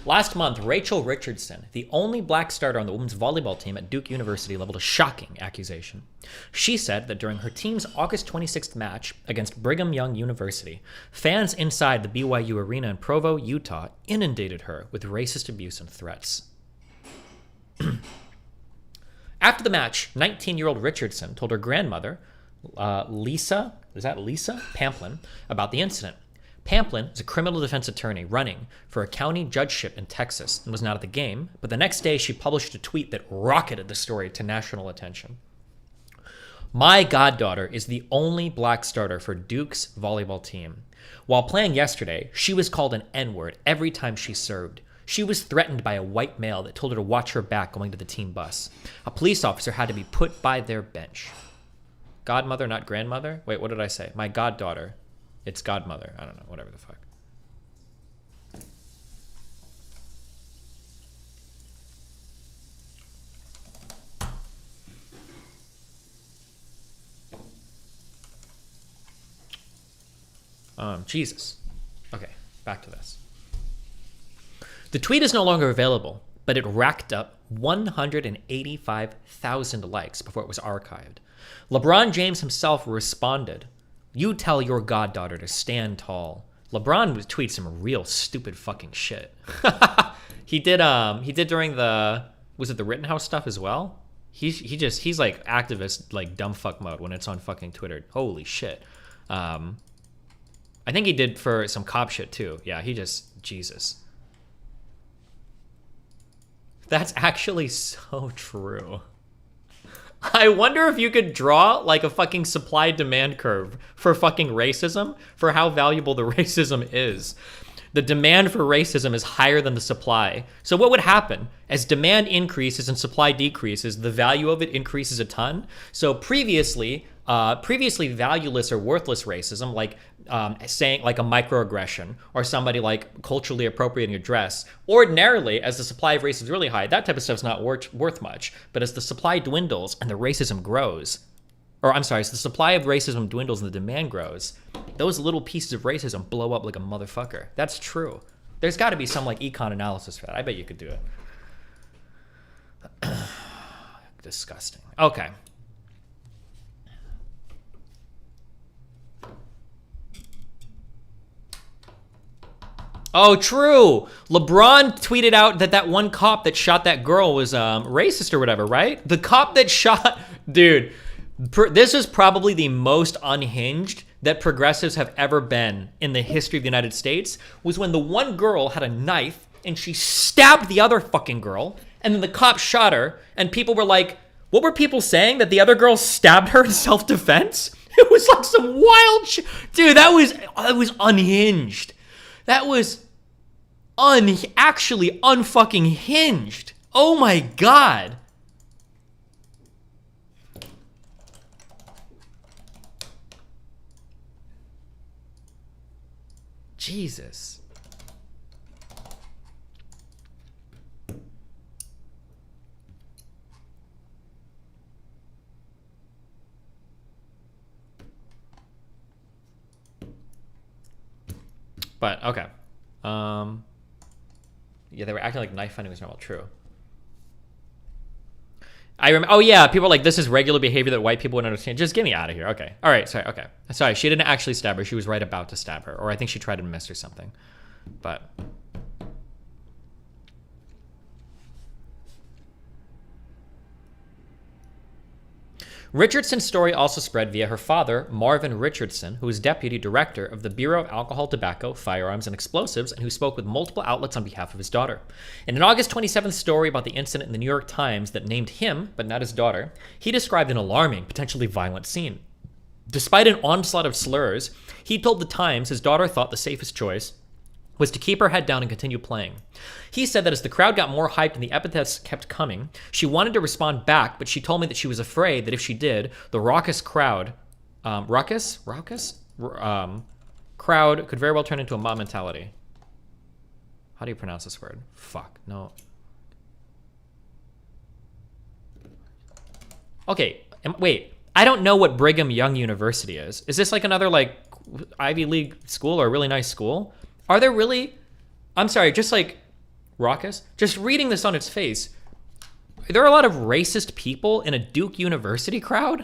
Last month, Rachel Richardson, the only black starter on the women's volleyball team at Duke University, leveled a shocking accusation. She said that during her team's August 26th match against Brigham Young University, fans inside the BYU arena in Provo, Utah, inundated her with racist abuse and threats. After the match, 19-year-old Richardson told her grandmother, Lisa Pamplin, about the incident. Pamplin is a criminal defense attorney running for a county judgeship in Texas and was not at the game, but the next day she published a tweet that rocketed the story to national attention. My goddaughter is the only black starter for Duke's volleyball team. While playing yesterday, she was called an N-word every time she served. She was threatened by a white male that told her to watch her back going to the team bus. A police officer had to be put by their bench. Godmother, not grandmother? Wait, what did I say? My goddaughter. It's godmother. I don't know. Whatever the fuck. Jesus. Okay, back to this. The tweet is no longer available, but it racked up 185,000 likes before it was archived. LeBron James himself responded, "You tell your goddaughter to stand tall." LeBron would tweet some real stupid fucking shit. He did during the, was it the Rittenhouse stuff as well? He's like activist, like dumb fuck mode when it's on fucking Twitter. Holy shit. I think he did for some cop shit too. Yeah, Jesus. That's actually so true. I wonder if you could draw like a fucking supply demand curve for fucking racism, for how valuable the racism is. The demand for racism is higher than the supply. So what would happen? As demand increases and supply decreases, the value of it increases a ton. So previously valueless or worthless racism, like saying like a microaggression or somebody like culturally appropriating your dress, ordinarily, as the supply of race is really high, that type of stuff's not worth much. But as the supply dwindles and the racism grows, or I'm sorry, as the supply of racism dwindles and the demand grows, those little pieces of racism blow up like a motherfucker. That's true. There's got to be some like econ analysis for that. I bet you could do it. Disgusting. Okay. Oh, true. LeBron tweeted out that one cop that shot that girl was racist or whatever, right? The cop that shot... Dude, this is probably the most unhinged that progressives have ever been in the history of the United States, was when the one girl had a knife and she stabbed the other fucking girl, and then the cop shot her, and people were like, what were people saying? That the other girl stabbed her in self-defense? It was like some wild shit. Dude, that was unhinged. That was actually unfucking hinged. Oh my God. Jesus. But okay. Yeah, they were acting like knife fighting was normal. True. I remember. Oh yeah, people were like, "This is regular behavior that white people wouldn't understand." Just get me out of here. Okay. All right. Sorry. Okay. Sorry. She didn't actually stab her. She was right about to stab her, or I think she tried to miss or something. But. Richardson's story also spread via her father, Marvin Richardson, who was deputy director of the Bureau of Alcohol, Tobacco, Firearms, and Explosives, and who spoke with multiple outlets on behalf of his daughter. In an August 27th story about the incident in the New York Times that named him, but not his daughter, he described an alarming, potentially violent scene. Despite an onslaught of slurs, he told the Times his daughter thought the safest choice was to keep her head down and continue playing. He said that as the crowd got more hyped and the epithets kept coming, she wanted to respond back, but she told me that she was afraid that if she did, the raucous crowd, crowd could very well turn into a mob mentality. How do you pronounce this word? Fuck, no. Okay, wait. I don't know what Brigham Young University is. Is this like another like Ivy League school or a really nice school? Are there really, I'm sorry, just like raucous? Just reading this on its face, are there a lot of racist people in a Duke University crowd?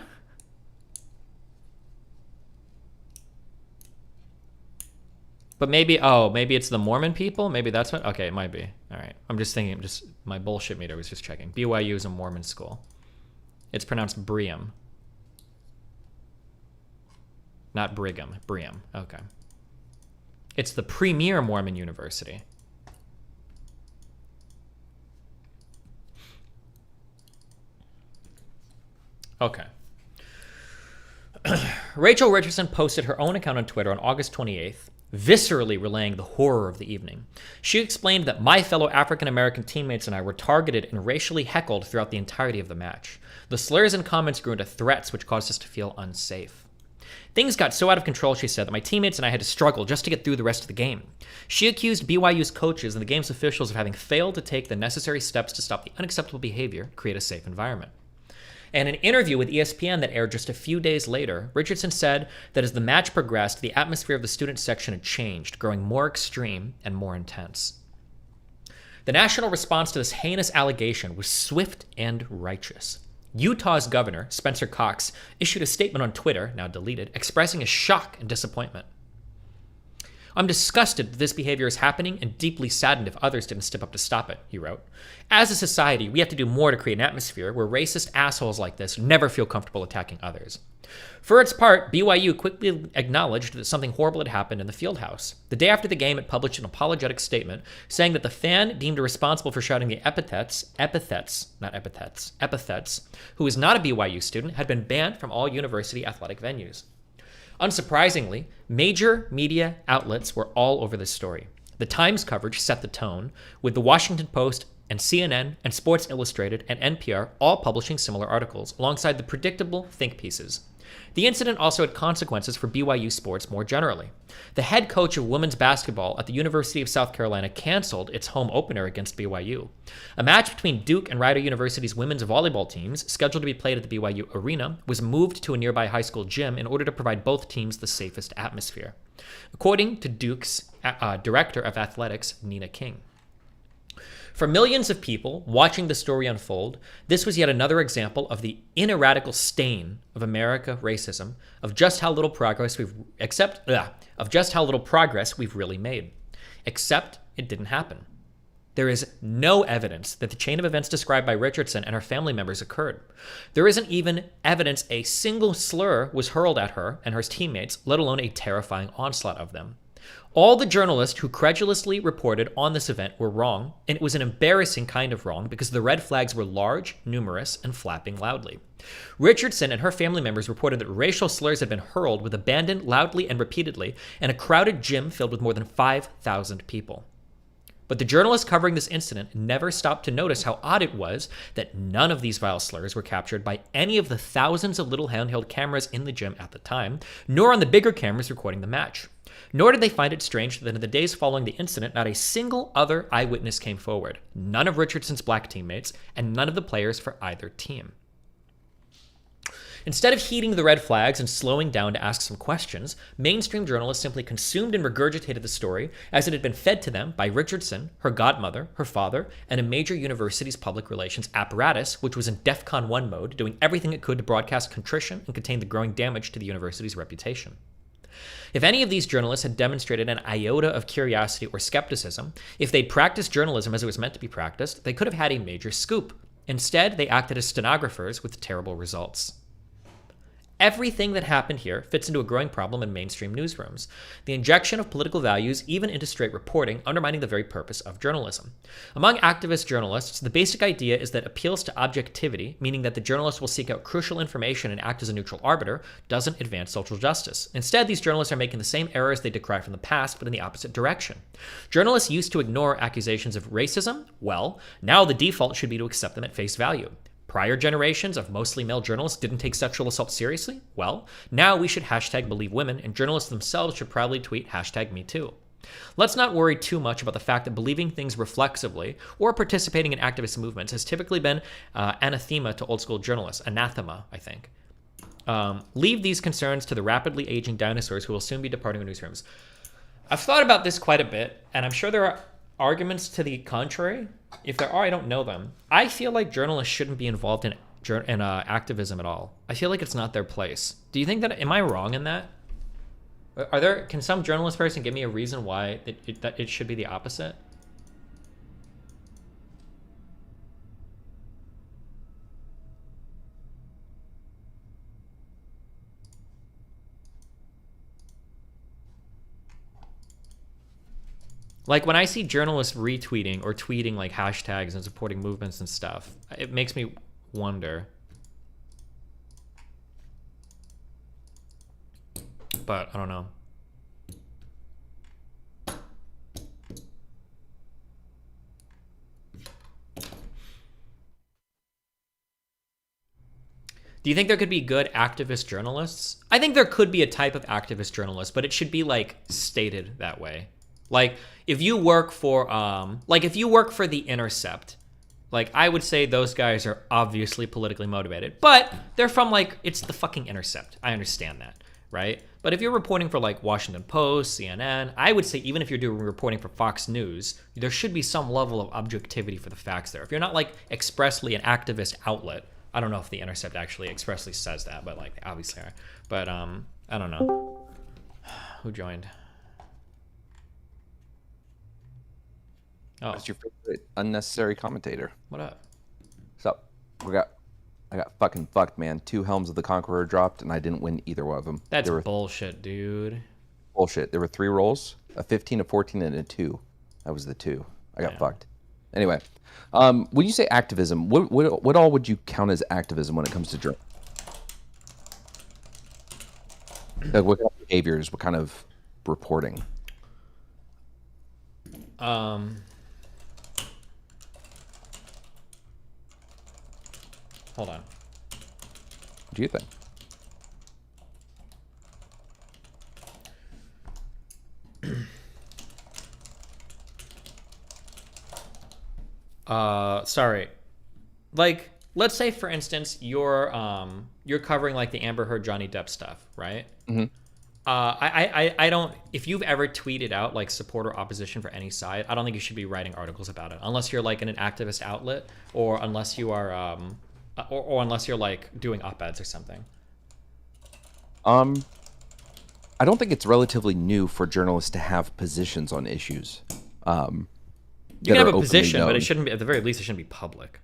But maybe, maybe it's the Mormon people? Maybe that's what, okay, it might be. All right, I'm just thinking, my bullshit meter was just checking. BYU is a Mormon school. It's pronounced Brigham. Not Brigham, Brigham, okay. It's the premier Mormon university. Okay. Rachel Richardson posted her own account on Twitter on August 28th, viscerally relaying the horror of the evening. She explained that my fellow African-American teammates and I were targeted and racially heckled throughout the entirety of the match. The slurs and comments grew into threats, which caused us to feel unsafe. Things got so out of control, she said, that my teammates and I had to struggle just to get through the rest of the game. She accused BYU's coaches and the game's officials of having failed to take the necessary steps to stop the unacceptable behavior and create a safe environment. In an interview with ESPN that aired just a few days later, Richardson said that as the match progressed, the atmosphere of the student section had changed, growing more extreme and more intense. The national response to this heinous allegation was swift and righteous. Utah's governor, Spencer Cox, issued a statement on Twitter, now deleted, expressing his shock and disappointment. I'm disgusted that this behavior is happening and deeply saddened if others didn't step up to stop it, he wrote. As a society, we have to do more to create an atmosphere where racist assholes like this never feel comfortable attacking others. For its part, BYU quickly acknowledged that something horrible had happened in the field house. The day after the game, it published an apologetic statement saying that the fan deemed responsible for shouting the epithets, who is not a BYU student, had been banned from all university athletic venues. Unsurprisingly, major media outlets were all over this story. The Times coverage set the tone, with the Washington Post and CNN and Sports Illustrated and NPR all publishing similar articles, alongside the predictable think pieces. The incident also had consequences for BYU sports more generally. The head coach of women's basketball at the University of South Carolina canceled its home opener against BYU. A match between Duke and Rider University's women's volleyball teams, scheduled to be played at the BYU Arena, was moved to a nearby high school gym in order to provide both teams the safest atmosphere, according to Duke's director of athletics, Nina King. For millions of people watching the story unfold, this was yet another example of the ineradicable stain of America racism, of just how little progress we've really made. Except it didn't happen. There is no evidence that the chain of events described by Richardson and her family members occurred. There isn't even evidence a single slur was hurled at her and her teammates, let alone a terrifying onslaught of them. All the journalists who credulously reported on this event were wrong, and it was an embarrassing kind of wrong because the red flags were large, numerous, and flapping loudly. Richardson and her family members reported that racial slurs had been hurled with abandon loudly and repeatedly in a crowded gym filled with more than 5,000 people. But the journalists covering this incident never stopped to notice how odd it was that none of these vile slurs were captured by any of the thousands of little handheld cameras in the gym at the time, nor on the bigger cameras recording the match. Nor did they find it strange that in the days following the incident, not a single other eyewitness came forward, none of Richardson's black teammates, and none of the players for either team. Instead of heeding the red flags and slowing down to ask some questions, mainstream journalists simply consumed and regurgitated the story as it had been fed to them by Richardson, her godmother, her father, and a major university's public relations apparatus, which was in DEFCON 1 mode, doing everything it could to broadcast contrition and contain the growing damage to the university's reputation. If any of these journalists had demonstrated an iota of curiosity or skepticism, if they'd practiced journalism as it was meant to be practiced, they could have had a major scoop. Instead, they acted as stenographers with terrible results. Everything that happened here fits into a growing problem in mainstream newsrooms. The injection of political values even into straight reporting, undermining the very purpose of journalism. Among activist journalists, the basic idea is that appeals to objectivity, meaning that the journalist will seek out crucial information and act as a neutral arbiter, doesn't advance social justice. Instead, these journalists are making the same errors they decry from the past, but in the opposite direction. Journalists used to ignore accusations of racism. Well, now the default should be to accept them at face value. Prior generations of mostly male journalists didn't take sexual assault seriously? Well, now we should #BelieveWomen, and journalists themselves should proudly tweet #MeToo. Let's not worry too much about the fact that believing things reflexively or participating in activist movements has typically been anathema to old school journalists. Anathema, I think. Leave these concerns to the rapidly aging dinosaurs who will soon be departing our newsrooms. I've thought about this quite a bit, and I'm sure there are arguments to the contrary. If there are, I don't know them. I feel like journalists shouldn't be involved in activism at all. I feel like it's not their place. Do you think that, am I wrong in that? Can some journalist person give me a reason why it should be the opposite? Like, when I see journalists retweeting or tweeting like hashtags and supporting movements and stuff, it makes me wonder. But I don't know. Do you think there could be good activist journalists? I think there could be a type of activist journalist, but it should be like stated that way. Like, if you work for The Intercept, like, I would say those guys are obviously politically motivated, but they're from, like, it's the fucking Intercept. I understand that, right? But if you're reporting for, like, Washington Post, CNN, I would say even if you're doing reporting for Fox News, there should be some level of objectivity for the facts there. If you're not, like, expressly an activist outlet, I don't know if The Intercept actually expressly says that, but, like, they obviously are. But, I don't know. Who joined? Oh. What's your favorite unnecessary commentator? What up? What's up? I got fucking fucked, man. 2 Helms of the Conqueror dropped, and I didn't win either one of them. That's bullshit, dude. Bullshit. There were 3 rolls, a 15, a 14, and a 2. That was the 2. I got fucked. Anyway, when you say activism, what all would you count as activism when it comes to journalism? Like, what kind of behaviors? What kind of reporting? Hold on. What do you think? Sorry. Like, let's say for instance you're covering like the Amber Heard Johnny Depp stuff, right? Mm-hmm. I don't. If you've ever tweeted out like support or opposition for any side, I don't think you should be writing articles about it unless you're like in an activist outlet or unless you are or unless you're like doing op-eds or something. I don't think it's relatively new for journalists to have positions on issues. You can have a position, but it shouldn't be, at the very least, it shouldn't be public.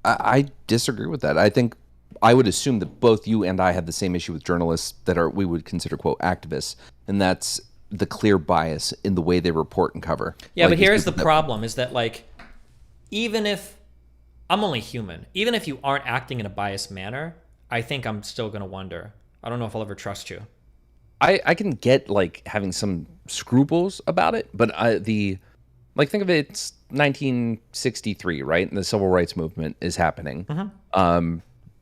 I disagree with that. I think I would assume that both you and I have the same issue with journalists that are we would consider quote activists, and that's the clear bias in the way they report and cover. Yeah, like, but here's the problem: is that like, even if I'm only human, even if you aren't acting in a biased manner, I think I'm still gonna wonder. I don't know if I'll ever trust you. I can get like having some scruples about it, but like think of it, it's 1963, right? And the civil rights movement is happening. Mm-hmm.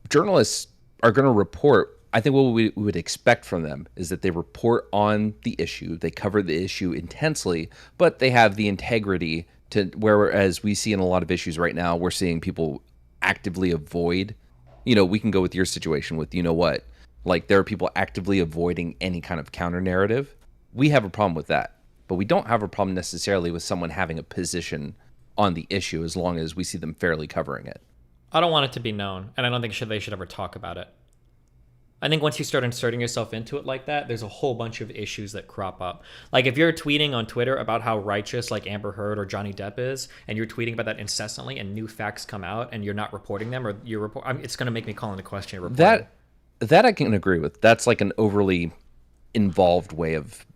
Journalists are going to report. I think what we would expect from them is that they report on the issue, they cover the issue intensely, but they have the integrity to, whereas we see in a lot of issues right now, we're seeing people actively avoid, we can go with your situation with, what, like there are people actively avoiding any kind of counter narrative. We have a problem with that, but we don't have a problem necessarily with someone having a position on the issue as long as we see them fairly covering it. I don't want it to be known, and I don't think they should ever talk about it. I think once you start inserting yourself into it like that, there's a whole bunch of issues that crop up. Like if you're tweeting on Twitter about how righteous like Amber Heard or Johnny Depp is, and you're tweeting about that incessantly, and new facts come out, and you're not reporting them, or it's going to make me call into question your reporting. That I can agree with. That's like an overly involved way of,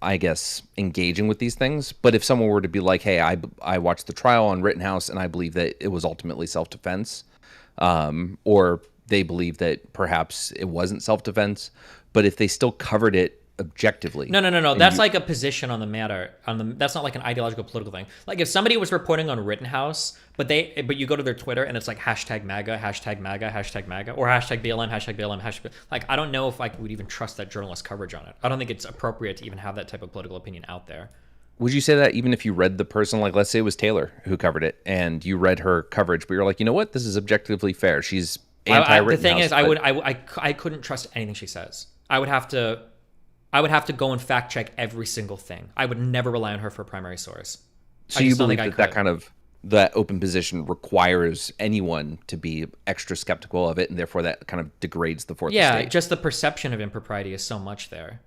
I guess, engaging with these things. But if someone were to be like, hey, I watched the trial on Rittenhouse and I believe that it was ultimately self-defense, or they believe that perhaps it wasn't self-defense, but if they still covered it objectively. No. That's like a position on the matter. That's not like an ideological political thing. Like if somebody was reporting on Rittenhouse, but you go to their Twitter and it's like hashtag MAGA, hashtag MAGA, hashtag MAGA, or hashtag BLM, hashtag BLM, hashtag. Like I don't know if I would even trust that journalist coverage on it. I don't think it's appropriate to even have that type of political opinion out there. Would you say that even if you read the person, like let's say it was Taylor who covered it, and you read her coverage, but you're like, you know what, this is objectively fair. She's anti-Rittenhouse. The thing is, I couldn't trust anything she says. I would have to go and fact check every single thing. I would never rely on her for a primary source. So you believe that open position requires anyone to be extra skeptical of it, and therefore that kind of degrades the fourth estate? Yeah, just the perception of impropriety is so much there.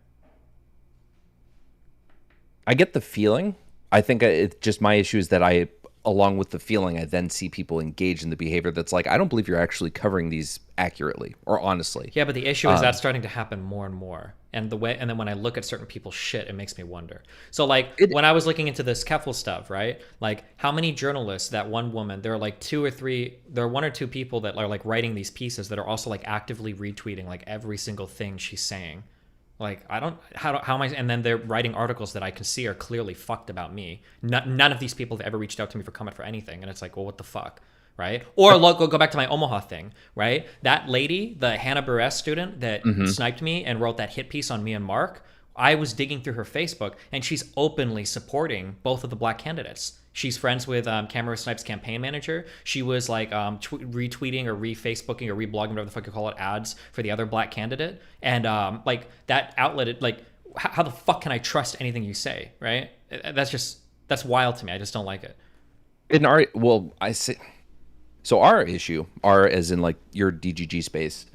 I get the feeling. I think it's just my issue is that along with the feeling, I then see people engage in the behavior that's like, I don't believe you're actually covering these accurately or honestly. Yeah, but the issue is that's starting to happen more and more. And then when I look at certain people's shit, it makes me wonder. So like when I was looking into this Keffel stuff, right? Like how many journalists, that one woman, there are like one or two people that are like writing these pieces that are also like actively retweeting like every single thing she's saying. Like how am I? And then they're writing articles that I can see are clearly fucked about me. None of these people have ever reached out to me for comment for anything, and it's like, well, what the fuck, right? Or go back to my Omaha thing, right? That lady, the Hannah Buress student that sniped me and wrote that hit piece on me and Mark. I was digging through her Facebook, and she's openly supporting both of the black candidates. She's friends with Cameron Snipes' campaign manager. She was like retweeting or re-Facebooking or reblogging, whatever the fuck you call it, ads for the other black candidate. And like that outlet, like how the fuck can I trust anything you say, right? That's wild to me. I just don't like it. Our issue, as in like your DGG space,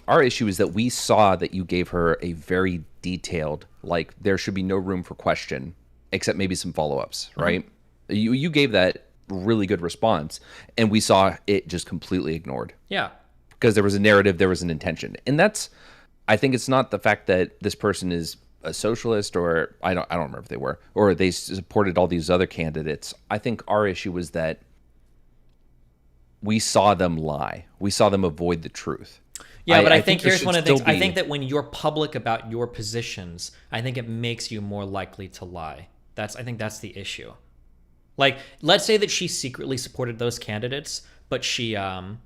our issue is that we saw that you gave her a very detailed, like there should be no room for question, except maybe some follow-ups, right? You gave that really good response, and we saw it just completely ignored. Yeah. Because there was a narrative, there was an intention. And that's, I think it's not the fact that this person is a socialist, or I don't remember if they were, or they supported all these other candidates. I think our issue was that we saw them lie. We saw them avoid the truth. Yeah, but I think here's one of the things. I think that when you're public about your positions, I think it makes you more likely to lie. I think that's the issue. Like, let's say that she secretly supported those candidates, but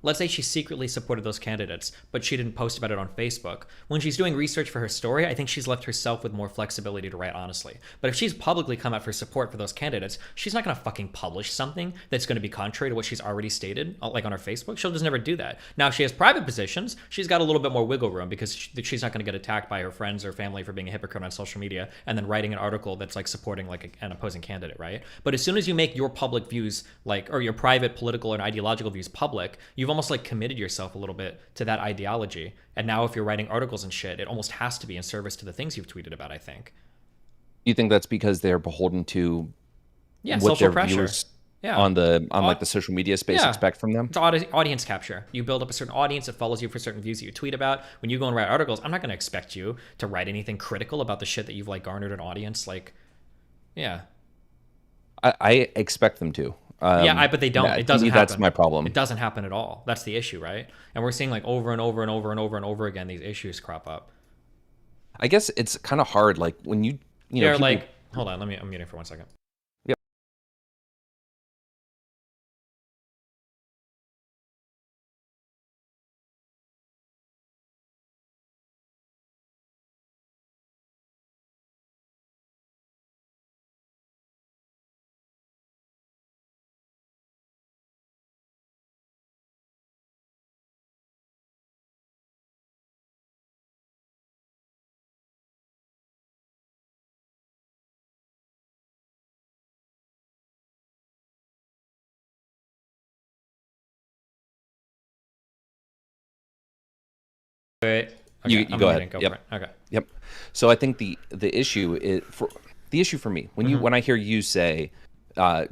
let's say she secretly supported those candidates, but she didn't post about it on Facebook. When she's doing research for her story, I think she's left herself with more flexibility to write honestly. But if she's publicly come out for support for those candidates, she's not going to fucking publish something that's going to be contrary to what she's already stated, like on her Facebook. She'll just never do that. Now, if she has private positions, she's got a little bit more wiggle room because she's not going to get attacked by her friends or family for being a hypocrite on social media and then writing an article that's like supporting like an opposing candidate, right? But as soon as you make your public views or your private political and ideological views public, you've almost like committed yourself a little bit to that ideology. And now if you're writing articles and shit, it almost has to be in service to the things you've tweeted about, I think. You think that's because they're beholden to what social their pressure. viewers on like the social media space expect from them? It's audience capture. You build up a certain audience that follows you for certain views that you tweet about. When you go and write articles, I'm not going to expect you to write anything critical about the shit that you've like garnered an audience. Like, yeah. I expect them to. But they don't. Yeah, it doesn't to me, happen. That's my problem. It doesn't happen at all. That's the issue, right? And we're seeing like over and over and over and over and over again these issues crop up. I guess it's kind of hard, like when you know, people... like, hold on, I'm muting for 1 second. Yep. Okay, you go ahead. Go yep. for it. Okay. Yep. So I think the issue is for me when I hear you say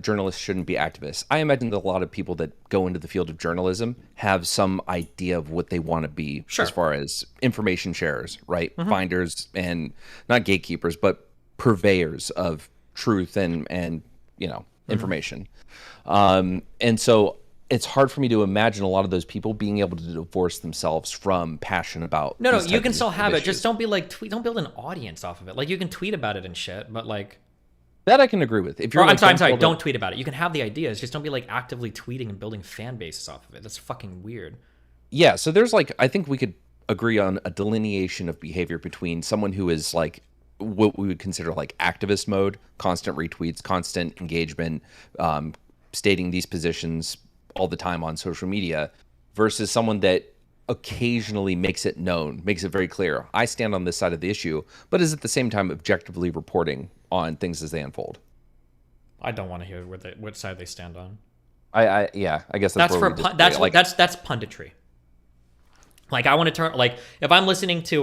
journalists shouldn't be activists, I imagine that a lot of people that go into the field of journalism have some idea of what they want to be as far as information sharers, right? Finders and not gatekeepers, but purveyors of truth and information. And so it's hard for me to imagine a lot of those people being able to divorce themselves from passion about. No, you can still have it. Just don't be like don't build an audience off of it. Like you can tweet about it and shit, but like that I can agree with. If you're, I'm sorry, don't tweet about it. You can have the ideas, just don't be like actively tweeting and building fan bases off of it. That's fucking weird. Yeah, so there's like I think we could agree on a delineation of behavior between someone who is like what we would consider like activist mode, constant retweets, constant engagement, stating these positions all the time on social media, versus someone that occasionally makes it known, makes it very clear, I stand on this side of the issue, but is at the same time objectively reporting on things as they unfold. I don't want to hear what side they stand on. I guess that's that's punditry. Like I want to turn, like if I'm listening to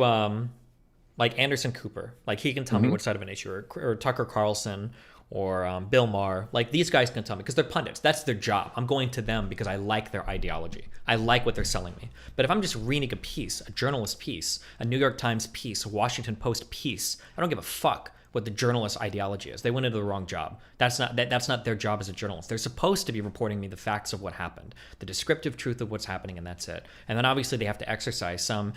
like Anderson Cooper, like he can tell me which side of an issue, or Tucker Carlson, or Bill Maher, like these guys can tell me because they're pundits. That's their job. I'm going to them because I like their ideology. I like what they're selling me. But if I'm just reading a piece, a journalist piece, a New York Times piece, a Washington Post piece, I don't give a fuck what the journalist's ideology is. They went into the wrong job. That's not their job as a journalist. They're supposed to be reporting me the facts of what happened, the descriptive truth of what's happening, and that's it. And then obviously they have to exercise some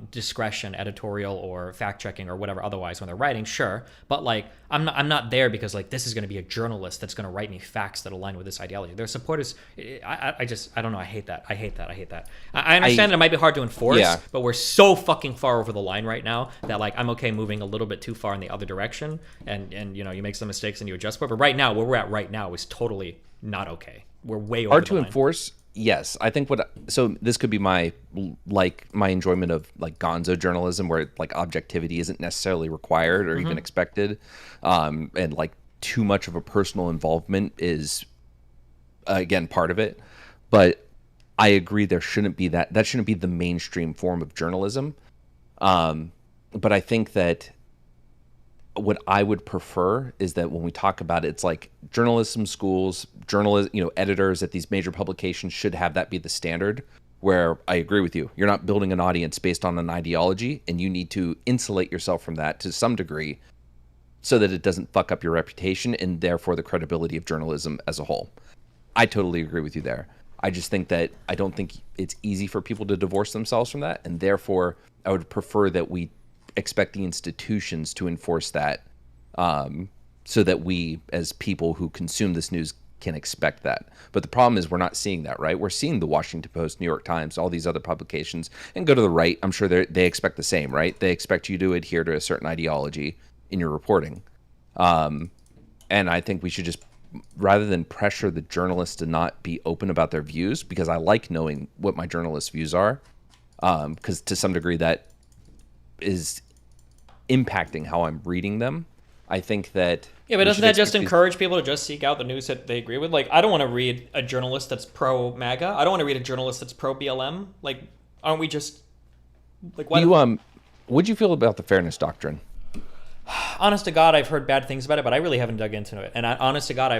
discretion, editorial or fact checking or whatever otherwise when they're writing, sure. But like I'm not there because like this is going to be a journalist that's going to write me facts that align with this ideology. Their supporters, I don't know. I hate that. I understand that it might be hard to enforce, but we're so fucking far over the line right now that like I'm okay moving a little bit too far in the other direction, and you know you make some mistakes and you adjust for it. But right now, where we're at right now is totally not okay. We're way over hard the to line. enforce. Yes, I think so this could be my enjoyment of like gonzo journalism where like objectivity isn't necessarily required or even expected, and like too much of a personal involvement is again part of it. But I agree there shouldn't be that shouldn't be the mainstream form of journalism. But I think that what I would prefer is that when we talk about it, it's like journalism schools, editors at these major publications should have that be the standard. Where I agree with you, you're not building an audience based on an ideology, and you need to insulate yourself from that to some degree, so that it doesn't fuck up your reputation and therefore the credibility of journalism as a whole. I totally agree with you there. I just think that I don't think it's easy for people to divorce themselves from that, and therefore I would prefer that we expect the institutions to enforce that, so that we as people who consume this news can expect that. But the problem is we're not seeing that, right? We're seeing the Washington Post, New York Times, all these other publications, and go to the right. I'm sure they expect the same, right? They expect you to adhere to a certain ideology in your reporting. And I think we should just, rather than pressure the journalists to not be open about their views, because I like knowing what my journalists' views are, because to some degree that is impacting how I'm reading them. I think that... Yeah, but doesn't that just encourage people to just seek out the news that they agree with? Like, I don't want to read a journalist that's pro-MAGA. I don't want to read a journalist that's pro-BLM. Like, aren't we just... Like, what... What'd you feel about the fairness doctrine? Honest to God, I've heard bad things about it, but I really haven't dug into it. And honest to God,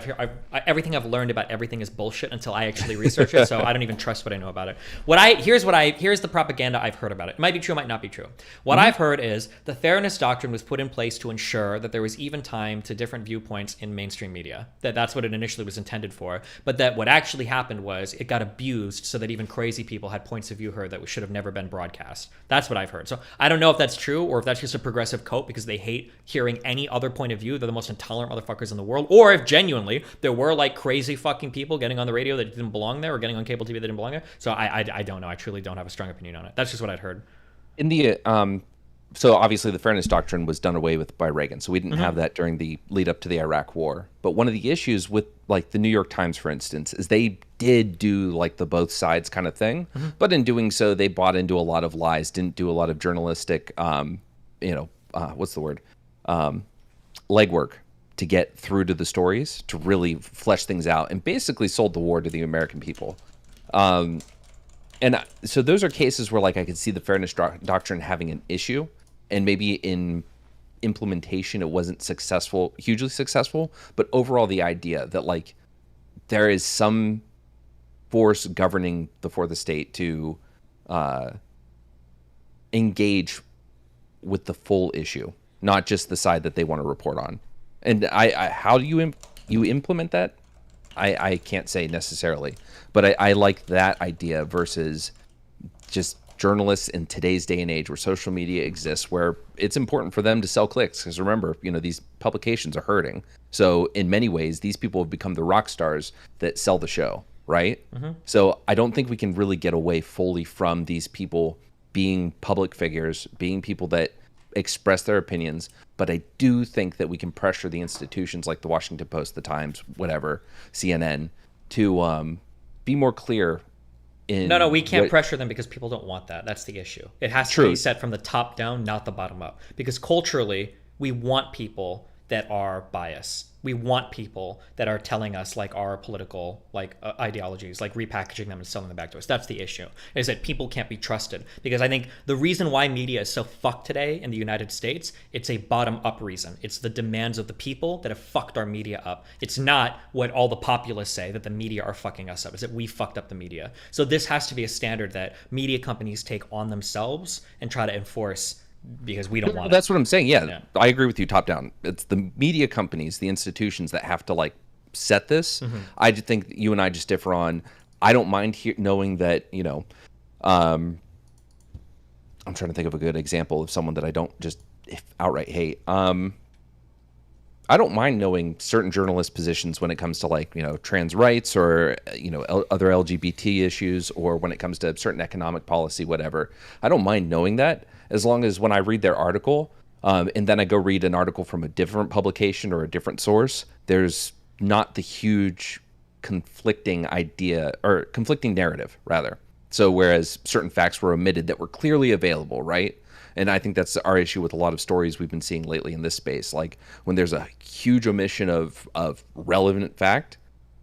everything I've learned about everything is bullshit until I actually research it. So I don't even trust what I know about it. Here's the propaganda I've heard about it. It might be true, it might not be true. What I've heard is the fairness doctrine was put in place to ensure that there was even time to different viewpoints in mainstream media. That's what it initially was intended for. But that what actually happened was it got abused so that even crazy people had points of view heard that should have never been broadcast. That's what I've heard. So I don't know if that's true or if that's just a progressive cope because they hate hearing any other point of view. They're the most intolerant motherfuckers in the world. Or if genuinely there were like crazy fucking people getting on the radio that didn't belong there or getting on cable TV that didn't belong there. So I don't know. I truly don't have a strong opinion on it. That's just what I'd heard. In the so obviously the fairness doctrine was done away with by Reagan. So we didn't have that during the lead up to the Iraq War. But one of the issues with like the New York Times, for instance, is they did do like the both sides kind of thing. But in doing so, they bought into a lot of lies, didn't do a lot of journalistic, what's the word? Legwork to get through to the stories, to really flesh things out, and basically sold the war to the American people. And so those are cases where like I could see the fairness doctrine having an issue, and maybe in implementation it wasn't hugely successful, but overall the idea that like there is some force governing for the state to engage with the full issue, not just the side that they want to report on. And how do you implement that? I can't say necessarily, but I like that idea versus just journalists in today's day and age where social media exists, where it's important for them to sell clicks. Because remember, these publications are hurting. So in many ways, these people have become the rock stars that sell the show, right? So I don't think we can really get away fully from these people being public figures, being people that express their opinions, but I do think that we can pressure the institutions like the Washington Post, the Times, whatever, CNN, to be more clear in... No, we can't pressure them because people don't want that. That's the issue. It has to be set from the top down, not the bottom up. Because culturally, we want people that are biased. We want people that are telling us like our political ideologies, like repackaging them and selling them back to us. That's the issue, is that people can't be trusted. Because I think the reason why media is so fucked today in the United States, it's a bottom-up reason. It's the demands of the people that have fucked our media up. It's not what all the populists say, that the media are fucking us up. It's that we fucked up the media. So this has to be a standard that media companies take on themselves and try to enforce, because we don't want it. That's what I'm saying. Yeah, I agree with you top down. It's the media companies, the institutions that have to like set this. I just think you and I just differ on, I don't mind knowing that, I'm trying to think of a good example of someone that I don't just outright hate. I don't mind knowing certain journalist positions when it comes to like, trans rights or, other LGBT issues, or when it comes to certain economic policy, whatever. I don't mind knowing that, as long as when I read their article, and then I go read an article from a different publication or a different source, there's not the huge conflicting idea or conflicting narrative, rather. So whereas certain facts were omitted that were clearly available, right? And I think that's our issue with a lot of stories we've been seeing lately in this space. Like when there's a huge omission of relevant fact,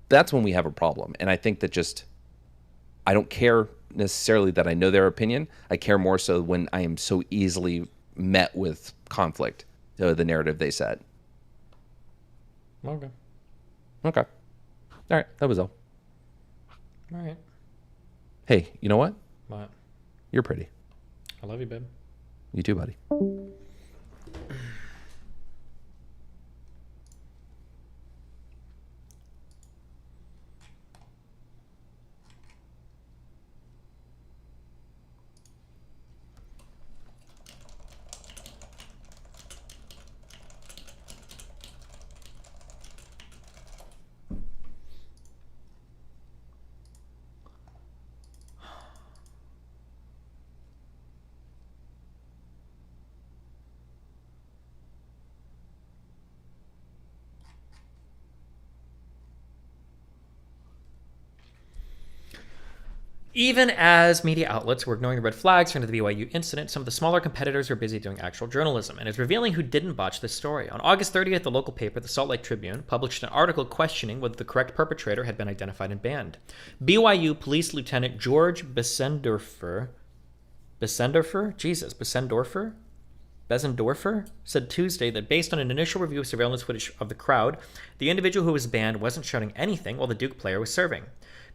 that's when we have a problem. And I think that I don't care necessarily that I know their opinion. I care more so when I am so easily met with conflict, the narrative they set. Okay. Okay. All right. That was all. All right. Hey, you know what? What? You're pretty. I love you, babe. You too, buddy. Even as media outlets were ignoring the red flags from the BYU incident, some of the smaller competitors were busy doing actual journalism, and it's revealing who didn't botch this story. On August 30th, the local paper, the Salt Lake Tribune, published an article questioning whether the correct perpetrator had been identified and banned. BYU Police Lieutenant George Besendorfer said Tuesday that based on an initial review of surveillance footage of the crowd, the individual who was banned wasn't shouting anything while the Duke player was serving.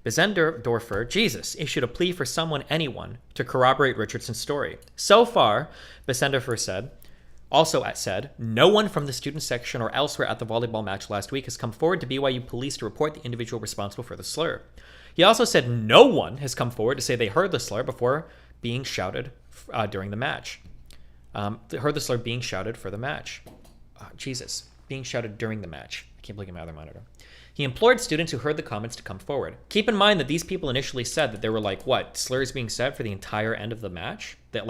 Besendorfer, issued a plea for anyone, to corroborate Richardson's story. So far, Besendorfer said, no one from the student section or elsewhere at the volleyball match last week has come forward to BYU police to report the individual responsible for the slur. He also said no one has come forward to say they heard the slur before being shouted during the match. Heard the slur being shouted for the match. Being shouted during the match. I can't believe I'm out of the monitor. He implored students who heard the comments to come forward. Keep in mind that these people initially said that there were slurs being said for the entire end of the match? That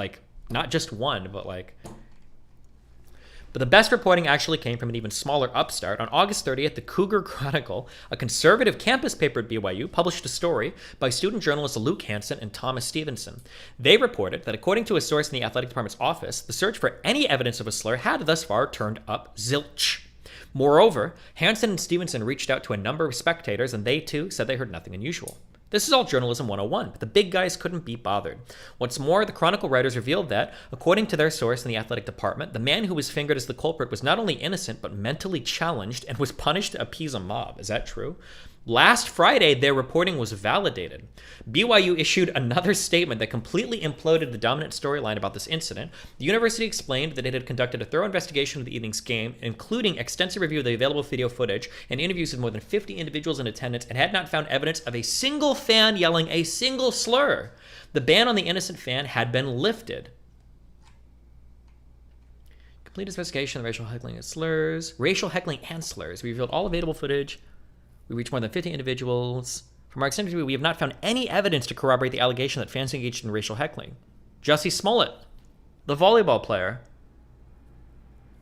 not just one, but But the best reporting actually came from an even smaller upstart. On August 30th, the Cougar Chronicle, a conservative campus paper at BYU, published a story by student journalists Luke Hansen and Thomas Stevenson. They reported that according to a source in the athletic department's office, the search for any evidence of a slur had thus far turned up zilch. Moreover, Hansen and Stevenson reached out to a number of spectators, and they too said they heard nothing unusual. This is all journalism 101, but the big guys couldn't be bothered. What's more, the Chronicle writers revealed that, according to their source in the athletic department, the man who was fingered as the culprit was not only innocent, but mentally challenged and was punished to appease a mob. Is that true? Last Friday, their reporting was validated. BYU issued another statement that completely imploded the dominant storyline about this incident. The university explained that it had conducted a thorough investigation of the evening's game, including extensive review of the available video footage and interviews with more than 50 individuals in attendance, and had not found evidence of a single fan yelling a single slur. The ban on the innocent fan had been lifted. Complete investigation of racial heckling and slurs. Racial heckling and slurs. We revealed all available footage. We reached more than 50 individuals. From our extended review, we have not found any evidence to corroborate the allegation that fans engaged in racial heckling. Jussie Smollett, the volleyball player.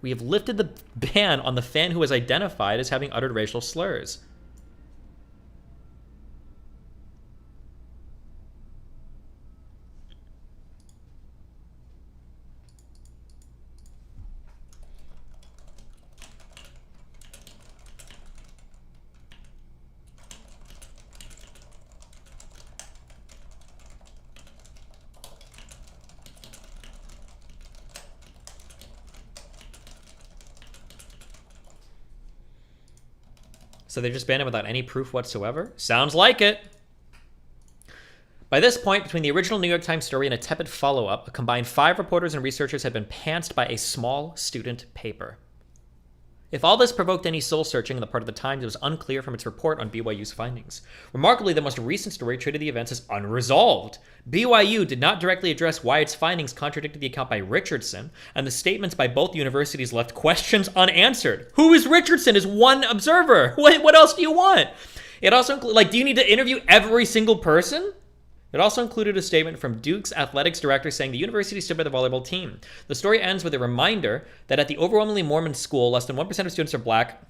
We have lifted the ban on the fan who was identified as having uttered racial slurs. So they just banned him without any proof whatsoever? Sounds like it. By this point, between the original New York Times story and a tepid follow-up, a combined 5 reporters and researchers had been pantsed by a small student paper. If all this provoked any soul-searching on the part of the Times, it was unclear from its report on BYU's findings. Remarkably, the most recent story treated the events as unresolved. BYU did not directly address why its findings contradicted the account by Richardson, and the statements by both universities left questions unanswered. Who is Richardson as one observer? What else do you want? It also included, do you need to interview every single person? It also included a statement from Duke's athletics director saying the university stood by the volleyball team. The story ends with a reminder that at the overwhelmingly Mormon school, less than 1% of students are black,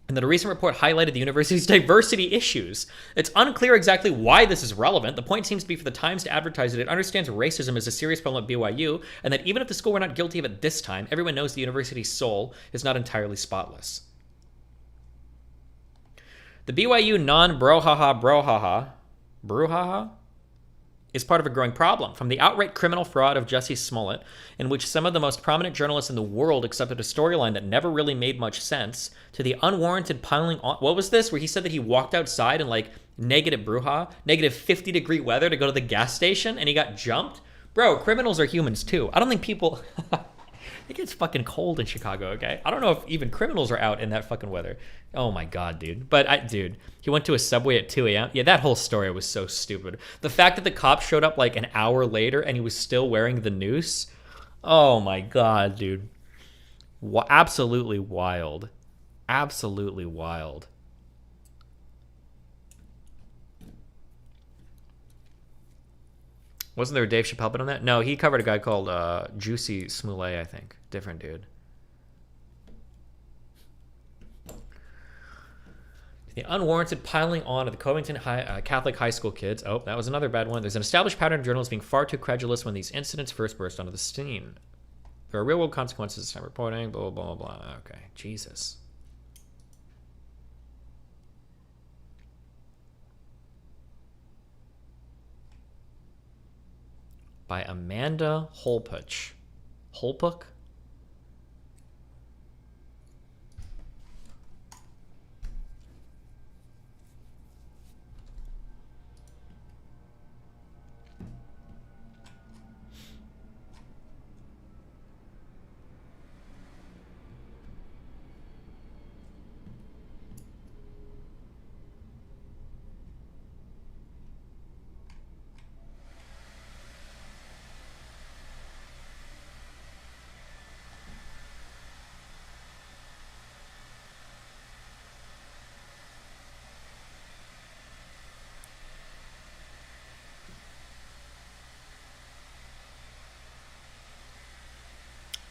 and that a recent report highlighted the university's diversity issues. It's unclear exactly why this is relevant. The point seems to be for the Times to advertise that it understands racism is a serious problem at BYU, and that even if the school were not guilty of it this time, everyone knows the university's soul is not entirely spotless. The BYU non-brouhaha is part of a growing problem, from the outright criminal fraud of Jussie Smollett, in which some of the most prominent journalists in the world accepted a storyline that never really made much sense, to the unwarranted piling on. What was this? Where he said that he walked outside in like negative 50-degree weather to go to the gas station and he got jumped? Bro, criminals are humans too. I don't think people... It gets fucking cold in Chicago, okay? I don't know if even criminals are out in that fucking weather. Oh my god, dude. But, dude, he went to a Subway at 2 a.m. Yeah, that whole story was so stupid. The fact that the cop showed up like an hour later and he was still wearing the noose. Oh my god, dude. Absolutely wild. Absolutely wild. Wasn't there a Dave Chappelle bit on that? No, he covered a guy called Juicy Smollett, I think. Different dude. The unwarranted piling on of the Covington Catholic high school kids. Oh, that was another bad one. There's an established pattern of journalists being far too credulous when these incidents first burst onto the scene. There are real-world consequences to time reporting, blah, blah, blah, blah. Okay, Jesus. By Amanda Holpuch. Holpuch?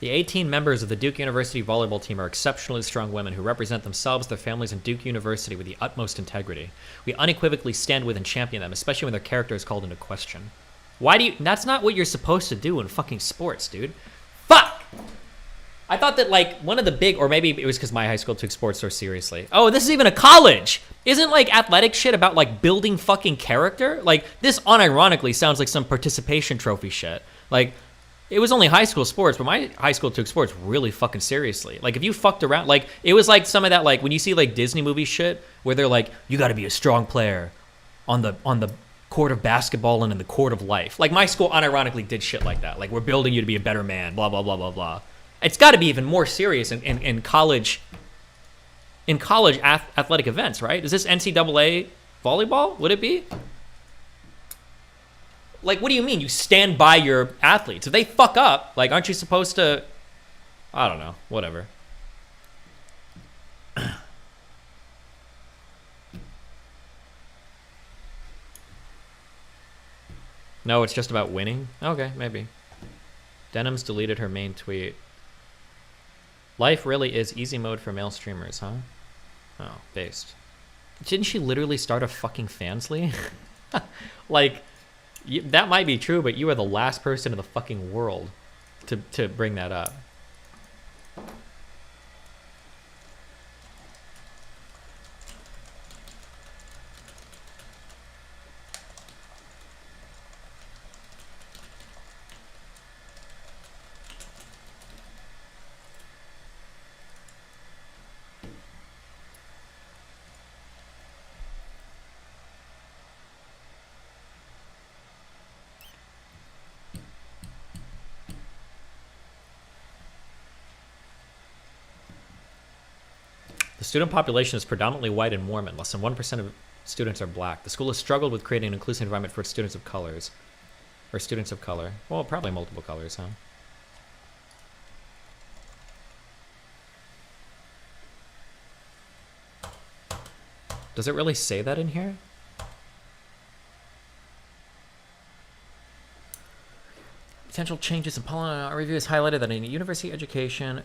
The 18 members of the Duke University volleyball team are exceptionally strong women who represent themselves, their families, and Duke University with the utmost integrity. We unequivocally stand with and champion them, especially when their character is called into question. Why do you... That's not what you're supposed to do in fucking sports, dude. Fuck! I thought that, like, one of the big... Or maybe it was because my high school took sports so seriously. Oh, this is even a college! Isn't, like, athletic shit about, like, building fucking character? Like, this unironically sounds like some participation trophy shit. Like... It was only high school sports, but my high school took sports really fucking seriously. Like, if you fucked around, like, it was like some of that, like, when you see, like, Disney movie shit, where they're like, you gotta be a strong player on the court of basketball and in the court of life. Like, my school unironically did shit like that. Like, we're building you to be a better man, blah, blah, blah, blah, blah. It's gotta be even more serious in college athletic events, right? Is this NCAA volleyball? Would it be? Like, what do you mean? You stand by your athletes. If they fuck up, like, aren't you supposed to... I don't know. Whatever. No, it's just about winning? Okay, maybe. Denim's deleted her main tweet. Life really is easy mode for male streamers, huh? Oh, based. Didn't she literally start a fucking fansly? Like... that might be true, but you are the last person in the fucking world to bring that up. The student population is predominantly white and Mormon. Less than 1% of students are black. The school has struggled with creating an inclusive environment for students of colors. Or students of color. Well, probably multiple colors, huh? Does it really say that in here? Potential changes in policy review has highlighted that a university education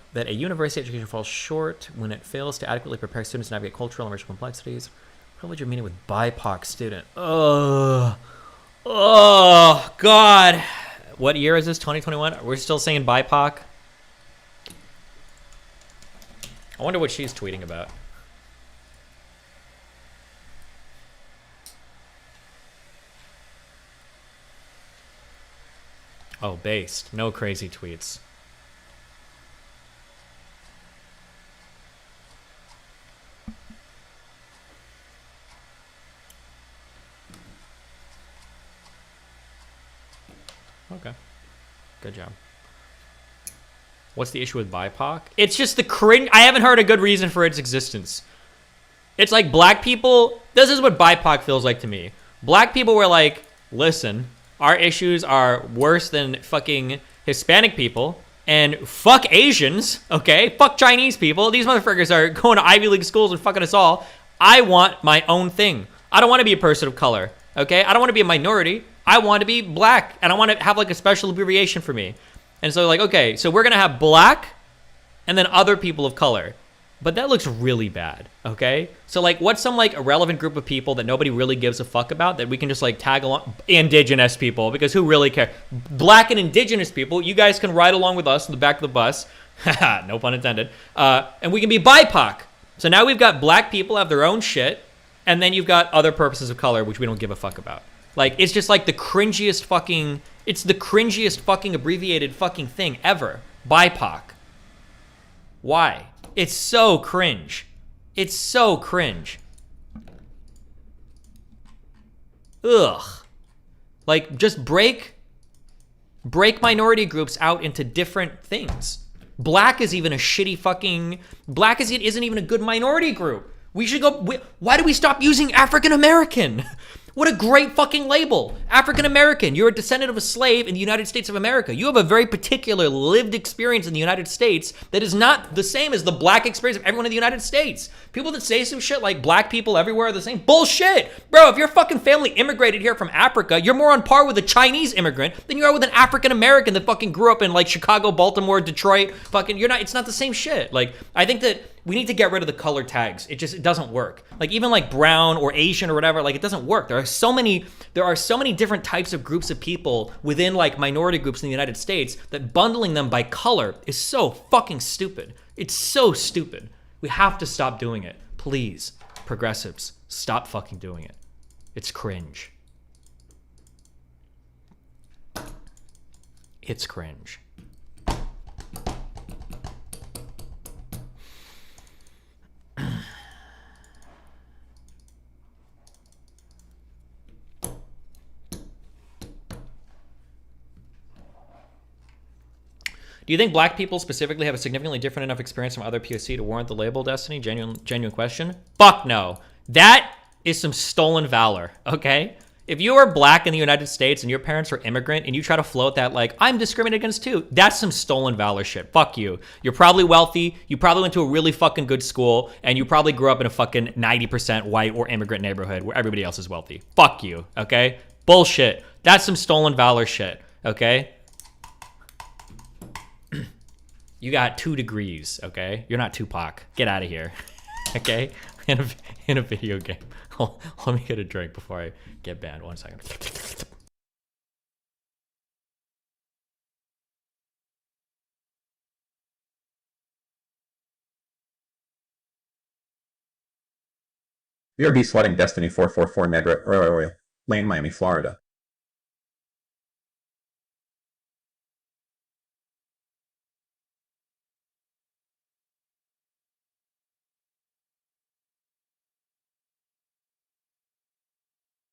falls short when it fails to adequately prepare students to navigate cultural and racial complexities. Privilege of meeting with BIPOC student. Oh, God. What year is this? 2021? We're still saying BIPOC. I wonder what she's tweeting about. Oh, based. No crazy tweets. Okay. Good job. What's the issue with BIPOC? It's just the cringe. I haven't heard a good reason for its existence. It's like black people. This is what BIPOC feels like to me. Black people were like, listen, our issues are worse than fucking Hispanic people. And fuck Asians, okay? Fuck Chinese people. These motherfuckers are going to Ivy League schools and fucking us all. I want my own thing. I don't want to be a person of color, okay? I don't want to be a minority. I want to be black, and I want to have like a special abbreviation for me. And so like, okay, so we're going to have black and then other people of color. But that looks really bad, okay? So like, what's some like irrelevant group of people that nobody really gives a fuck about that we can just like tag along? Indigenous people, because who really cares? Black and indigenous people, you guys can ride along with us in the back of the bus. No pun intended. And we can be BIPOC. So now we've got black people have their own shit, and then you've got other purposes of color, which we don't give a fuck about. Like, it's just like the cringiest fucking, it's the cringiest fucking abbreviated fucking thing ever. BIPOC. Why? It's so cringe. It's so cringe. Ugh. Like, just break minority groups out into different things. Black is even a shitty fucking... Black isn't even a good minority group. We should go... Why do we stop using African American? What a great fucking label. African American. You're a descendant of a slave in the United States of America. You have a very particular lived experience in the United States that is not the same as the black experience of everyone in the United States. People that say some shit like black people everywhere are the same. Bullshit. Bro, if your fucking family immigrated here from Africa, you're more on par with a Chinese immigrant than you are with an African American that fucking grew up in like Chicago, Baltimore, Detroit. Fucking, it's not the same shit. Like, I think that we need to get rid of the color tags. It doesn't work. Like, even like brown or Asian or whatever, like, it doesn't work. There are so many different types of groups of people within like minority groups in the United States that bundling them by color is so fucking stupid. It's so stupid. We have to stop doing it. Please, progressives, stop fucking doing it. It's cringe. It's cringe. Do you think black people specifically have a significantly different enough experience from other POC to warrant the label, Destiny? Genuine question. Fuck no. That is some stolen valor, okay? If you are black in the United States and your parents are immigrant and you try to float that like, I'm discriminated against too, that's some stolen valor shit. Fuck you. You're probably wealthy, you probably went to a really fucking good school, and you probably grew up in a fucking 90% white or immigrant neighborhood where everybody else is wealthy. Fuck you, okay? Bullshit. That's some stolen valor shit, okay? You got 2 degrees, okay? You're not Tupac. Get out of here, okay? In a video game. Let me get a drink before I get banned. 1 second. BRB slotting Destiny 444 Medra Lane, Miami, Florida.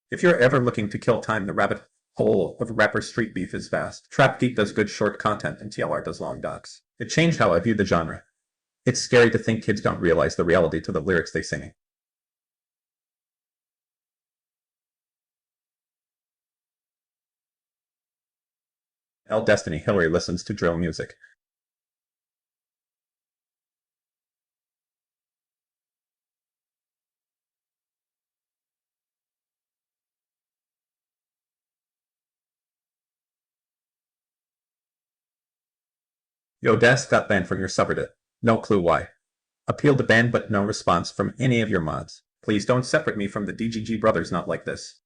If you're ever looking to kill time, the rabbit hole of rapper street beef is vast. Trap Geek does good short content and TLR does long docs. It changed how I view the genre. It's scary to think kids don't realize the reality to the lyrics they sing. L Destiny Hillary listens to drill music. Yo, Desk got banned from your subreddit. No clue why. Appealed to ban but no response from any of your mods. Please don't separate me from the DGG brothers, not like this.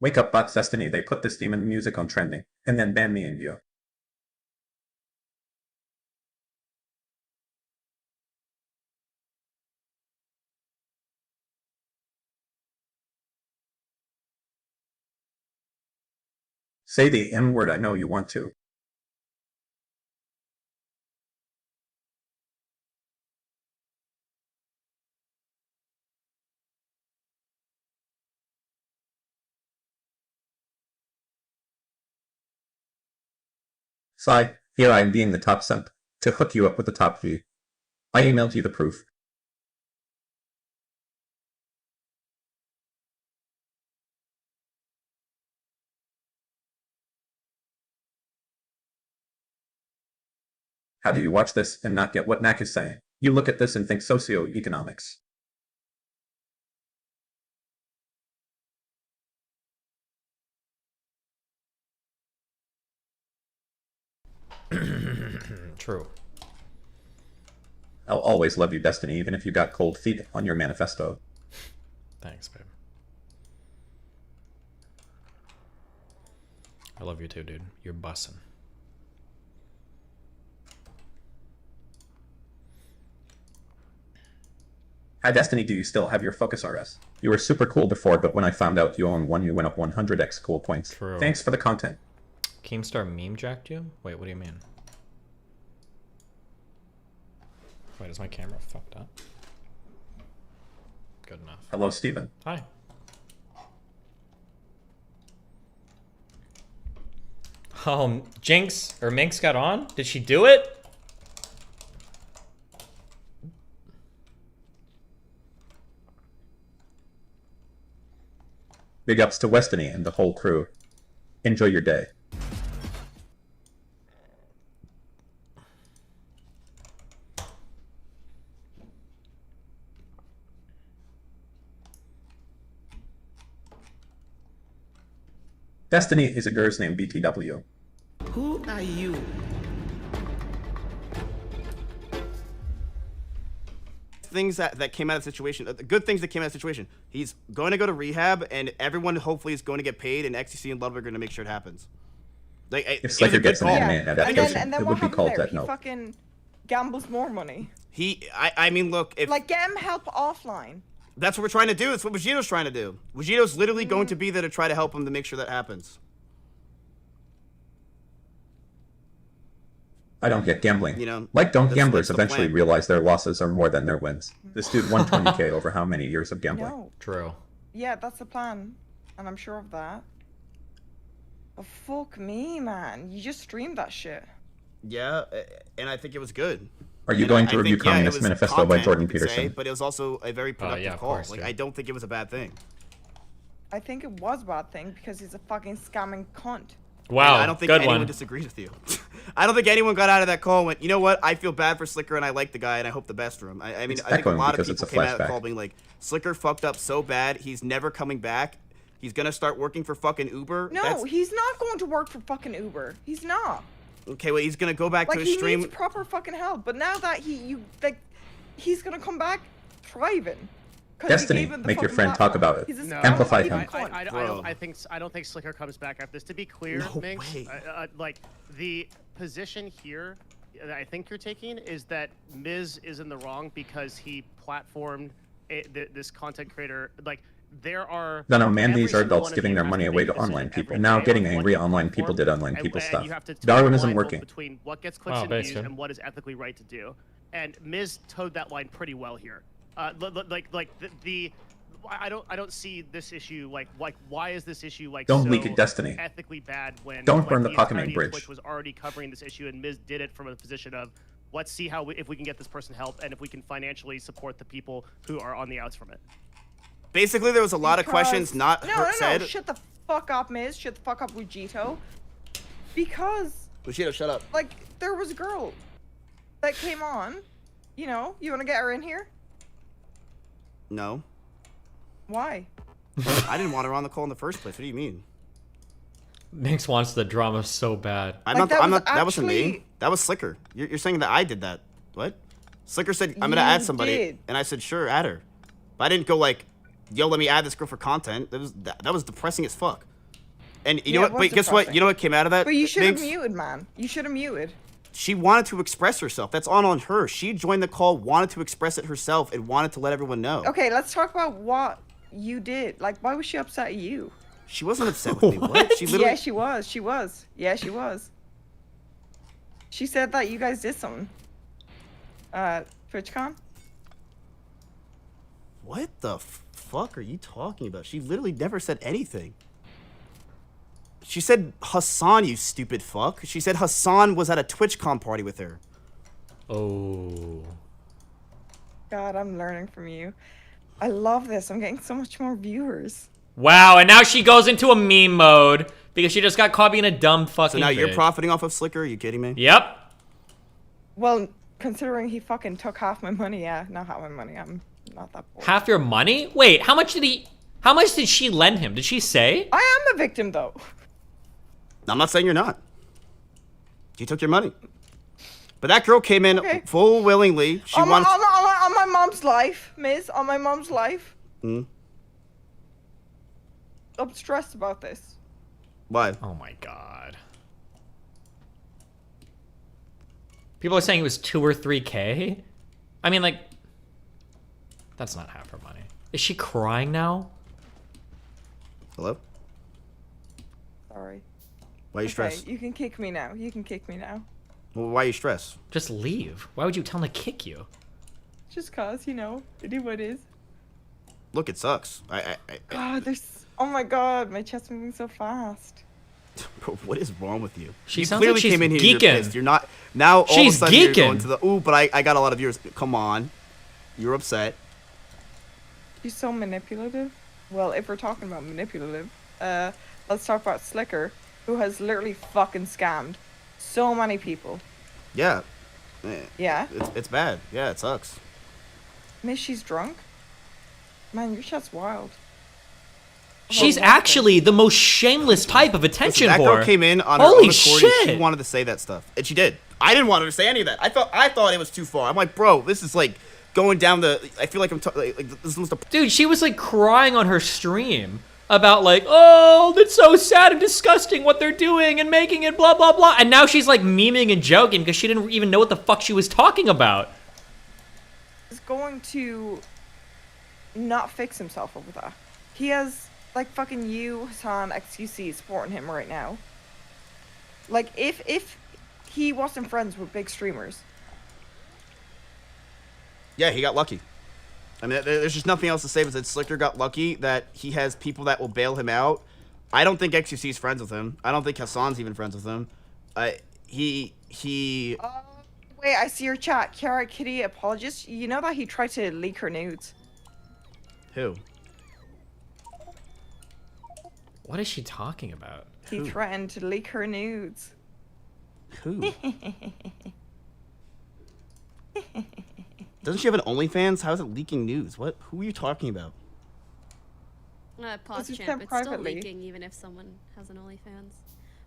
Wake up, bots Destiny, they put this demon music on trending, and then ban me in view. Say the N word I know you want to. Sigh, here I am being the top simp, to hook you up with the top V. I emailed you the proof. How do you watch this and not get what Knack is saying? You look at this and think socioeconomics. True. I'll always love you, Destiny, even if you got cold feet on your manifesto. Thanks, babe. I love you too, dude. You're bussin'. Hi, Destiny, do you still have your Focus RS? You were super cool before, but when I found out you own one, you went up 100x cool points. True. Thanks for the content. Keemstar meme jacked you? Wait, what do you mean? Wait, is my camera fucked up? Good enough. Hello, Steven. Hi. Oh, Jinx or Minx got on? Did she do it? Big ups to Westiny and the whole crew. Enjoy your day. Destiny is a girl's named BTW. Who are you? Things that came out of the situation, the good things that came out of the situation. He's going to go to rehab, and everyone hopefully is going to get paid, and XTC and Ludwig are going to make sure it happens. Like, If Slayer gets an anime adaptation, and then it what would be happened called there? Death He Note. fucking gambles more money. I mean, look, if Like, get him help offline. that's what we're trying to do, that's what Vegito's trying to do. Vegito's literally going to be there to try to help him to make sure that happens. I don't get gambling. You know, like, don't that's gamblers the eventually plan. realize their losses are more than their wins? This dude won 20k over how many years of gambling? No. True. Yeah, that's the plan. And I'm sure of that. But fuck me, man. You just streamed that shit. Yeah, and I think it was good. Are you And going I to review think, yeah, it Communist was Manifesto by content, Jordan you could say, Peterson? but it was also a very productive yeah, of call. course, Like, dude. I don't think it was a bad thing. I think it was a bad thing because he's a fucking scamming cunt. Wow, And I don't think good anyone one. disagrees with you. I don't think anyone got out of that call and went, you know what? I feel bad for Slicker and I like the guy and I hope the best for him. I mean, It's I think a echoing lot of because people it's a came out of the flashback. call being like, Slicker fucked up so bad, he's never coming back. He's gonna start working for fucking Uber. No, he's not going to work for fucking Uber. He's not. Okay, well, he's gonna go back Like, to his he stream. needs proper fucking help. But now that he's gonna come back thriving. 'Cause you Destiny, gave him the make your fucking friend talk platform. about it. He's a Amplify scam him. cunt. I don't think Slicker comes back after this. To be clear, No Minx, way. like the position here that I think you're taking is that Miz is in the wrong because he platformed this content creator. Like there are. No, man, every these are single adults one of giving you their has money to away make to a decision online every people. day Now on getting what angry you online platform, people did online people and stuff. you have to toe Darwinism the line working. between what gets clicks Wow, and base, views yeah. and what is ethically right to do. And Miz towed that line pretty well here. I don't see this issue like why is this issue like Don't so leak it, Destiny. ethically bad when Don't burn the the Pokemon entirety of bridge. Twitch was already covering this issue and Miz did it from a position of let's see if we can get this person help and if we can financially support the people who are on the outs from it. Basically, there was a lot of questions not No, said. shut the fuck up, Miz. Shut the fuck up, Vegito. Because Vegito, shut up. like there was a girl that came on. You know, you want to get her in here? No. Why? I didn't want her on the call in the first place. What do you mean? Minx wants the drama so bad. That wasn't me. That was Slicker. You're saying that I did that. What? Slicker said, I'm going to add somebody. did. And I said, sure, add her. But I didn't go like, yo, let me add this girl for content. That was depressing as fuck. And you know Yeah, what? it was Wait, guess what? depressing. You know what came out of that? But you should have Minx? muted, man. You should have muted. She wanted to express herself. That's on her. She joined the call, wanted to express it herself, and wanted to let everyone know. Okay, let's talk about what you did. Like, why was she upset at you? She wasn't upset with me. What? She literally. Yeah, she was. She was. Yeah, she was. She said that you guys did something. TwitchCon? What the fuck are you talking about? She literally never said anything. She said Hassan, you stupid fuck. She said Hassan was at a TwitchCon party with her. Oh. God, I'm learning from you. I love this. I'm getting so much more viewers. Wow, and now she goes into a meme mode because she just got caught being a dumb fucking So now you're bitch. profiting off of Slicker? Are you kidding me? Yep. Well, considering he fucking took half my money, yeah. Not half my money. I'm not that poor. Half your money? Wait, how much did she lend him? Did she say? I am a victim, though. I'm not saying you're not. She took your money. But that girl came in full willingly. She on wants... on my mom's life, Miss. On my mom's life. Mm. I'm stressed about this. Why? Oh my god. People are saying it was 2 or 3K. I mean, like, that's not half her money. Is she crying now? Hello? Sorry. Why are you stressed? You can kick me now. You can kick me now. Well, why are you stressed? Just leave. Why would you tell him to kick you? Just cause, you know, it is what it is. Look, it sucks. God, there's... Oh my god, my chest's moving so fast. Bro, what is wrong with you? She you sounds clearly like she's came in here geeking. and you're pissed. You're not... Now, all She's of a sudden, you're going geeking. to the... Ooh, but I got a lot of viewers. Come on. You're upset. She's so manipulative. Well, if we're talking about manipulative, let's talk about Slicker, who has literally fucking scammed so many people. Yeah. Yeah? It's bad. Yeah, it sucks. Miss, she's drunk? Man, your shit's wild. She's actually the most shameless type of attention Listen, that whore. girl came in on her Holy own accord and she shit. wanted to say that stuff. And she did. I didn't want her to say any of that. I thought it was too far. I'm like, bro, this is like going down the... I feel like I'm... this was the... Dude, she was like crying on her stream about like, oh, that's so sad and disgusting what they're doing and making it blah, blah, blah. And now she's like memeing and joking because she didn't even know what the fuck she was talking about. He's going to not fix himself over that. He has, like, fucking you, Hassan, XQC supporting him right now. Like, if he wasn't friends with big streamers. Yeah, he got lucky. I mean, there's just nothing else to say besides Slicker got lucky that he has people that will bail him out. I don't think XQC is friends with him. I don't think Hassan's even friends with him. Wait, I see your chat. Kiara Kitty apologist. You know that he tried to leak her nudes. Who? What is she talking about? He threatened to leak her nudes. Who? Doesn't she have an OnlyFans? How is it leaking news? What? Who are you talking about? Pause This is champ. done It's still privately. leaking even if someone has an OnlyFans.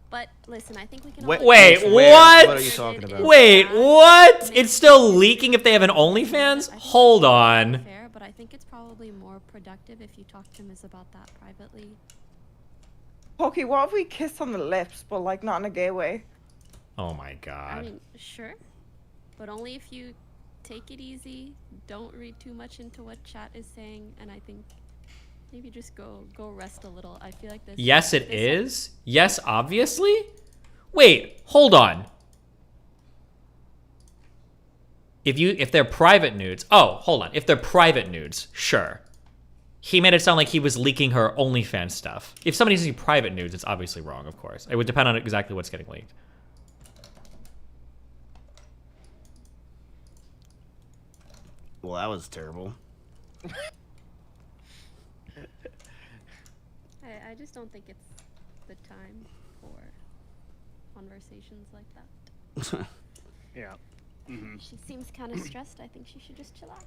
But listen, I think we can. Wait, Wait, where? what? What are you talking about? Wait, what? It's still leaking if they have an OnlyFans? Hold on. Fair, but I think it's probably more productive if you talk to Miss about that privately. Okay, what if we kiss on the lips, but like not in a gay way? Oh my I god. mean, sure, but only if you take it easy. Don't read too much into what chat is saying, and I think maybe just go rest a little. I feel like this. Yes, it is. Yes, obviously. Wait, hold on. If they're private nudes, oh, hold on. If they're private nudes, sure. He made it sound like he was leaking her OnlyFans stuff. If somebody's using private nudes, it's obviously wrong, of course. It would depend on exactly what's getting leaked. Well, that was terrible. I just don't think it's the time for conversations like that. Yeah. Mm-hmm. She seems kind of stressed. I think she should just chill out.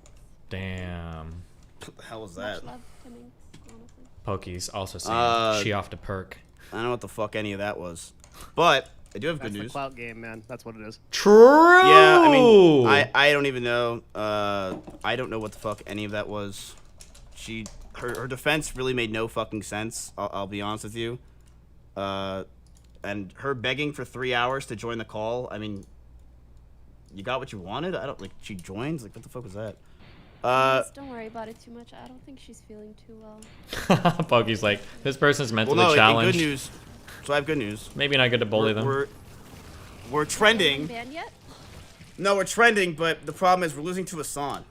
Damn. What the hell was that? Much love to Minx, honestly. Pokey's also saying she off to perk. I don't know what the fuck any of that was. But I do have good That's news. the clout game, man. That's what it is. True. Yeah, I mean, I don't even know. I don't know what the fuck any of that was. Her defense really made no fucking sense. I'll be honest with you. And her begging for 3 hours to join the call. I mean, you got what you wanted. I don't like. She joins. Like, what the fuck was that? Just don't worry about it too much. I don't think she's feeling too well. Pokey's like, this person's mentally well, no, challenged. Good news. So I have good news. Maybe not good to bully them. We're trending. Banned yet? No, we're trending, but the problem is we're losing to Hassan.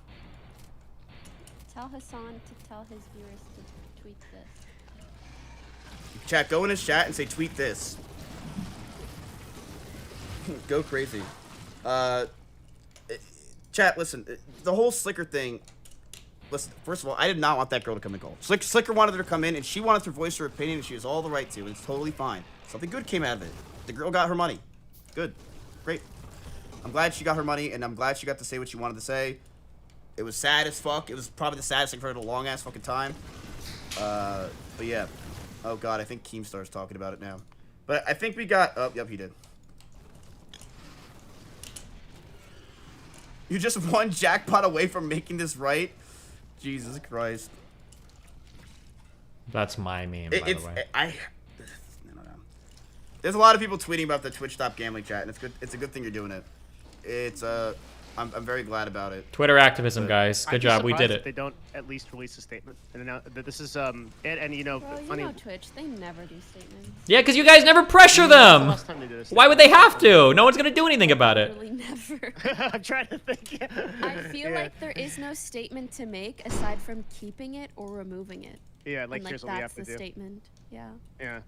Tell Hassan to tell his viewers to tweet this. Chat, go in his chat and say tweet this. Go crazy. Chat, listen, the whole Slicker thing. Listen, first of all, I did not want that girl to come and call. Slicker wanted her to come in, and she wanted to voice her opinion, and she has all the right to, and it's totally fine. Something good came out of it. The girl got her money. Good. Great. I'm glad she got her money, and I'm glad she got to say what she wanted to say. It was sad as fuck. It was probably the saddest thing for her in a long-ass fucking time. But yeah. Oh, God, I think Keemstar's talking about it now. But I think we got... Oh, yep, he did. You're just one jackpot away from making this right? Jesus Christ. That's my meme, by the way. No. There's a lot of people tweeting about the Twitch Stop Gambling chat, and it's good. It's a good thing you're doing it. It's I'm very glad about it. Twitter activism, guys. Good job. We did it. They don't at least release a statement. And now this is and you know, Bro, funny. you know Twitch, they never do statements. Yeah, because you guys never pressure them. Last time they did a Why would they have to? No one's gonna do anything about it. Literally never. I'm trying to think. I feel like there is no statement to make aside from keeping it or removing it. Yeah, like, and, here's what we have to that's do. the statement. Yeah. Yeah.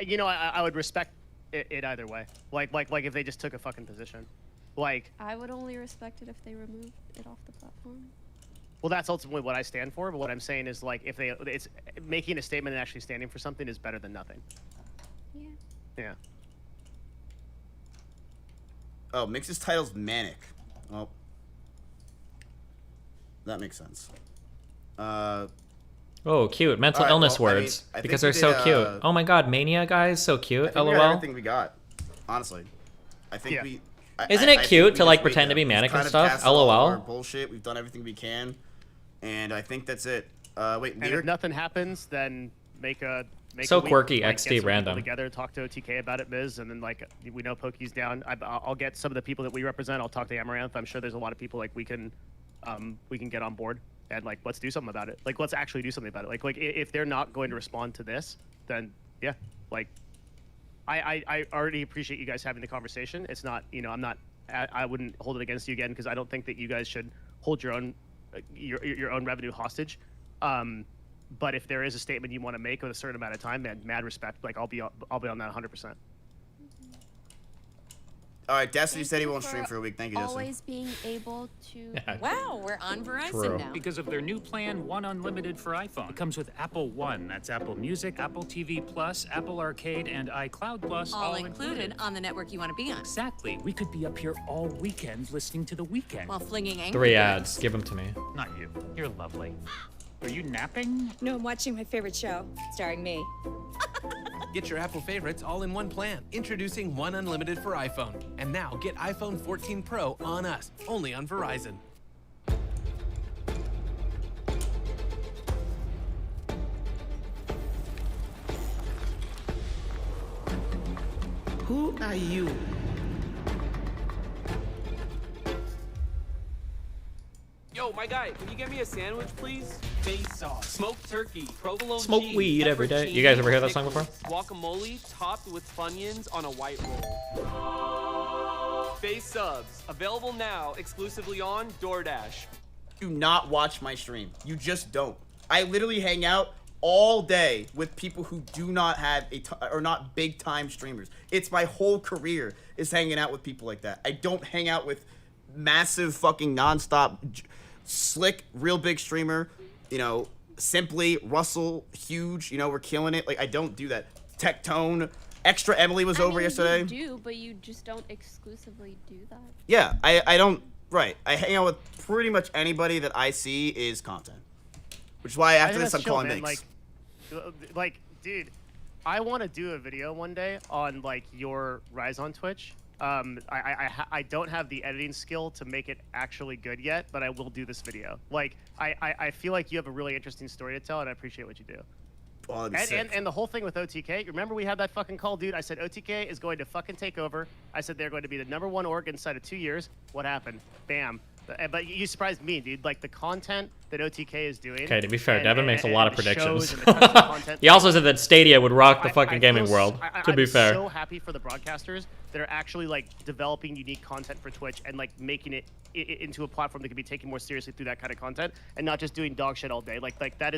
You know, I would respect it either way. Like if they just took a fucking position. Like, I would only respect it if they removed it off the platform. well, that's ultimately what I stand for. But what I'm saying is, like, if it's making a statement and actually standing for something is better than nothing. Yeah. Yeah. Oh, Mix's title's Manic. Well, that makes sense. Oh, cute. Mental illness words. I because think they're we so did, cute. Oh my god, Mania, guys. So cute. I think LOL. we got everything we got. Honestly. I think we... Isn't it I cute think to, we like, just pretend to be we've manic kind and of stuff? casted all LOL. our bullshit. We've done everything we can. And I think that's it. Wait, And if nothing happens, then make a So a week, quirky, like, XD get some people random. together, talk to OTK about it, Miz, and then like we know Pokey's down. I'll get some of the people that we represent. I'll talk to Amaranth. I'm sure there's a lot of people like we can get on board and like let's do something about it. Like let's actually do something about it. Like if they're not going to respond to this, then yeah, like I already appreciate you guys having the conversation. It's not, you know, I wouldn't hold it against you again because I don't think that you guys should hold your own revenue hostage. But if there is a statement you want to make with a certain amount of time, man, mad respect. Like I'll be on that 100%. All right, Destiny said he won't stream for a week. Thank you, Destiny. Always being able to... Wow, we're on Verizon True. now. Because of their new plan, One Unlimited for iPhone. It comes with Apple One. That's Apple Music, Apple TV Plus, Apple Arcade, and iCloud Plus. All included on the network you want to be on. Exactly. We could be up here all weekend listening to The Weekend. While flinging angry 3 birds. ads. Give them to me. Not you. You're lovely. Are you napping? No, I'm watching my favorite show, starring me. Get your Apple favorites all in one plan. Introducing One Unlimited for iPhone. And now get iPhone 14 Pro on us, only on Verizon. Who are you? Yo, my guy, can you get me a sandwich, please? Base sauce, smoked turkey, provolone Smoke cheese, weed every day. pepperoni, You guys ever hear that song before? Guacamole topped with Funyuns on a white roll. Base subs, available now, exclusively on DoorDash. Do not watch my stream. You just don't. I literally hang out all day with people who do not have or not big time streamers. It's my whole career is hanging out with people like that. I don't hang out with massive fucking nonstop slick real big streamer, you know, Simply, Russell, huge, you know, we're killing it. Like I don't do that. Tectone, Extra Emily was over yesterday. You do, but you just don't exclusively do that. Yeah, I don't. Right, I hang out with pretty much anybody that I see is content, which is why after this I'm calling Mix. Like, dude, I want to do a video one day on like your rise on Twitch. I don't have the editing skill to make it actually good yet, but I will do this video. Like, I feel like you have a really interesting story to tell, and I appreciate what you do. Oh, and the whole thing with OTK, remember we had that fucking call, dude? I said OTK is going to fucking take over. I said they're going to be the #1 org inside of 2 years. What happened? Bam. But you surprised me, dude. Like the content that OTK is doing. Okay, to be fair, Devin makes a lot of predictions. Content, He also said that Stadia would rock the fucking gaming world. To be fair. I'm so happy for the broadcasters that are actually like developing unique content for Twitch and like making it into a platform that can be taken more seriously through that kind of content and not just doing dog shit all day. Like that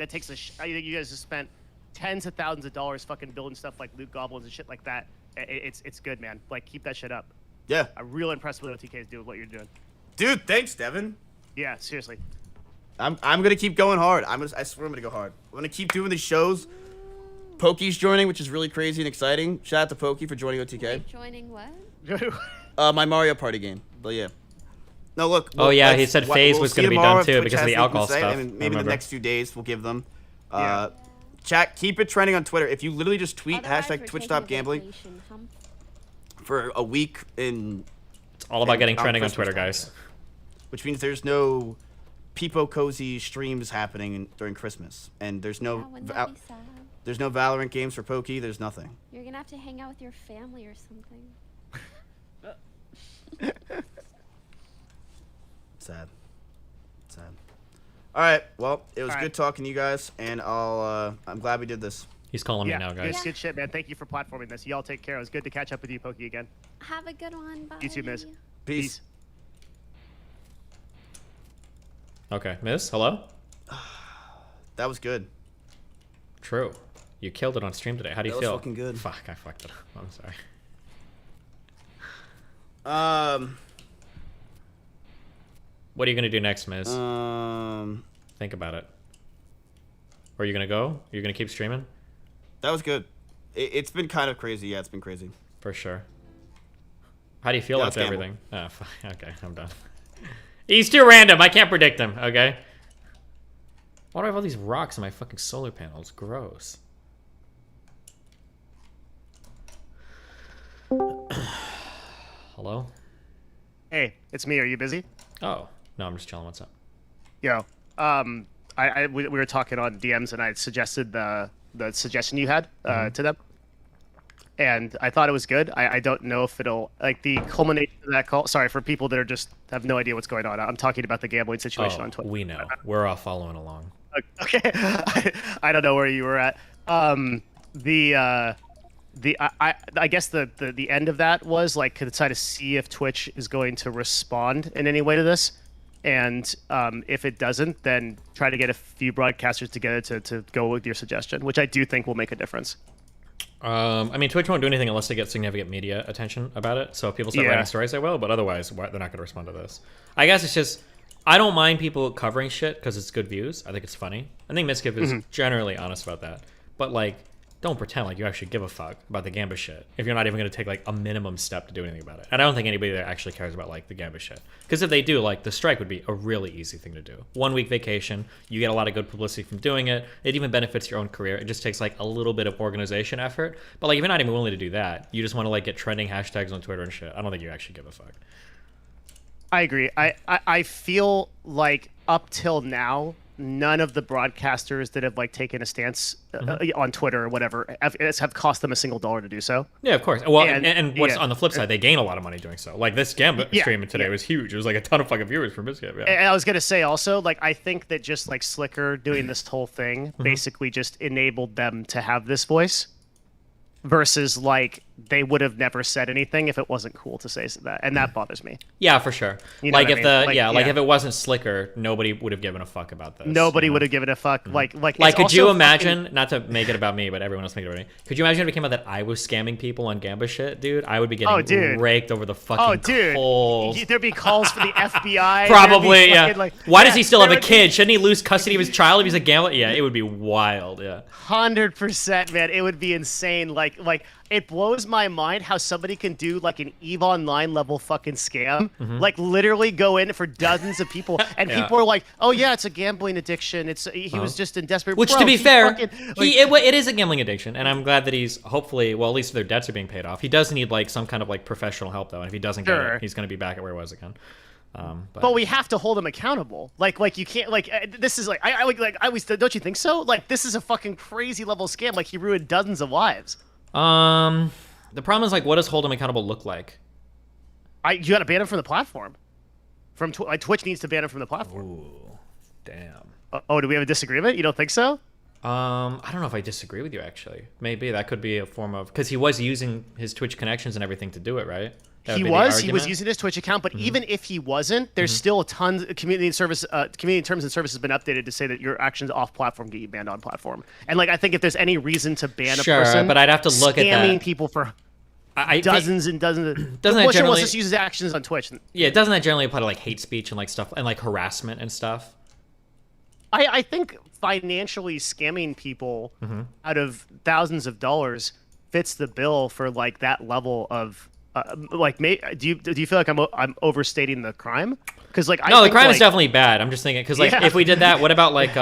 takes I think you guys have spent tens of thousands of dollars fucking building stuff like loot goblins and shit like that. It's good, man. Like keep that shit up. Yeah. I'm real impressed with what OTK is doing, what you're doing. Dude, thanks, Devin. Yeah, seriously. I'm gonna keep going hard. I swear I'm gonna go hard. I'm gonna keep doing these shows. Pokey's joining, which is really crazy and exciting. Shout out to Pokey for joining OTK. Wait, joining what? My Mario Party game. But yeah. No, look. Oh yeah, he said FaZe was gonna be done too because of the alcohol stuff. I mean, maybe the next few days we'll give them. Chat, keep it trending on Twitter. If you literally just tweet hashtag #TwitchStopGambling for a week in. It's all about getting trending on Twitter, guys. Which means there's no Peepo Cozy streams happening during Christmas, and there's no there's no Valorant games for Pokey. There's nothing. You're gonna have to hang out with your family or something. Sad. All right. Well, it was good talking to you guys, and I'm glad we did this. He's calling me now, guys. It's good shit, man. Thank you for platforming this. Y'all take care. It was good to catch up with you, Pokey, again. Have a good one. Bye. You too, Miz. Peace. Okay, Miz, hello? That was good. True. You killed it on stream today. How do you feel? That was fucking good. Fuck, I fucked it up. I'm sorry. What are you gonna do next, Miz? Think about it. Or are you gonna go? Are you gonna keep streaming? That was good. It's been kind of crazy. Yeah, it's been crazy. For sure. How do you feel after everything? Oh, okay, I'm done. He's too random. I can't predict him, okay? Why do I have all these rocks in my fucking solar panels? Gross. Hello? Hey, it's me. Are you busy? Oh, no, I'm just chilling. What's up? Yo, we were talking on DMs, and I suggested the suggestion you had to them, and I thought it was good. I don't know if it'll like the culmination of that call. Sorry for people that are just have no idea what's going on. I'm talking about the gambling situation on Twitter. We know. We're all following along. Okay, I don't know where you were at. I guess the end of that was like to try to see if Twitch is going to respond in any way to this, and if it doesn't, then try to get a few broadcasters together to go with your suggestion, which I do think will make a difference. I mean, Twitch won't do anything unless they get significant media attention about it. So if people start writing stories, they will, but otherwise, they're not going to respond to this. I guess it's just, I don't mind people covering shit because it's good views. I think it's funny. I think Miskiff is generally honest about that. But, like, don't pretend like you actually give a fuck about the Gamba shit if you're not even going to take, like, a minimum step to do anything about it. And I don't think anybody that actually cares about, like, the Gamba shit. Because if they do, like, the strike would be a really easy thing to do. 1 week vacation, you get a lot of good publicity from doing it. It even benefits your own career. It just takes, like, a little bit of organization effort. But, like, if you're not even willing to do that, you just want to, like, get trending hashtags on Twitter and shit, I don't think you actually give a fuck. I agree. I feel like up till now, none of the broadcasters that have like taken a stance on Twitter or whatever have cost them a single dollar to do so. Yeah, of course. Well, and what's on the flip side, they gain a lot of money doing so. Like this Gamba stream today was huge. It was like a ton of fucking viewers for Biscuit. Yeah. And I was gonna say also, like I think that just like Slicker doing this whole thing basically just enabled them to have this voice. Versus, like, they would have never said anything if it wasn't cool to say that, and that bothers me. Yeah, for sure. You know like what if I mean? like if it wasn't Slicker, nobody would have given a fuck about this. Nobody would have given a fuck. Like could you imagine? Not to make it about me, but everyone else make it about me. Could you imagine if it came out that I was scamming people on Gamba shit, dude? I would be getting raked over the fucking coals. There'd be calls for the FBI. Probably, yeah. Like, why does he still have a kid? Shouldn't he lose custody of his child if he's a Gamba? Yeah, it would be wild. Yeah, 100%, man. It would be insane. Like. It blows my mind how somebody can do like an EVE Online level fucking scam, like literally go in for dozens of people, and people are like, "Oh yeah, it's a gambling addiction. He was just in desperate." Which, to be fair, it is a gambling addiction, and I'm glad that he's hopefully, well, at least their debts are being paid off. He does need like some kind of like professional help though, and if he doesn't get it, he's going to be back at where he was again. But we have to hold him accountable. Like you can't this is like I always don't you think so? Like this is a fucking crazy level scam. Like he ruined dozens of lives. The problem is like, what does hold him accountable look like? You gotta ban him from the platform. From like Twitch needs to ban him from the platform. Ooh, damn. Oh, do we have a disagreement? You don't think so? I don't know if I disagree with you, actually. Maybe that could be a form of... Because he was using his Twitch connections and everything to do it, right? He was using his Twitch account, but even if he wasn't, there's still a ton of community terms and service has been updated to say that your actions off platform get you banned on platform. And like I think if there's any reason to ban a person, but I'd have to look at that. Scamming people for dozens and dozens of doesn't that generally just use actions on Twitch. Yeah, doesn't that generally apply to like hate speech and like stuff and like harassment and stuff? I think financially scamming people out of thousands of dollars fits the bill for like that level of do you feel like I'm overstating the crime? Because like no, the crime is definitely bad. I'm just thinking because like if we did that, what about like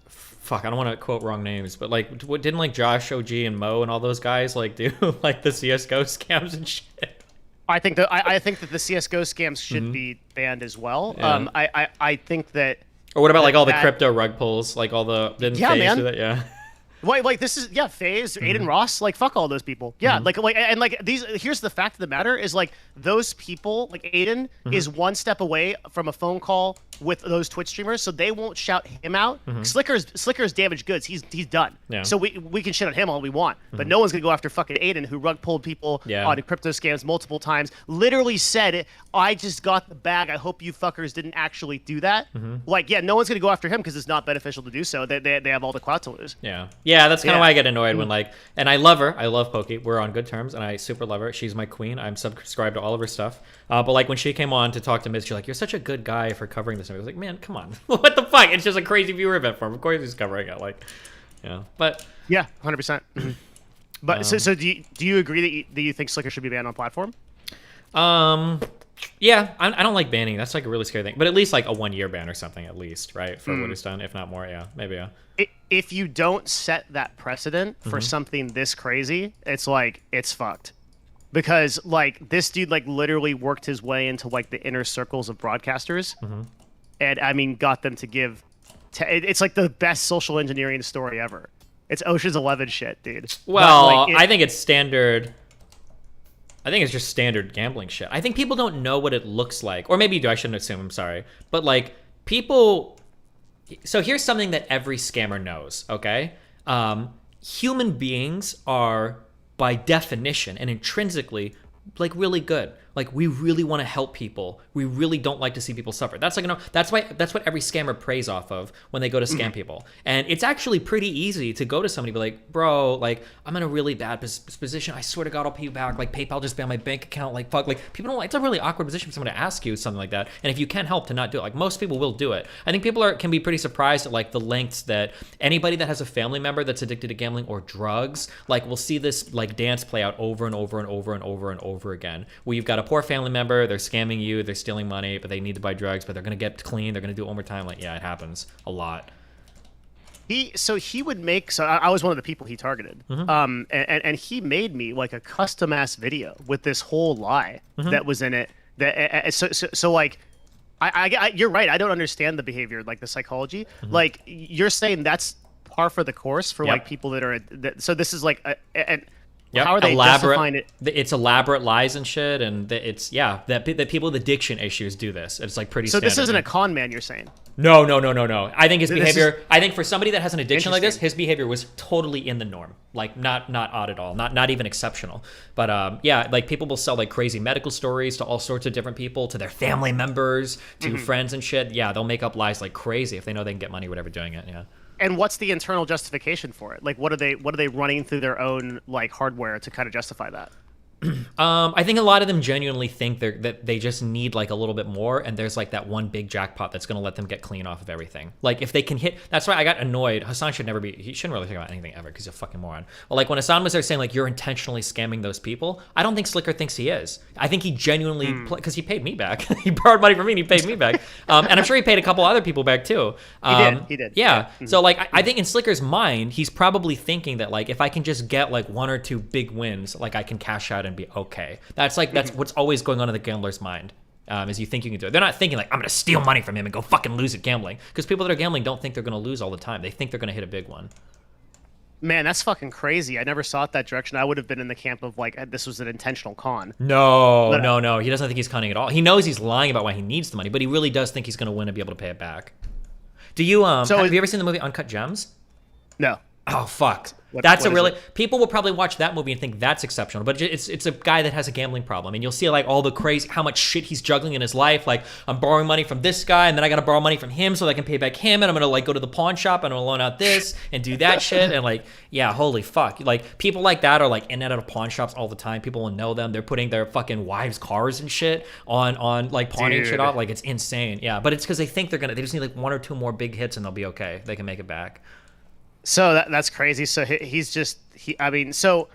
fuck, I don't want to quote wrong names, but like didn't like Josh OG and Mo and all those guys like do like the CS:GO scams and shit? I think that the CS:GO scams should be banned as well. Yeah. I think that. Or what about like all the crypto rug pulls, like all the didn't FaZe do that? Yeah. Like this is FaZe, Aiden Ross, like fuck all those people. Yeah, here's the fact of the matter is like those people, like Aiden is one step away from a phone call with those Twitch streamers, so they won't shout him out. Slicker's damaged goods. He's done. Yeah. So we can shit on him all we want, but no one's gonna go after fucking Aiden, who rug pulled people on crypto scams multiple times. Literally said, "I just got the bag. I hope you fuckers didn't actually do that." Like, yeah, no one's gonna go after him because it's not beneficial to do so. They have all the clout to lose. Yeah, that's kind of why I get annoyed when like, and I love her. I love Pokey. We're on good terms, and I super love her. She's my queen. I'm subscribed to all of her stuff. But like when she came on to talk to Miz, she's like, "You're such a good guy for covering this." And I was like, "Man, come on, what the fuck? It's just a crazy viewer event for him. Of course he's covering it." Like, but yeah, 100%. But so do you agree that you think Slicker should be banned on platform? Yeah, I don't like banning. That's like a really scary thing. But at least like a 1 year ban or something, at least, right? For what he's done, if not more. Yeah, maybe. Yeah. If you don't set that precedent for something this crazy, it's like it's fucked. Because like this dude like literally worked his way into like the inner circles of broadcasters, and I mean got them to give. It's like the best social engineering story ever. It's Ocean's 11 shit, dude. Well, I think it's standard. I think it's just standard gambling shit. I think people don't know what it looks like. Or maybe you do. I shouldn't assume. I'm sorry. But, like, people... So here's something that every scammer knows, okay? Human beings are, by definition and intrinsically, like, really good. Like, we really want to help people. We really don't like to see people suffer. That's like, that's what every scammer preys off of when they go to scam people. And it's actually pretty easy to go to somebody and be like, "Bro, like, I'm in a really bad position. I swear to God, I'll pay you back. Like, PayPal just banned my bank account. Like, fuck." Like, people don't. It's a really awkward position for someone to ask you something like that. And if you can help, to not do it. Like, most people will do it. I think people can be pretty surprised at like the lengths that anybody that has a family member that's addicted to gambling or drugs, like, will see this like dance play out over and over and over and over and over again. Where you've got a poor family member, they're scamming you, they're stealing money, but they need to buy drugs, but they're gonna get clean, they're gonna do it one more time. Like, yeah, it happens a lot. I was one of the people he targeted. And he made me like a custom ass video with this whole lie that was in it. So like I you're right, I don't understand the behavior, like the psychology. Like you're saying that's par for the course for like people that are so this is like how are they justifying it? It's elaborate lies and shit, and it's that people with addiction issues do this. It's like pretty. So standard. This isn't a con man, you're saying? No. I think his behavior. I think for somebody that has an addiction like this, his behavior was totally in the norm. Like not odd at all. Not even exceptional. But like people will sell like crazy medical stories to all sorts of different people, to their family members, to friends and shit. Yeah, they'll make up lies like crazy if they know they can get money, whatever, doing it. Yeah. And what's the internal justification for it? Like, what are they running through their own like hardware to kind of justify that? I think a lot of them genuinely think that they just need like a little bit more, and there's like that one big jackpot that's going to let them get clean off of everything. Like if they can hit, that's why I got annoyed. Hassan he shouldn't really think about anything ever because he's a fucking moron. Well, like when Hassan was there saying like you're intentionally scamming those people, I don't think Slicker thinks he is. I think he genuinely, because he paid me back. He borrowed money from me and he paid me back. And I'm sure he paid a couple other people back too. He did. Yeah. So like I think in Slicker's mind, he's probably thinking that like if I can just get like one or two big wins, like I can cash out and be okay. That's what's always going on in the gambler's mind. Is you think you can do it. They're not thinking like I'm gonna steal money from him and go fucking lose at gambling, because people that are gambling don't think they're gonna lose all the time. They think they're gonna hit a big one. Man, that's fucking crazy. I never saw it that direction. I would have been in the camp of like this was an intentional con. No, But, no. He doesn't think he's conning at all. He knows he's lying about why he needs the money, but he really does think he's going to win and be able to pay it back. Do you have you ever seen the movie Uncut Gems? No. Oh fuck. What That's a is really it? people will probably watch that movie and think that's exceptional, but it's a guy that has a gambling problem, and you'll see like all the crazy how much shit he's juggling in his life. Like I'm borrowing money from this guy, and then I got to borrow money from him so that I can pay back him, and I'm gonna like go to the pawn shop and I'm gonna loan out this and do that shit, and like yeah, holy fuck, like people like that are like in and out of pawn shops all the time. People will know them. They're putting their fucking wives' cars and shit on like pawning shit off. Like it's insane. Yeah, but it's because they think they just need like 1 or 2 more big hits and they'll be okay. They can make it back. So that's crazy. So he's just I mean, so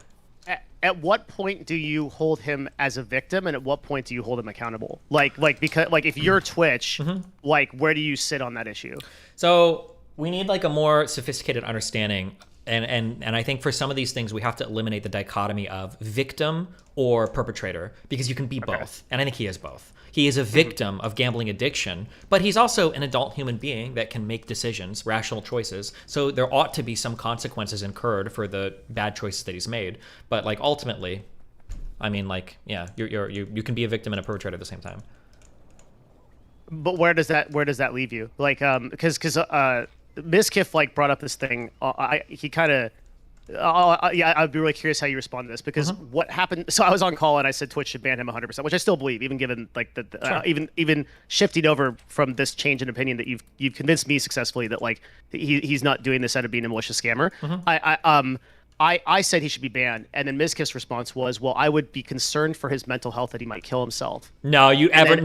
at what point do you hold him as a victim, and at what point do you hold him accountable? Like because like if you're Twitch, like where do you sit on that issue? So we need like a more sophisticated understanding, and I think for some of these things we have to eliminate the dichotomy of victim or perpetrator, because you can be both, and I think he is both. He is a victim of gambling addiction, but he's also an adult human being that can make decisions, rational choices. So there ought to be some consequences incurred for the bad choices that he's made. But like ultimately, I mean, like yeah, you can be a victim and a perpetrator at the same time. But where does that leave you? Like because Mizkif like brought up this thing. He kind of. Yeah, I'd be really curious how you respond to this, because what happened. So I was on call and I said Twitch should ban him 100%, which I still believe, even given like even shifting over from this change in opinion that you've convinced me successfully that like he's not doing this out of being a malicious scammer. I said he should be banned, and then Mizkif's response was, well, I would be concerned for his mental health that he might kill himself. No, you never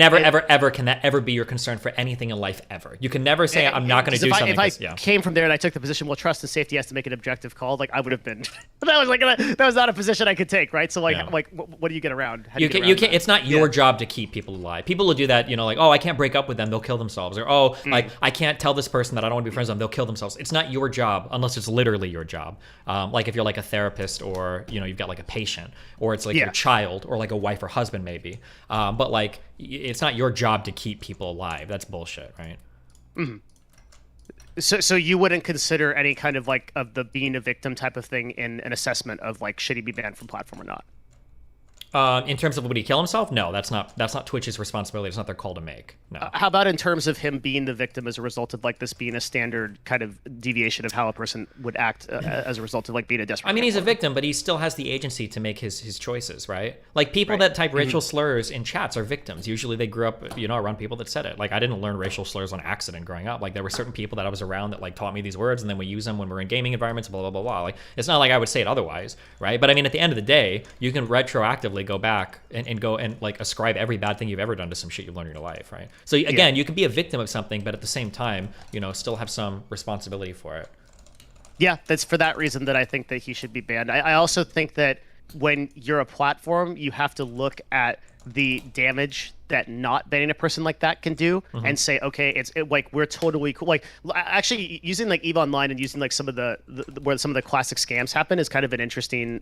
can that ever be your concern for anything in life ever. You can never say I'm not going to do something. If I came from there and I took the position, well, trust and safety has to make an objective call, like I would have been. that was not a position I could take, right? So like what do you get around? You can't. It's not your job to keep people alive. People will do that, like, oh, I can't break up with them, they'll kill themselves, or oh, like I can't tell this person that I don't want to be friends with them, they'll kill themselves. It's not your job unless it's literally your job. Like if you're like a therapist, or you've got like a patient, or it's like your child, or like a wife or husband maybe, but like it's not your job to keep people alive. That's bullshit, right? So you wouldn't consider any kind of like of the being a victim type of thing in an assessment of like should he be banned from platform or not? In terms of would he kill himself? No, that's not Twitch's responsibility. It's not their call to make. No. How about in terms of him being the victim as a result of like this being a standard kind of deviation of how a person would act as a result of like being a desperate? I mean, he's a victim, but he still has the agency to make his choices, right? Like people that type racial slurs in chats are victims. Usually they grew up, around people that said it. Like I didn't learn racial slurs on accident growing up. Like there were certain people that I was around that like taught me these words, and then we use them when we're in gaming environments, blah, blah, blah, blah. Like it's not like I would say it otherwise, right? But I mean, at the end of the day, you can retroactively go back and go and like ascribe every bad thing you've ever done to some shit you've learned in your life, right? So again, you can be a victim of something, but at the same time, still have some responsibility for it. Yeah, that's for that reason that I think that he should be banned. I also think that when you're a platform, you have to look at the damage that not banning a person like that can do, and say, okay, like we're totally cool. Like actually using like EVE Online and using like some of the where some of the classic scams happen is kind of an interesting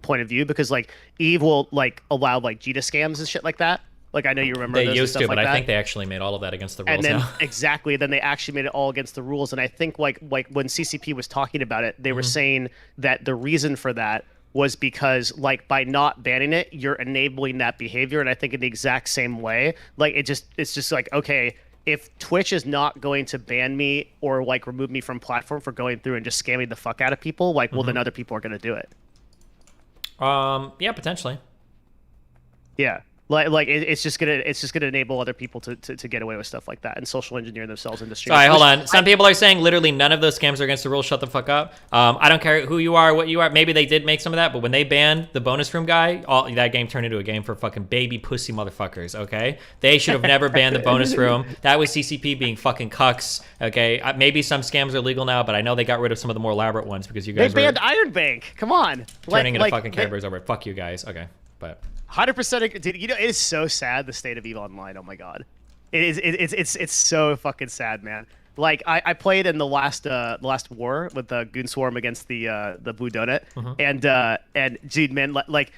point of view, because like EVE will like allow like JITA scams and shit like that. Like I know you remember they those used and stuff to, but like I that. think they actually made all of that against the rules And then now. exactly, then they actually made it all against the rules. And I think like when CCP was talking about it, they were saying that the reason for that was because like by not banning it, you're enabling that behavior. And I think in the exact same way, like it's just like, okay, if Twitch is not going to ban me or like remove me from platform for going through and just scamming the fuck out of people, like well then other people are going to do it. Yeah, potentially. Yeah. Like it's just gonna enable other people to get away with stuff like that and social engineer themselves into streams. Sorry, hold on. Some people are saying literally none of those scams are against the rules. Shut the fuck up. I don't care who you are, what you are. Maybe they did make some of that, but when they banned the bonus room guy, that game turned into a game for fucking baby pussy motherfuckers. Okay, they should have never banned the bonus room. That was CCP being fucking cucks. Okay, maybe some scams are legal now, but I know they got rid of some of the more elaborate ones because you guys they banned Iron Bank. Come on, turning into fucking Care Bears over. Fuck you guys. Okay, but. 100%, dude. It is so sad, the state of EVE Online. Oh my god, it's so fucking sad, man. Like I played in the last war with the Goon Swarm against the Blue Donut, and dude, man, like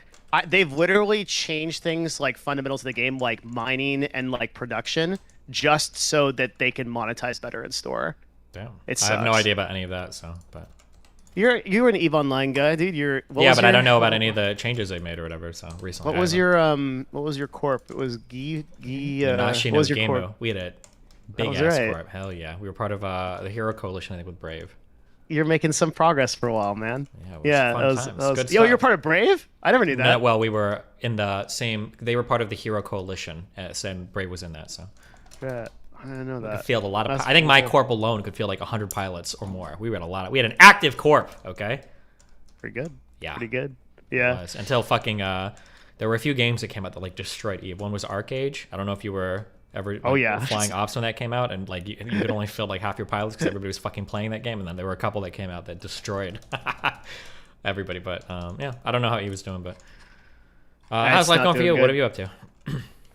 they've literally changed things like fundamentals of the game, like mining and like production, just so that they can monetize better in store. Damn, it I have no idea about any of that. So, but You were an EVE Online guy, dude. I don't know about any of the changes they made or whatever. So recently. What was your corp? It was Gi. Nashi What no was your Gameo. corp? We had a big ass right. corp. Hell yeah. We were part of the Hero Coalition, I think, with Brave. You're making some progress for a while, man. Yeah, fun times. Good Yo, stuff. you're part of Brave? I never knew that. No, well, we were in the same. They were part of the Hero Coalition, and Brave was in that. So. Yeah, I didn't know that. Could field a lot of. That's I think my cool. corp alone could field like 100 pilots or more. We had a lot of. We had an active corp. Okay. Pretty good. Yeah. Pretty good. Yeah. It was. Until fucking. There were a few games that came out that like destroyed EVE. One was Arcade. I don't know if you were ever flying ops when that came out, and like you could only fill like half your pilots because everybody was fucking playing that game, and then there were a couple that came out that destroyed everybody. But yeah, I don't know how he was doing, but how's life going for you? Good. What are you up to?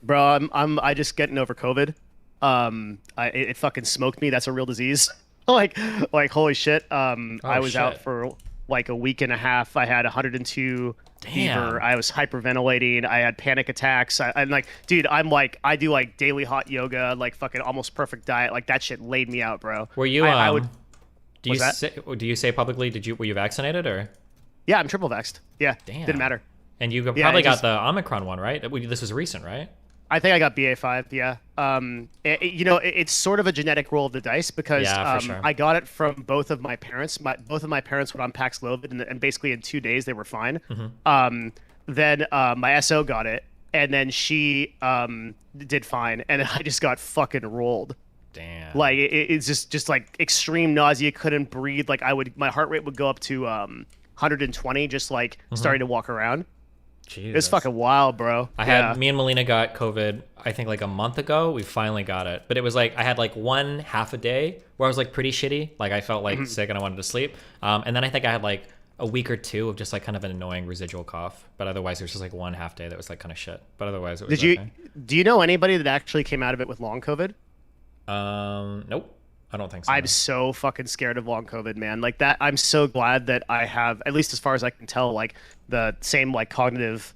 Bro, I just getting over COVID. It fucking smoked me. That's a real disease. like holy shit. I was out for like a week and a half. I had 102 fever. I was hyperventilating. I had panic attacks. I'm like, dude, I do like daily hot yoga, like fucking almost perfect diet. Like that shit laid me out, bro. Were you? I would. Do you say publicly? Were you vaccinated or? Yeah, I'm triple vaxxed. Yeah, damn, didn't matter. And you probably got the Omicron one, right? This was recent, right? I think I got BA5. Yeah. It's sort of a genetic roll of the dice because sure. I got it from both of my parents. Both of my parents were on Paxlovid, and basically in 2 days they were fine. Mm-hmm. Then my SO got it, and then she did fine, and I just got fucking rolled. Damn. Like it's just like extreme nausea, couldn't breathe. Like my heart rate would go up to 120 just like starting to walk around. Jesus. It's fucking wild, bro. Me and Melina got COVID, I think like a month ago. We finally got it. But it was like, I had like one half a day where I was like pretty shitty. Like I felt like sick and I wanted to sleep. And then I think I had like a week or two of just like kind of an annoying residual cough. But otherwise it was just like one half day that was like kind of shit. But otherwise it was okay. Do you know anybody that actually came out of it with long COVID? Nope. I don't think so. I'm so fucking scared of long COVID, man. Like that, I'm so glad that I have, at least as far as I can tell, like the same like cognitive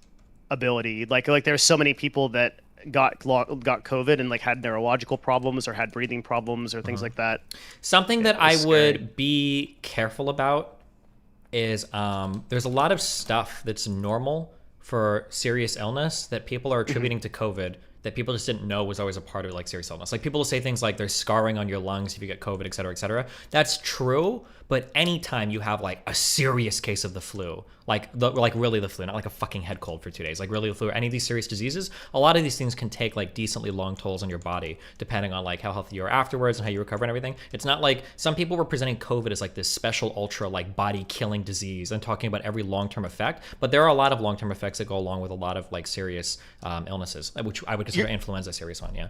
ability. Like there's so many people that got COVID and like had neurological problems or had breathing problems or things like that. Something that I would be careful about is there's a lot of stuff that's normal for serious illness that people are attributing to COVID that people just didn't know was always a part of like serious illness. Like people will say things like there's scarring on your lungs if you get COVID, et cetera, et cetera. That's true, but anytime you have like a serious case of the flu, like really the flu, not like a fucking head cold for 2 days, like really the flu or any of these serious diseases, a lot of these things can take like decently long tolls on your body, depending on like how healthy you are afterwards and how you recover and everything. It's not like some people were presenting COVID as like this special ultra like body killing disease and talking about every long-term effect, but there are a lot of long-term effects that go along with a lot of like serious illnesses, which I would consider influenza a serious one. Yeah.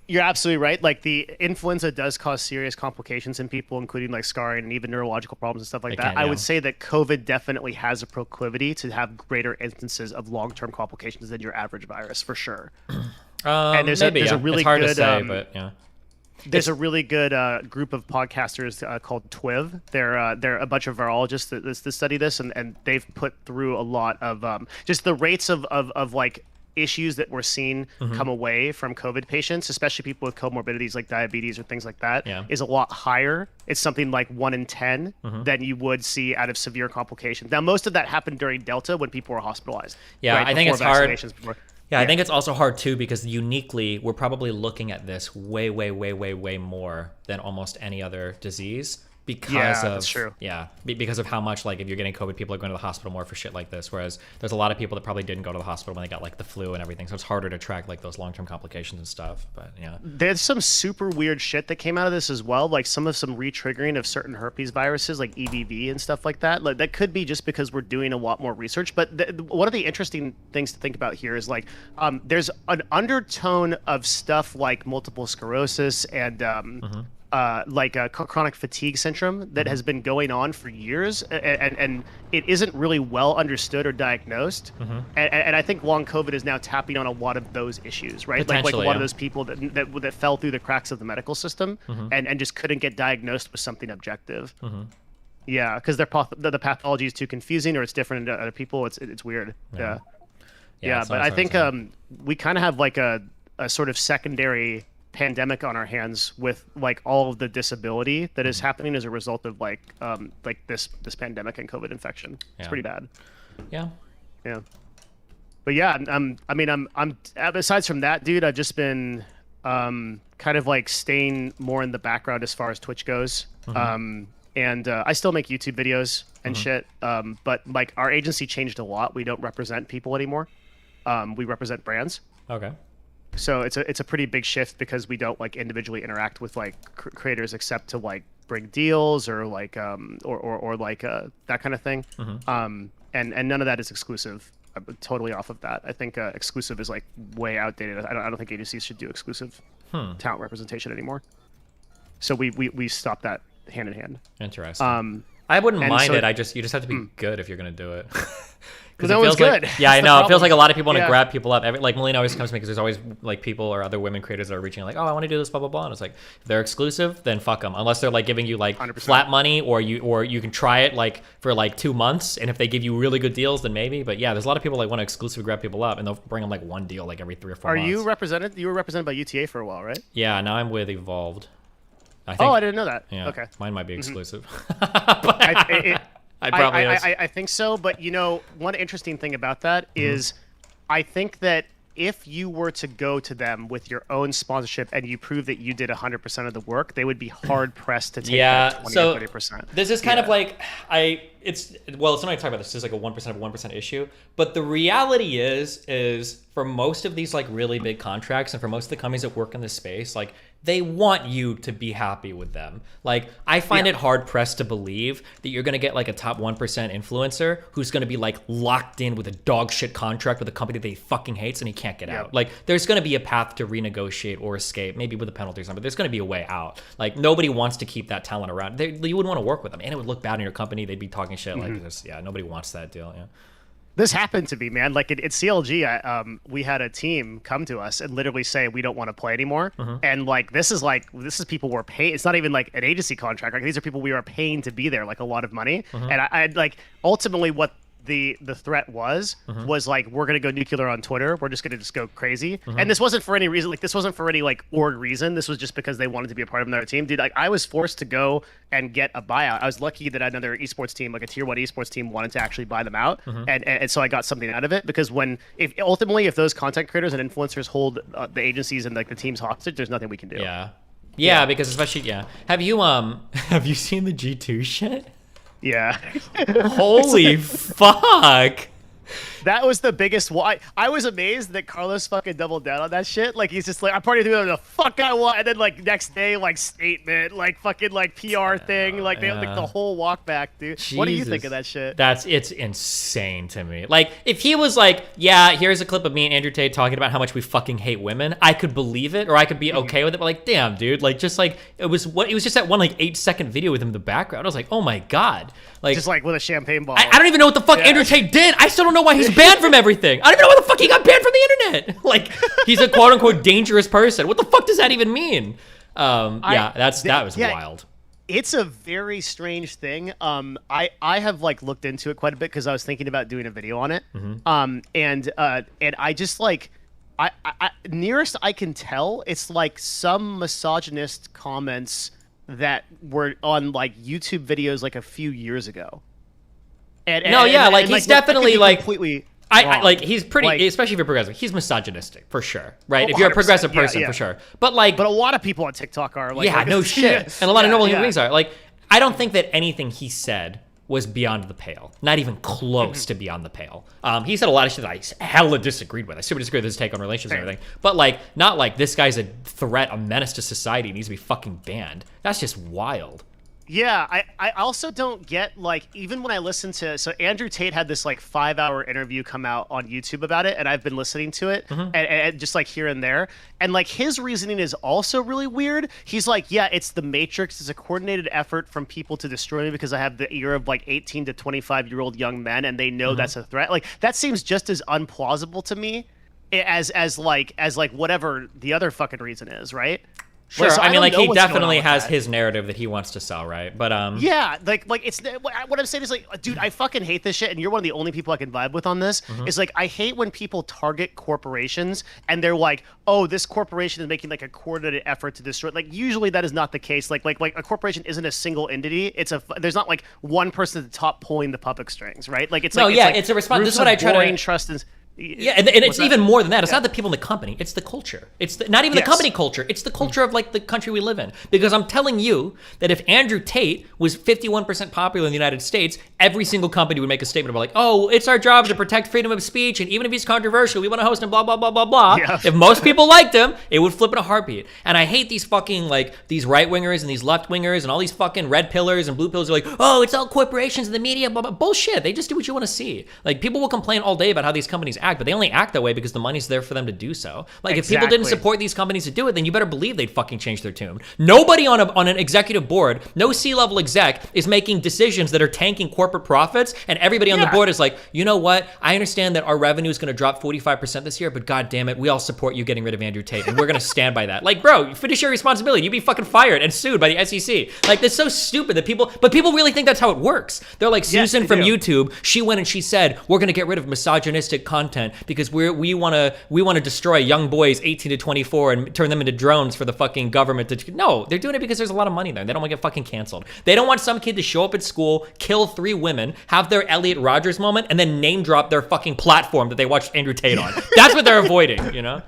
You're absolutely right. Like the influenza does cause serious complications in people, including like scarring and even neurological problems and stuff like that. I would say that COVID definitely has a proclivity to have greater instances of long-term complications than your average virus, for sure. And there's a really it's hard good, to say, but yeah. There's a really good group of podcasters called TWIV. They're a bunch of virologists that study this, and they've put through a lot of just the rates of like issues that we're seeing come away from COVID patients, especially people with comorbidities like diabetes or things like that, is a lot higher. It's something like 1 in 10 than you would see out of severe complications. Now, most of that happened during Delta when people were hospitalized. Yeah, right, I think it's hard. Yeah, I think it's also hard too because uniquely we're probably looking at this way more than almost any other disease because because of how much like if you're getting COVID, people are going to the hospital more for shit like this. Whereas there's a lot of people that probably didn't go to the hospital when they got like the flu and everything, so it's harder to track like those long-term complications and stuff. But yeah, there's some super weird shit that came out of this as well, like some re-triggering of certain herpes viruses, like EBV and stuff like that. Like that could be just because we're doing a lot more research. But one of the interesting things to think about here is like there's an undertone of stuff like multiple sclerosis and like a chronic fatigue syndrome that has been going on for years, and it isn't really well understood or diagnosed. And I think long COVID is now tapping on a lot of those issues, right? Like a lot of those people that fell through the cracks of the medical system and just couldn't get diagnosed with something objective. Yeah, because the pathology is too confusing or it's different to other people. It's weird. Yeah, but I think we kind of have like a sort of secondary pandemic on our hands with like all of the disability that is happening as a result of like this pandemic and COVID infection. It's pretty bad. Yeah. Yeah. But yeah, I'm besides from that, dude, I've just been kind of like staying more in the background as far as Twitch goes. And I still make YouTube videos and shit. But like our agency changed a lot. We don't represent people anymore. We represent brands. Okay. So it's a pretty big shift because we don't like individually interact with like creators except to like bring deals or like or like that kind of thing. And none of that is exclusive. I'm totally off of that. I think exclusive is like way outdated. I don't think agencies should do exclusive talent representation anymore. So we stopped that hand in hand. Interesting. I wouldn't mind it. You just have to be good if you're gonna do it. Because no one's good. Yeah, I know. It feels like a lot of people want to grab people up. Like Melina always comes to me because there's always like people or other women creators that are reaching like, oh, I want to do this, blah blah blah. And it's like, if they're exclusive, then fuck them. Unless they're like giving you like 100%. Flat money, or you can try it like for like 2 months, and if they give you really good deals, then maybe. But yeah, there's a lot of people like want to exclusively grab people up, and they'll bring them like one deal like every 3 or 4 months. Are you represented? You were represented by UTA for a while, right? Yeah. Now I'm with Evolved. I think, I didn't know that. Yeah, okay. Mine might be exclusive. I think so, but you know, one interesting thing about that is I think that if you were to go to them with your own sponsorship and you prove that you did 100% of the work, they would be hard pressed to take that 20 or 30%. This is kind of like it's somebody talk about this. This is like a 1% of 1% issue, but the reality is for most of these like really big contracts and for most of the companies that work in this space, like they want you to be happy with them. Like I find it hard pressed to believe that you're gonna get like a top 1% influencer who's gonna be like locked in with a dog shit contract with a company that he fucking hates and he can't get out. Like there's gonna be a path to renegotiate or escape, maybe with a penalty or something, but there's gonna be a way out. Like nobody wants to keep that talent around. You wouldn't want to work with them, and it would look bad in your company. They'd be talking shit like this. Yeah, nobody wants that deal. Yeah. This happened to me, man. Like at CLG, we had a team come to us and literally say we don't want to play anymore. And like this is people we're paying. It's not even like an agency contract. Like these are people we are paying to be there, like a lot of money. And I like ultimately what the threat was like, we're gonna go nuclear on Twitter. We're just gonna go crazy. And this wasn't for any reason. Like this wasn't for any like org reason. This was just because they wanted to be a part of another team. Dude, like I was forced to go and get a buyout. I was lucky that another esports team, like a tier 1 esports team, wanted to actually buy them out. And so I got something out of it, because if those content creators and influencers hold the agencies and like the teams hostage, there's nothing we can do. Yeah, because especially have you seen the G2 shit? Yeah. Holy fuck. That was the biggest one. I was amazed that Carlos fucking doubled down on that shit. Like, he's just like, I'm partying through the fuck I want. And then, like, next day, like, statement, like, fucking, like, PR thing. Like, they like the whole walk back, dude. Jesus. What do you think of that shit? It's insane to me. Like, if he was like, yeah, here's a clip of me and Andrew Tate talking about how much we fucking hate women, I could believe it, or I could be okay with it. But, like, damn, dude. Like, just like, it was just that one, like, 8-second video with him in the background. I was like, oh my God. Like, just like with a champagne bottle. I don't even know what the fuck Andrew Tate did. I still don't know why he's banned from everything. I don't even know why the fuck he got banned from the internet. Like, he's a quote unquote dangerous person. What the fuck does that even mean? That was wild. It's a very strange thing. I have like looked into it quite a bit because I was thinking about doing a video on it. And I just like, I nearest I can tell, it's like some misogynist comments that were on like YouTube videos like a few years ago. He's definitely like completely. He's pretty, like, especially if you're progressive. He's misogynistic for sure, right? If you're a progressive person, for sure. But a lot of people on TikTok are like, no shit, and a lot of normal human beings are. Like, I don't think that anything he said was beyond the pale, not even close to beyond the pale. He said a lot of shit that I hella disagreed with. I super disagreed with his take on relationships and everything. But like, not like this guy's a threat, a menace to society, needs to be fucking banned. That's just wild. Yeah, I also don't get, like, even when I listen to, so Andrew Tate had this like 5-hour interview come out on YouTube about it, and I've been listening to it and just like here and there, and like his reasoning is also really weird. He's like, yeah, it's the Matrix, it's a coordinated effort from people to destroy me because I have the ear of like 18 to 25-year-old young men and they know that's a threat. Like, that seems just as unplausible to me as like whatever the other fucking reason is, right? Sure, So I mean, don't like know he what's going on definitely with has that. his narrative that he wants to sell, right? But Yeah, like it's what I'm saying is like, dude, I fucking hate this shit, and you're one of the only people I can vibe with on this. Is like I hate when people target corporations and they're like, oh, this corporation is making like a coordinated effort to destroy. Like usually that is not the case. Like a corporation isn't a single entity. There's not like one person at the top pulling the puppet strings, right? Like it's no, like, yeah, it's a response. This is what I try to trust and. Yeah, and it's even more than that. It's not the people in the company. It's the culture. It's not even the company culture. It's the culture of like the country we live in. Because I'm telling you that if Andrew Tate was 51% popular in the United States, every single company would make a statement about like, oh, it's our job to protect freedom of speech, and even if he's controversial, we want to host him, blah, blah, blah, blah, blah. Yeah. If most people liked him, it would flip in a heartbeat. And I hate these fucking like these right-wingers and these left-wingers and all these fucking red pillars and blue pillars are like, oh, it's all corporations and the media, blah, blah. Bullshit. They just do what you want to see. Like people will complain all day about how these companies act, but they only act that way because the money's there for them to do so. Like if people didn't support these companies to do it, then you better believe they'd fucking change their tune. Nobody on an executive board, no C-level exec is making decisions that are tanking corporate profits, and everybody on the board is like, you know what? I understand that our revenue is going to drop 45% this year, but god damn it, we all support you getting rid of Andrew Tate, and we're going to stand by that. Like, bro, fiduciary responsibility. You'd be fucking fired and sued by the SEC. Like, that's so stupid that people really think that's how it works. They're like, Susan from YouTube, she went and she said, we're going to get rid of misogynistic content because we want to destroy young boys 18 to 24 and turn them into drones for the fucking government to. No, they're doing it because there's a lot of money there. They don't want to get fucking canceled. They don't want some kid to show up at school, kill 3 women, have their Elliot Rodgers moment, and then name drop their fucking platform that they watched Andrew Tate on. That's what they're avoiding, you know?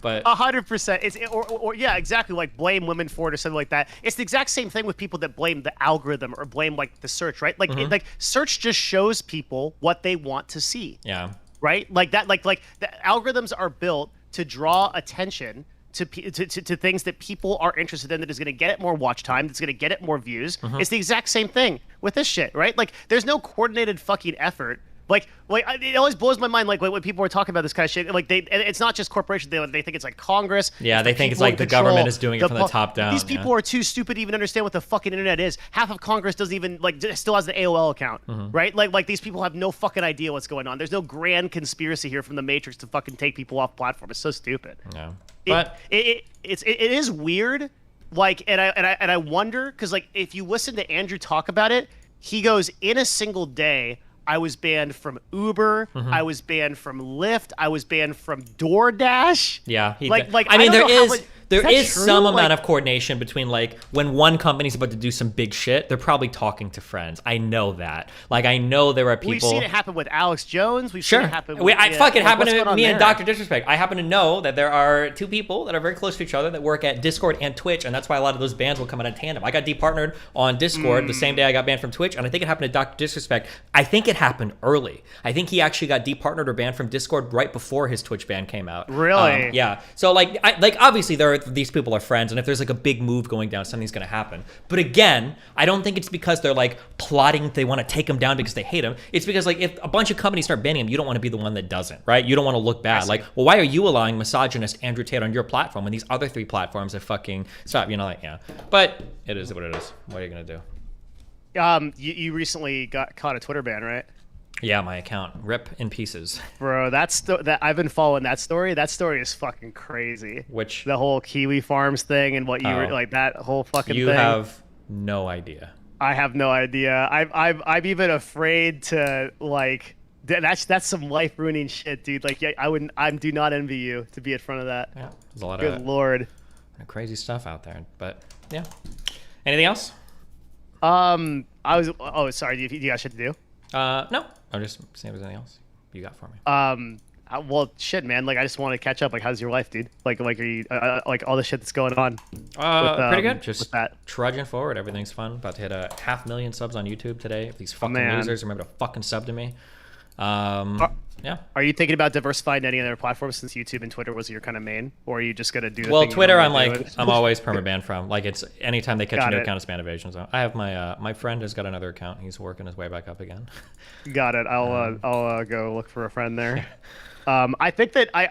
But 100%. It's or yeah, exactly. Like blame women for it or something like that. It's the exact same thing with people that blame the algorithm or blame like the search, right? Like like search just shows people what they want to see. Yeah. Right? Like that. Like the algorithms are built to draw attention to things that people are interested in, that is going to get it more watch time, that's going to get it more views. It's the exact same thing with this shit, right? Like there's no coordinated fucking effort. Like it always blows my mind. Like when people are talking about this kind of shit, like and it's not just corporations. They think it's like Congress. Yeah, they think it's like the government is doing it from the top down. These people are too stupid to even understand what the fucking internet is. Half of Congress doesn't even still has the AOL account, right? Like these people have no fucking idea what's going on. There's no grand conspiracy here from the Matrix to fucking take people off platform. It's so stupid. Yeah, but it is weird. Like and I wonder because like if you listen to Andrew talk about it, he goes in a single day. I was banned from Uber. I was banned from Lyft. I was banned from DoorDash. Yeah, I mean, there is some amount of coordination between like when one company's about to do some big shit, they're probably talking to friends. I know that. Like I know there are people. We've seen it happen with Alex Jones. We've seen it happen. With, it happened to me and Dr. Disrespect. I happen to know that there are 2 people that are very close to each other that work at Discord and Twitch, and that's why a lot of those bans will come out in tandem. I got departnered on Discord the same day I got banned from Twitch, and I think it happened to Dr. Disrespect. I think it happened early. I think he actually got departnered or banned from Discord right before his Twitch ban came out. Really? Yeah. So like obviously these people are friends, and if there's like a big move going down, something's gonna happen. But again, I don't think it's because they're like plotting, they want to take him down because they hate him. It's because like if a bunch of companies start banning him, you don't want to be the one that doesn't, right? You don't want to look bad. Like, well, why are you allowing misogynist Andrew Tate on your platform when these other 3 platforms are fucking stop? You know, like yeah. But it is what it is. What are you gonna do? You recently got caught a Twitter ban, right? Yeah, my account rip in pieces. Bro, that I've been following that story. That story is fucking crazy. Which the whole Kiwi Farms thing and what you were like that whole fucking thing. You have no idea. I have no idea. I'm even afraid to like. That's some life ruining shit, dude. Like I do not envy you to be in front of that. Yeah, there's a lot of lord, crazy stuff out there. But yeah, anything else? I was. Oh, sorry. Do you got shit to do? No. I'm just seeing if there's anything else you got for me. Well, shit, man. Like, I just want to catch up. Like, how's your life, dude? Like, are you like all the shit that's going on? Pretty good. Just with that. Trudging forward. Everything's fun. About to hit 500,000 subs on YouTube today. If these fucking losers remember to fucking sub to me. Yeah. Are you thinking about diversifying any other platforms since YouTube and Twitter was your kind of main, or are you just gonna do? The thing Twitter, I'm always permabanned from. Like it's anytime they catch a new account, it's ban evasion. So I have my friend has got another account. He's working his way back up again. Got it. I'll go look for a friend there. I think that I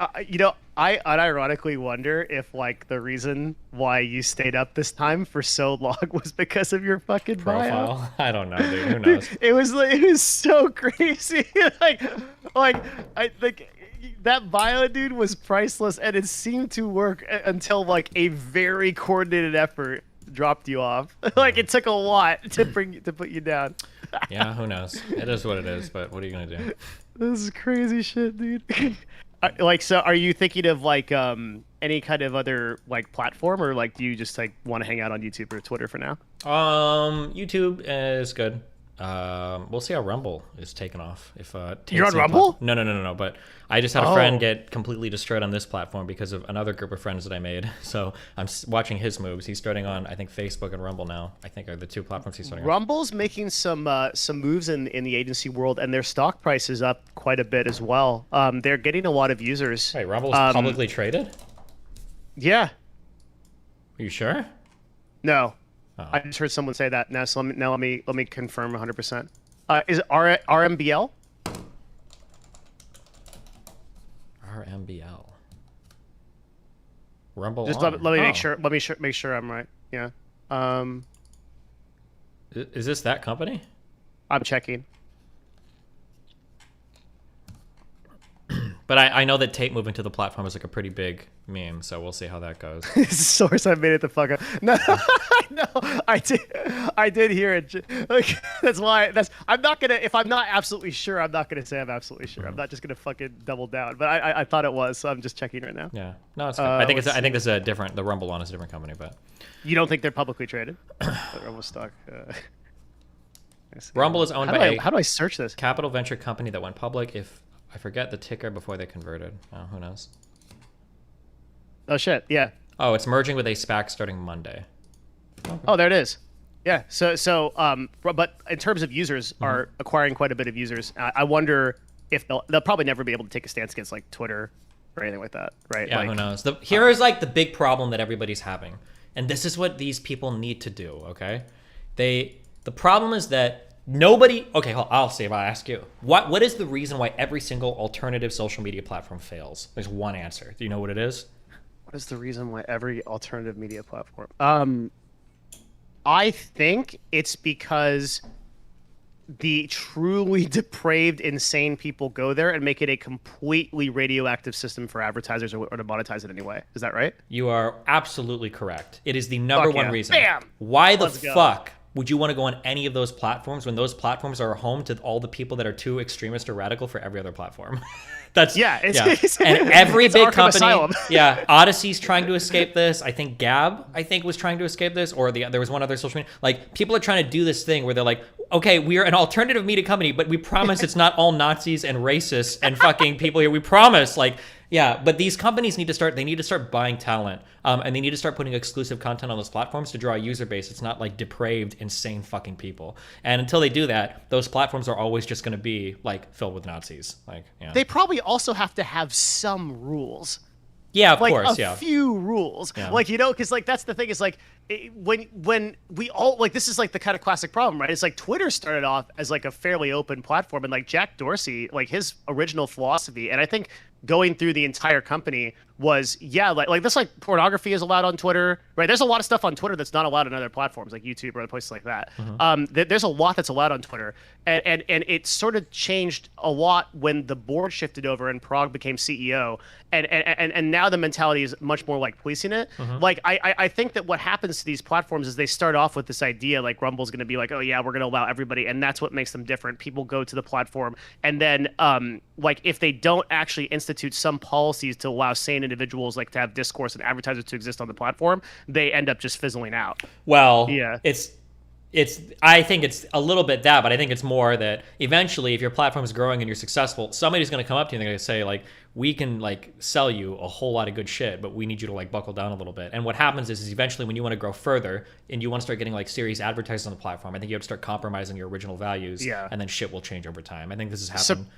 unironically wonder if like the reason why you stayed up this time for so long was because of your fucking profile. Bio. I don't know, dude. Who knows? It was so crazy. like I think that bio, dude, was priceless, and it seemed to work until like a very coordinated effort dropped you off. Like it took a lot to put you down. Yeah, who knows? It is what it is, but what are you gonna do? This is crazy shit, dude. Like, so are you thinking of like any kind of other like platform, or like do you just like want to hang out on YouTube or Twitter for now? YouTube is good. We'll see how Rumble is taken off. If You're on Rumble? No. But I just had a friend get completely destroyed on this platform because of another group of friends that I made. So I'm watching his moves. He's starting on, I think, Facebook and Rumble now. I think are the two platforms he's starting on. Rumble's making some moves in the agency world, and their stock price is up quite a bit as well. They're getting a lot of users. Wait, Rumble is publicly traded? Yeah. Are you sure? No. Oh. I just heard someone say that. Now, so let me confirm 100%. Is it RMBL? RMBL. Rumble. Just let me make sure. Let me make sure I'm right. Yeah. Is this that company? I'm checking. But I know that Tate moving to the platform is like a pretty big meme, so we'll see how that goes. Source, I made it the fuck up. No, I did hear it. Like, that's why. I'm not gonna. If I'm not absolutely sure, I'm not gonna say I'm absolutely sure. I'm not just gonna fucking double down. But I thought it was, so I'm just checking right now. Yeah. No, it's good. I think this is a different. The Rumble one is a different company, but. You don't think they're publicly traded? Rumble stock. Rumble is owned by. How do I search this? Capital venture company that went public. If I forget the ticker before they converted. Oh, who knows? Oh shit! Yeah. Oh, it's merging with a SPAC starting Monday. Okay. Oh, there it is. Yeah. So but in terms of users, are acquiring quite a bit of users. I wonder if they'll probably never be able to take a stance against like Twitter or anything like that, right? Yeah. Like, who knows? Here is like the big problem that everybody's having, and this is what these people need to do. Okay. The problem is that. Nobody. Okay, I'll see if I ask you. What is the reason why every single alternative social media platform fails? There's one answer. Do you know what it is? What is the reason why every alternative media platform? I think it's because the truly depraved, insane people go there and make it a completely radioactive system for advertisers or to monetize it anyway. Is that right? You are absolutely correct. It is the number one reason. Bam! Why the fuck would you want to go on any of those platforms when those platforms are home to all the people that are too extremist or radical for every other platform? That's and every big company. Yeah, Odyssey's trying to escape this. I think Gab, was trying to escape this, or there was one other social media. Like people are trying to do this thing where they're like, okay, we are an alternative media company, but we promise it's not all Nazis and racists and fucking people here. We promise, like. Yeah, but these companies need to start buying talent, and they need to start putting exclusive content on those platforms to draw a user base. It's not like depraved, insane fucking people. And until they do that, those platforms are always just going to be like filled with Nazis. Like, yeah. They probably also have to have some rules. Yeah, of like course. A few rules. Yeah. Like, you know, because like that's the thing is like when we all like this is like the kind of classic problem, right? It's like Twitter started off as like a fairly open platform, and like Jack Dorsey, like his original philosophy, and I think going through the entire company was like this, like pornography is allowed on Twitter, right? There's a lot of stuff on Twitter that's not allowed on other platforms like YouTube or other places like that. There's a lot that's allowed on Twitter, and it sort of changed a lot when the board shifted over and Prague became CEO, and now the mentality is much more like policing it. Like I think that what happens to these platforms is they start off with this idea like Rumble's going to be like, oh yeah, we're going to allow everybody, and that's what makes them different. People go to the platform, and then like if they don't actually institute some policies to allow sane individuals like to have discourse and advertisers to exist on the platform, they end up just fizzling out. Well, yeah, I think it's a little bit that, but I think it's more that eventually if your platform is growing and you're successful, somebody's going to come up to you and they're going to say like, we can like sell you a whole lot of good shit, but we need you to like buckle down a little bit. And what happens is eventually when you want to grow further and you want to start getting like serious advertisers on the platform, I think you have to start compromising your original values, and then shit will change over time. I think this has happened.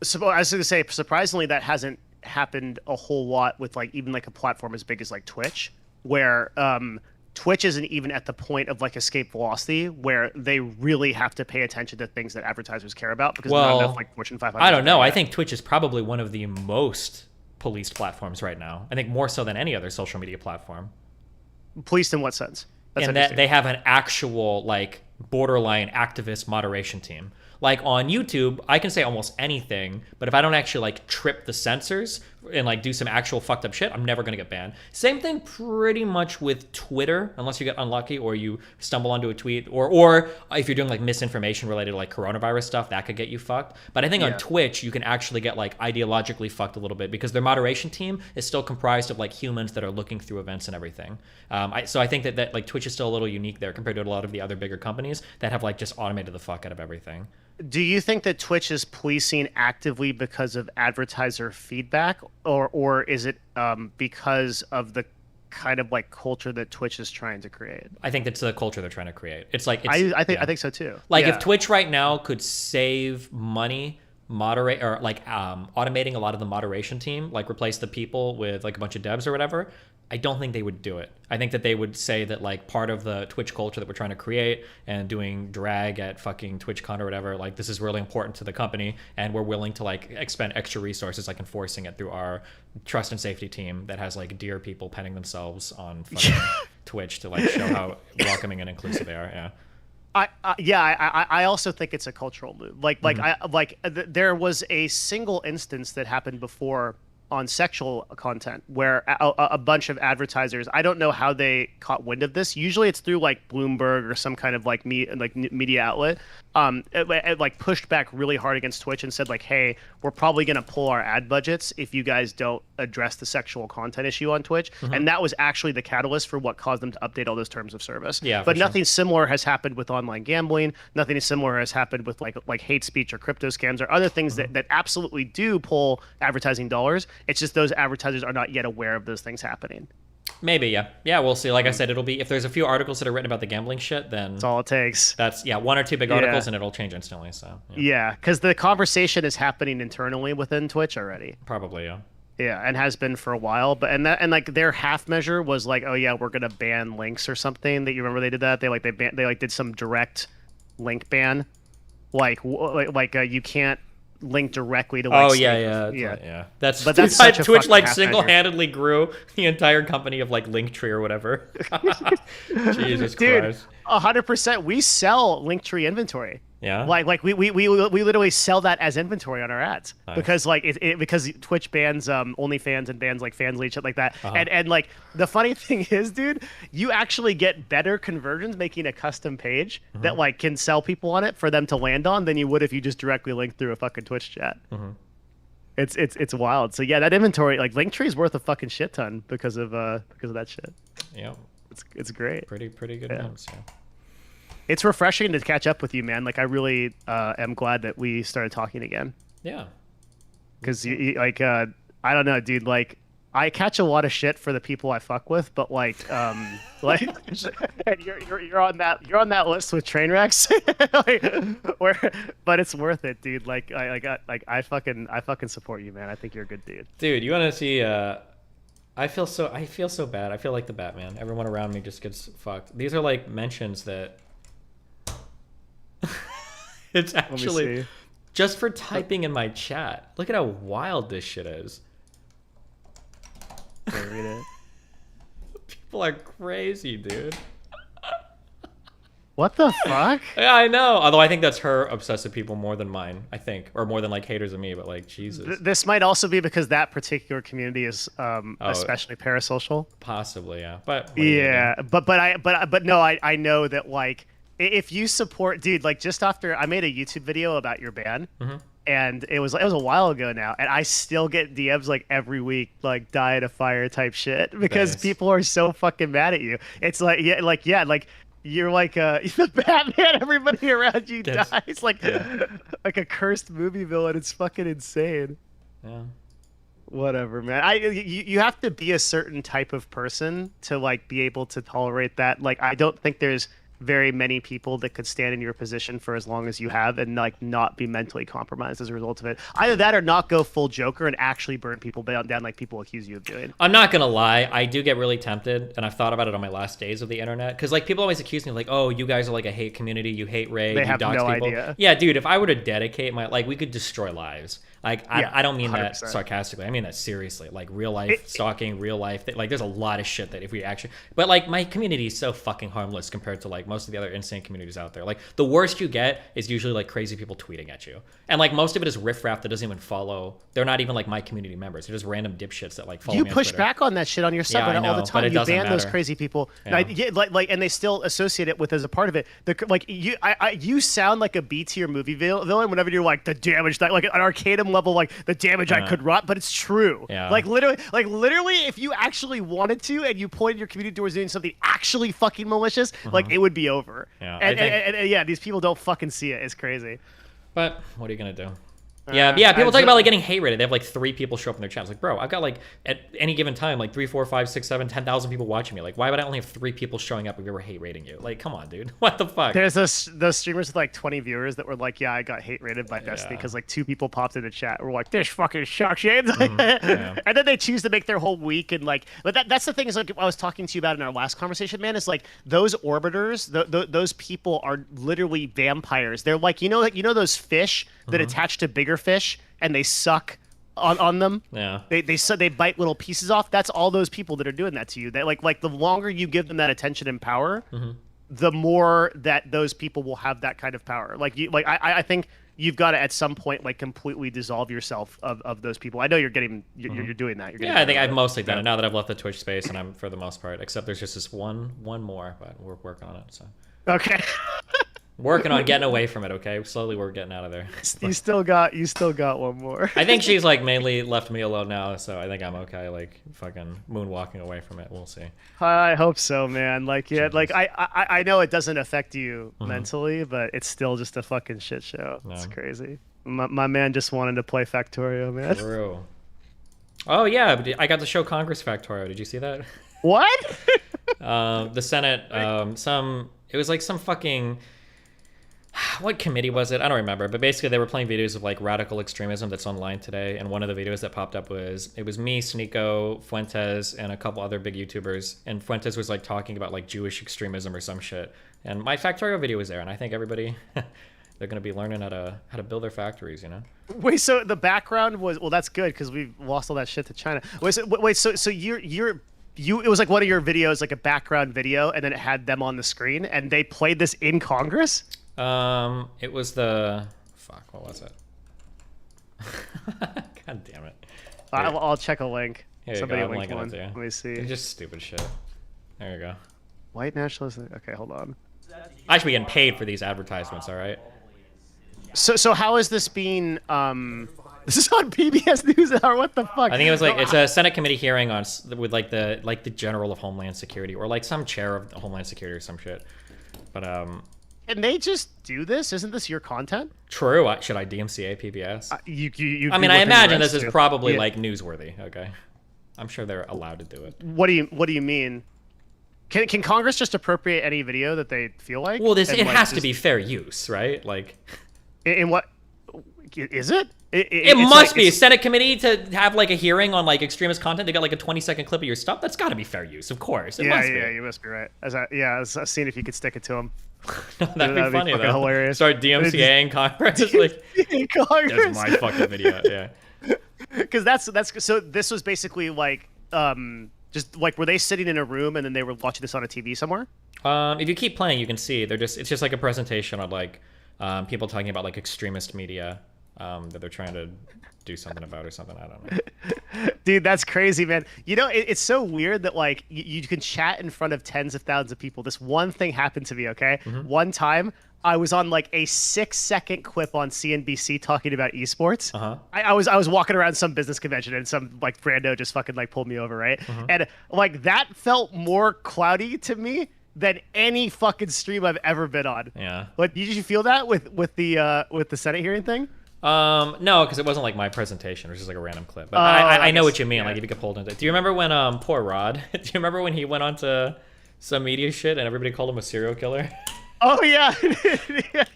So I was going to say, surprisingly, that hasn't happened a whole lot with like even like a platform as big as like Twitch, where Twitch isn't even at the point of like escape velocity where they really have to pay attention to things that advertisers care about because not enough like Fortune 500. I don't know. I think Twitch is probably one of the most policed platforms right now. I think more so than any other social media platform. Policed in what sense? And that they have an actual like borderline activist moderation team. Like on YouTube, I can say almost anything, but if I don't actually like trip the censors and like do some actual fucked up shit, I'm never gonna get banned. Same thing pretty much with Twitter, unless you get unlucky or you stumble onto a tweet, or if you're doing like misinformation related to like coronavirus stuff, that could get you fucked. But I think on Twitch, you can actually get like ideologically fucked a little bit because their moderation team is still comprised of like humans that are looking through events and everything. So I think that like Twitch is still a little unique there compared to a lot of the other bigger companies that have like just automated the fuck out of everything. Do you think that Twitch is policing actively because of advertiser feedback, or is it because of the kind of like culture that Twitch is trying to create? I think that's the culture they're trying to create. It's like I think so too. Like if Twitch right now could save money, moderate or like automating a lot of the moderation team, like replace the people with like a bunch of devs or whatever, I don't think they would do it. I think that they would say that like part of the Twitch culture that we're trying to create and doing drag at fucking TwitchCon or whatever, like this is really important to the company and we're willing to like expend extra resources like enforcing it through our trust and safety team that has like deer people petting themselves on fucking Twitch to like show how welcoming and inclusive they are. Yeah. I also think it's a cultural move. There was a single instance that happened before on sexual content where a bunch of advertisers, I don't know how they caught wind of this. Usually it's through like Bloomberg or some kind of like media outlet. It like pushed back really hard against Twitch and said like, hey, we're probably going to pull our ad budgets if you guys don't address the sexual content issue on Twitch. And that was actually the catalyst for what caused them to update all those terms of service. Yeah, but nothing similar has happened with online gambling. Nothing similar has happened with like hate speech or crypto scams or other things that absolutely do pull advertising dollars. It's just those advertisers are not yet aware of those things happening. Maybe, yeah. Yeah, we'll see. Like I said, it'll be, if there's a few articles that are written about the gambling shit, then... That's all it takes. That's, one or two big articles and it'll change instantly, so... Yeah, because the conversation is happening internally within Twitch already. Probably, yeah. Yeah, and has been for a while. But and like their half measure was like, oh yeah, we're gonna ban links or something. That you remember they did that? They did some direct link ban, you can't link directly to like yeah. That's such a Twitch fucking like half single-handedly grew the entire company of like Linktree or whatever. Jesus Christ. 100%. We sell Linktree inventory. Yeah. Like we literally sell that as inventory on our ads. Nice. Because like because Twitch bans OnlyFans and bans like Fansly shit like that. And like the funny thing is, dude, you actually get better conversions making a custom page that like can sell people on it for them to land on than you would if you just directly link through a fucking Twitch chat. It's wild. So yeah, that inventory, like Linktree is worth a fucking shit ton because of that shit. Yeah. It's great. Pretty good names, yeah. It's refreshing to catch up with you, man. Like I really am glad that we started talking again. Yeah. Because I don't know, dude. Like I catch a lot of shit for the people I fuck with, but like and you're on that list with train wrecks. But it's worth it, dude. I fucking support you, man. I think you're a good dude. Dude, you want to see? I feel so bad. I feel like the Batman. Everyone around me just gets fucked. These are like mentions that. It's actually just for typing in my chat. Look at how wild this shit is. Read it. People are crazy, dude. What the fuck? Yeah, I know. Although I think that's her obsessive people more than mine. I think, or more than like haters of me. But like, Jesus. This might also be because that particular community is especially parasocial. Possibly, yeah. But yeah, but no, I know that like. If you support, dude, like just after I made a YouTube video about your band, and it was a while ago now, and I still get DMs like every week, like die in a fire type shit because people are so fucking mad at you. It's like you're like the Batman. Everybody around you dies like a cursed movie villain. It's fucking insane. Yeah. Whatever, man. You have to be a certain type of person to like be able to tolerate that. Like I don't think there's very many people that could stand in your position for as long as you have and like not be mentally compromised as a result of it. Either that or not go full Joker and actually burn people down like people accuse you of doing. I'm not gonna lie, I do get really tempted, and I've thought about it on my last days of the internet, because like people always accuse me of like, oh, you guys are like a hate community, you hate raid, they you have dox no people. idea. Yeah, dude, if I were to dedicate my, like, we could destroy lives. Like, I don't mean that sarcastically. I mean that seriously. Like, real life stalking, real life. Like, there's a lot of shit that if we actually... But, like, my community is so fucking harmless compared to, like, most of the other insane communities out there. Like, the worst you get is usually, like, crazy people tweeting at you. And, like, most of it is riffraff that doesn't even follow... They're not even, like, my community members. They're just random dipshits that, like, follow me on push Twitter. back on that shit on your subreddit all the time. You ban those crazy people. Yeah. And they still associate it with as a part of it. You sound like a B-tier movie villain whenever you're like, the damage that... Like, an Arcanum level, like, the damage I could rot, but it's true. Yeah. Like literally, if you actually wanted to and you pointed your community towards doing something actually fucking malicious, like it would be over. Yeah, and yeah, these people don't fucking see it. It's crazy. But what are you gonna do? Yeah, people talk about like getting hate rated. They have like 3 people show up in their chats. Like, bro, I've got like at any given time like 3, 4, 5, 6, 7, 10,000 people watching me. Like, why would I only have 3 people showing up if we were hate rating you? Like, come on, dude. What the fuck? There's those streamers with like 20 viewers that were like, yeah, I got hate rated by Destiny because like 2 people popped in the chat. We're like, this fucking sucks, James. And then they choose to make their whole week and like, but that's the thing is like I was talking to you about in our last conversation, man. Is like those orbiters, those people are literally vampires. They're like, you know those fish that attach to bigger fish and they suck on them. Yeah. They bite little pieces off. That's all those people that are doing that to you. That like the longer you give them that attention and power, the more that those people will have that kind of power. Like I think you've got to at some point like completely dissolve yourself of those people. I know you're doing that. Yeah, I think I've mostly done it now that I've left the Twitch space, and I'm for the most part. Except there's just this one more, but we're working on it. So. Okay. Working on getting away from it, okay? Slowly we're getting out of there. You still got one more. I think she's like mainly left me alone now, so I think I'm okay, like fucking moonwalking away from it. We'll see. I hope so, man. Like yeah, like I know it doesn't affect you mentally, but it's still just a fucking shit show. No. It's crazy. My man just wanted to play Factorio, man. True. Oh yeah, I got to show Congress Factorio. Did you see that? What? The Senate, it was like some fucking... What committee was it? I don't remember, but basically they were playing videos of like radical extremism that's online today, and one of the videos that popped up was me, Sneeko, Fuentes, and a couple other big YouTubers, and Fuentes was like talking about like Jewish extremism or some shit, and my Factorio video was there, and I think everybody they're gonna be learning how to build their factories, you know. Wait, so the background was that's good because we've lost all that shit to China. So you're it was like one of your videos, like a background video, and then it had them on the screen, and they played this in Congress. It was the what was it? God damn it! I'll check a link. Here Somebody you go, linked one. Let me see. It's just stupid shit. There you go. White nationalist. Okay, hold on. I should be getting paid for these advertisements, all right? So how is this being? This is on PBS News or what the fuck? I think it was like it's a Senate committee hearing on with like the general of Homeland Security or like some chair of Homeland Security or some shit. But Can they just do this? Isn't this your content? True. Should I DMCA PBS? You I mean, I imagine this is probably like newsworthy. Okay, I'm sure they're allowed to do it. What do you mean? Can Congress just appropriate any video that they feel like? Well, it has to be fair use, right? Like, in what is it? It must be a Senate committee to have like a hearing on like extremist content. They got like a 20-second clip of your stuff. That's got to be fair use, of course. It must be. You must be right. I was seeing if you could stick it to them. That'd be funny though. Hilarious. Start DMCAing Congress. Like, Congress. That's my fucking video. Yeah. Because that's so. This was basically like just like were they sitting in a room and then they were watching this on a TV somewhere? If you keep playing, you can see it's just like a presentation on like people talking about like extremist media that they're trying to do something about or something. I don't know. Dude, that's crazy, man. You know, it's so weird that like you can chat in front of tens of thousands of people. This one thing happened to me, okay? One time I was on like a 6-second clip on CNBC talking about esports. I was walking around some business convention and some like Brando just fucking like pulled me over, right? And like that felt more cloudy to me than any fucking stream I've ever been on. Yeah. But did you feel that with the Senate hearing thing? No, because it wasn't like my presentation. It was just like a random clip. But I know what you mean. Yeah. Like if you get pulled into it. Do you remember when poor Rod? Do you remember when he went on to some media shit and everybody called him a serial killer? Oh yeah.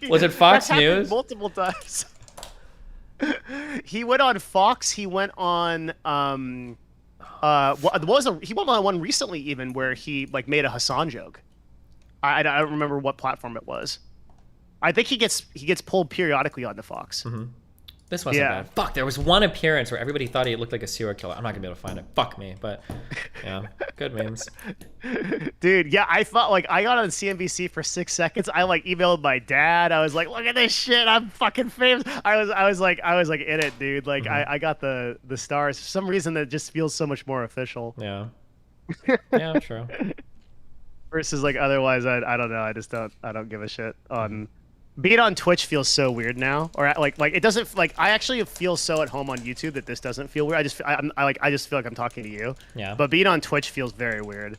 Was it Fox News? Multiple times. He went on Fox. He went on he went on one recently even where he like made a Hassan joke. I don't remember what platform it was. I think he gets pulled periodically on the Fox. This wasn't bad. Fuck, there was one appearance where everybody thought he looked like a serial killer. I'm not gonna be able to find it. Fuck me, but yeah, good memes. Dude, yeah, I thought like I got on CNBC for 6 seconds. I like emailed my dad. I was like, look at this shit. I'm fucking famous. I was like in it, dude. Like I got the stars. For some reason that just feels so much more official. Yeah. Yeah, true. Versus like otherwise I don't know. I don't give a shit on being on Twitch feels so weird now, or like it doesn't like I actually feel so at home on YouTube that this doesn't feel weird. I just feel like I'm talking to you. Yeah. But being on Twitch feels very weird.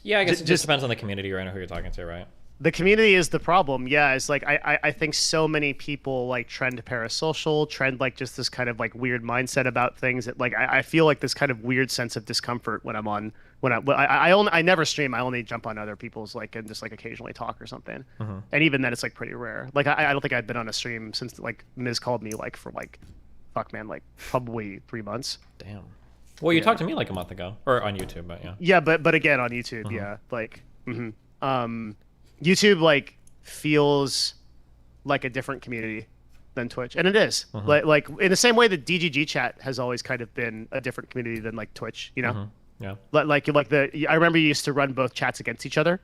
Yeah, I guess it just depends on the community right now who you're talking to, right? The community is the problem. Yeah, it's like I think so many people like trend parasocial, trend like just this kind of like weird mindset about things that like I feel like this kind of weird sense of discomfort when I'm on I never stream. I only jump on other people's like and just like occasionally talk or something. And even then it's like pretty rare. Like I don't think I've been on a stream since like Miz called me like for like fuck man like probably 3 months. Damn. Well, you talked to me like a month ago or on YouTube, but yeah. Yeah, but again on YouTube, yeah, like YouTube like feels like a different community than Twitch, and it is like in the same way that DGG chat has always kind of been a different community than like Twitch, you know. Yeah. Like I remember you used to run both chats against each other.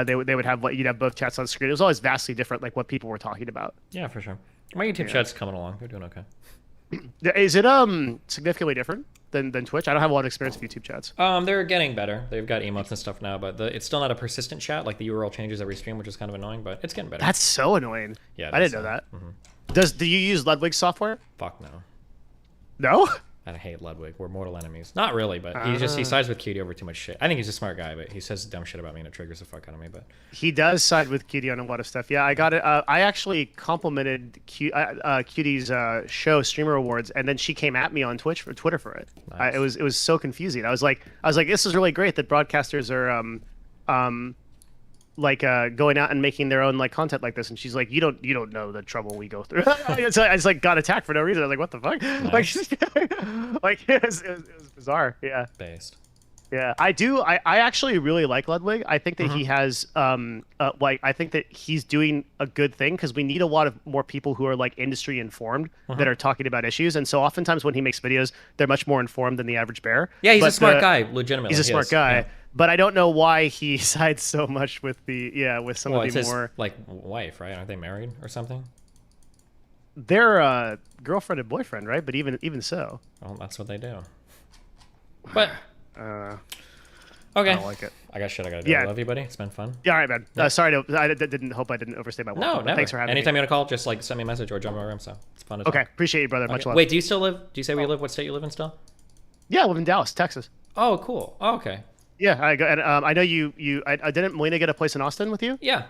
They would have like you'd have both chats on screen. It was always vastly different, like what people were talking about. Yeah, for sure. My YouTube chat's coming along. They're doing okay. Is it significantly different than Twitch? I don't have a lot of experience with YouTube chats. They're getting better. They've got emotes and stuff now, but it's still not a persistent chat. Like the URL changes every stream, which is kind of annoying, but it's getting better. That's so annoying. Yeah, I didn't know that. Do you use Ludwig software? Fuck no. No? I hate Ludwig. We're mortal enemies. Not really, but he sides with QD over too much shit. I think he's a smart guy, but he says dumb shit about me and it triggers the fuck out of me. But he does side with QD on a lot of stuff. Yeah, I got it. I actually complimented QD's show Streamer Awards, and then she came at me on Twitter for it. Nice. It was so confusing. I was like, this is really great that broadcasters are going out and making their own like content like this, and she's like, you don't know the trouble we go through. I just like got attacked for no reason. I was like, what the fuck? Nice. Like it was bizarre. Yeah. Based. Yeah, I actually really like Ludwig. I think that he has I think that he's doing a good thing because we need a lot of more people who are like industry informed that are talking about issues. And so oftentimes when he makes videos, they're much more informed than the average bear. Yeah, he's a smart guy. Legitimately, he's a smart guy. Yeah. But I don't know why he sides so much with some of the more like wife, right? Aren't they married or something? They're girlfriend and boyfriend, right? But even so, well, that's what they do. But okay, I don't like it. I got shit I gotta do. I love you, buddy. It's been fun. Yeah, all right, man. Yeah. Sorry, I didn't hope I didn't overstay my welcome. No, never. Thanks for having Anytime me. you want to call, just like send me a message or jump in my room. So it's fun to talk. Okay, appreciate you, brother. Much love. Wait, do you still live? Do you say where you live? What state you live in still? Yeah, I live in Dallas, Texas. Oh, cool. Oh, okay. Yeah, I know you. I didn't Melina get a place in Austin with you? Yeah.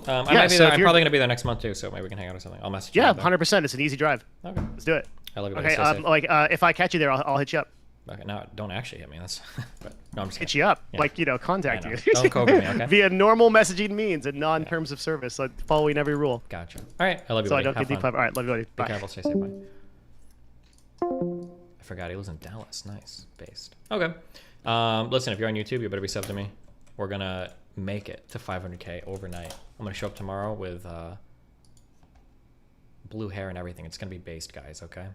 I might be there. I'm probably gonna be there next month too, so maybe we can hang out or something. I'll message you. Yeah, 100%. It's an easy drive. Okay. Let's do it. I love you. Okay. If I catch you there, I'll hit you up. Okay. No, don't actually hit me. That's. But no, I'm just hit you up. Yeah. Contact you. Don't cover me, okay? Via normal messaging means and non-terms of service, like following every rule. Gotcha. All right. I love you. So buddy. I don't get deep. All right. Love you, buddy. Be Bye. careful. Stay safe. Bye. I forgot he lives in Dallas. Nice. Based. Okay. Listen, if you're on YouTube, you better be sub to me. We're gonna make it to 500K overnight. I'm gonna show up tomorrow with blue hair and everything. It's gonna be based, guys. Okay.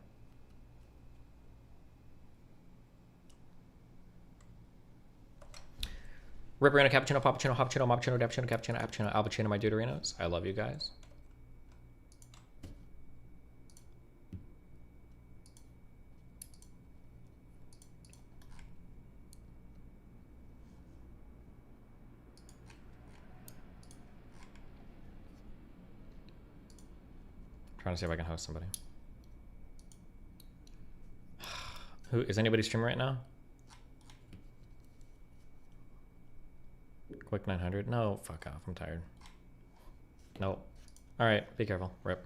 Ripper in a cappuccino, poppuccino, hoppuccino, moppuccino, dappuccino, cappuccino, appuccino, albuccino, my deuterinos. I love you guys. Trying to see if I can host somebody. Who is anybody streaming right now? Quick 900. No, fuck off. I'm tired. Nope. All right. Be careful. Rip.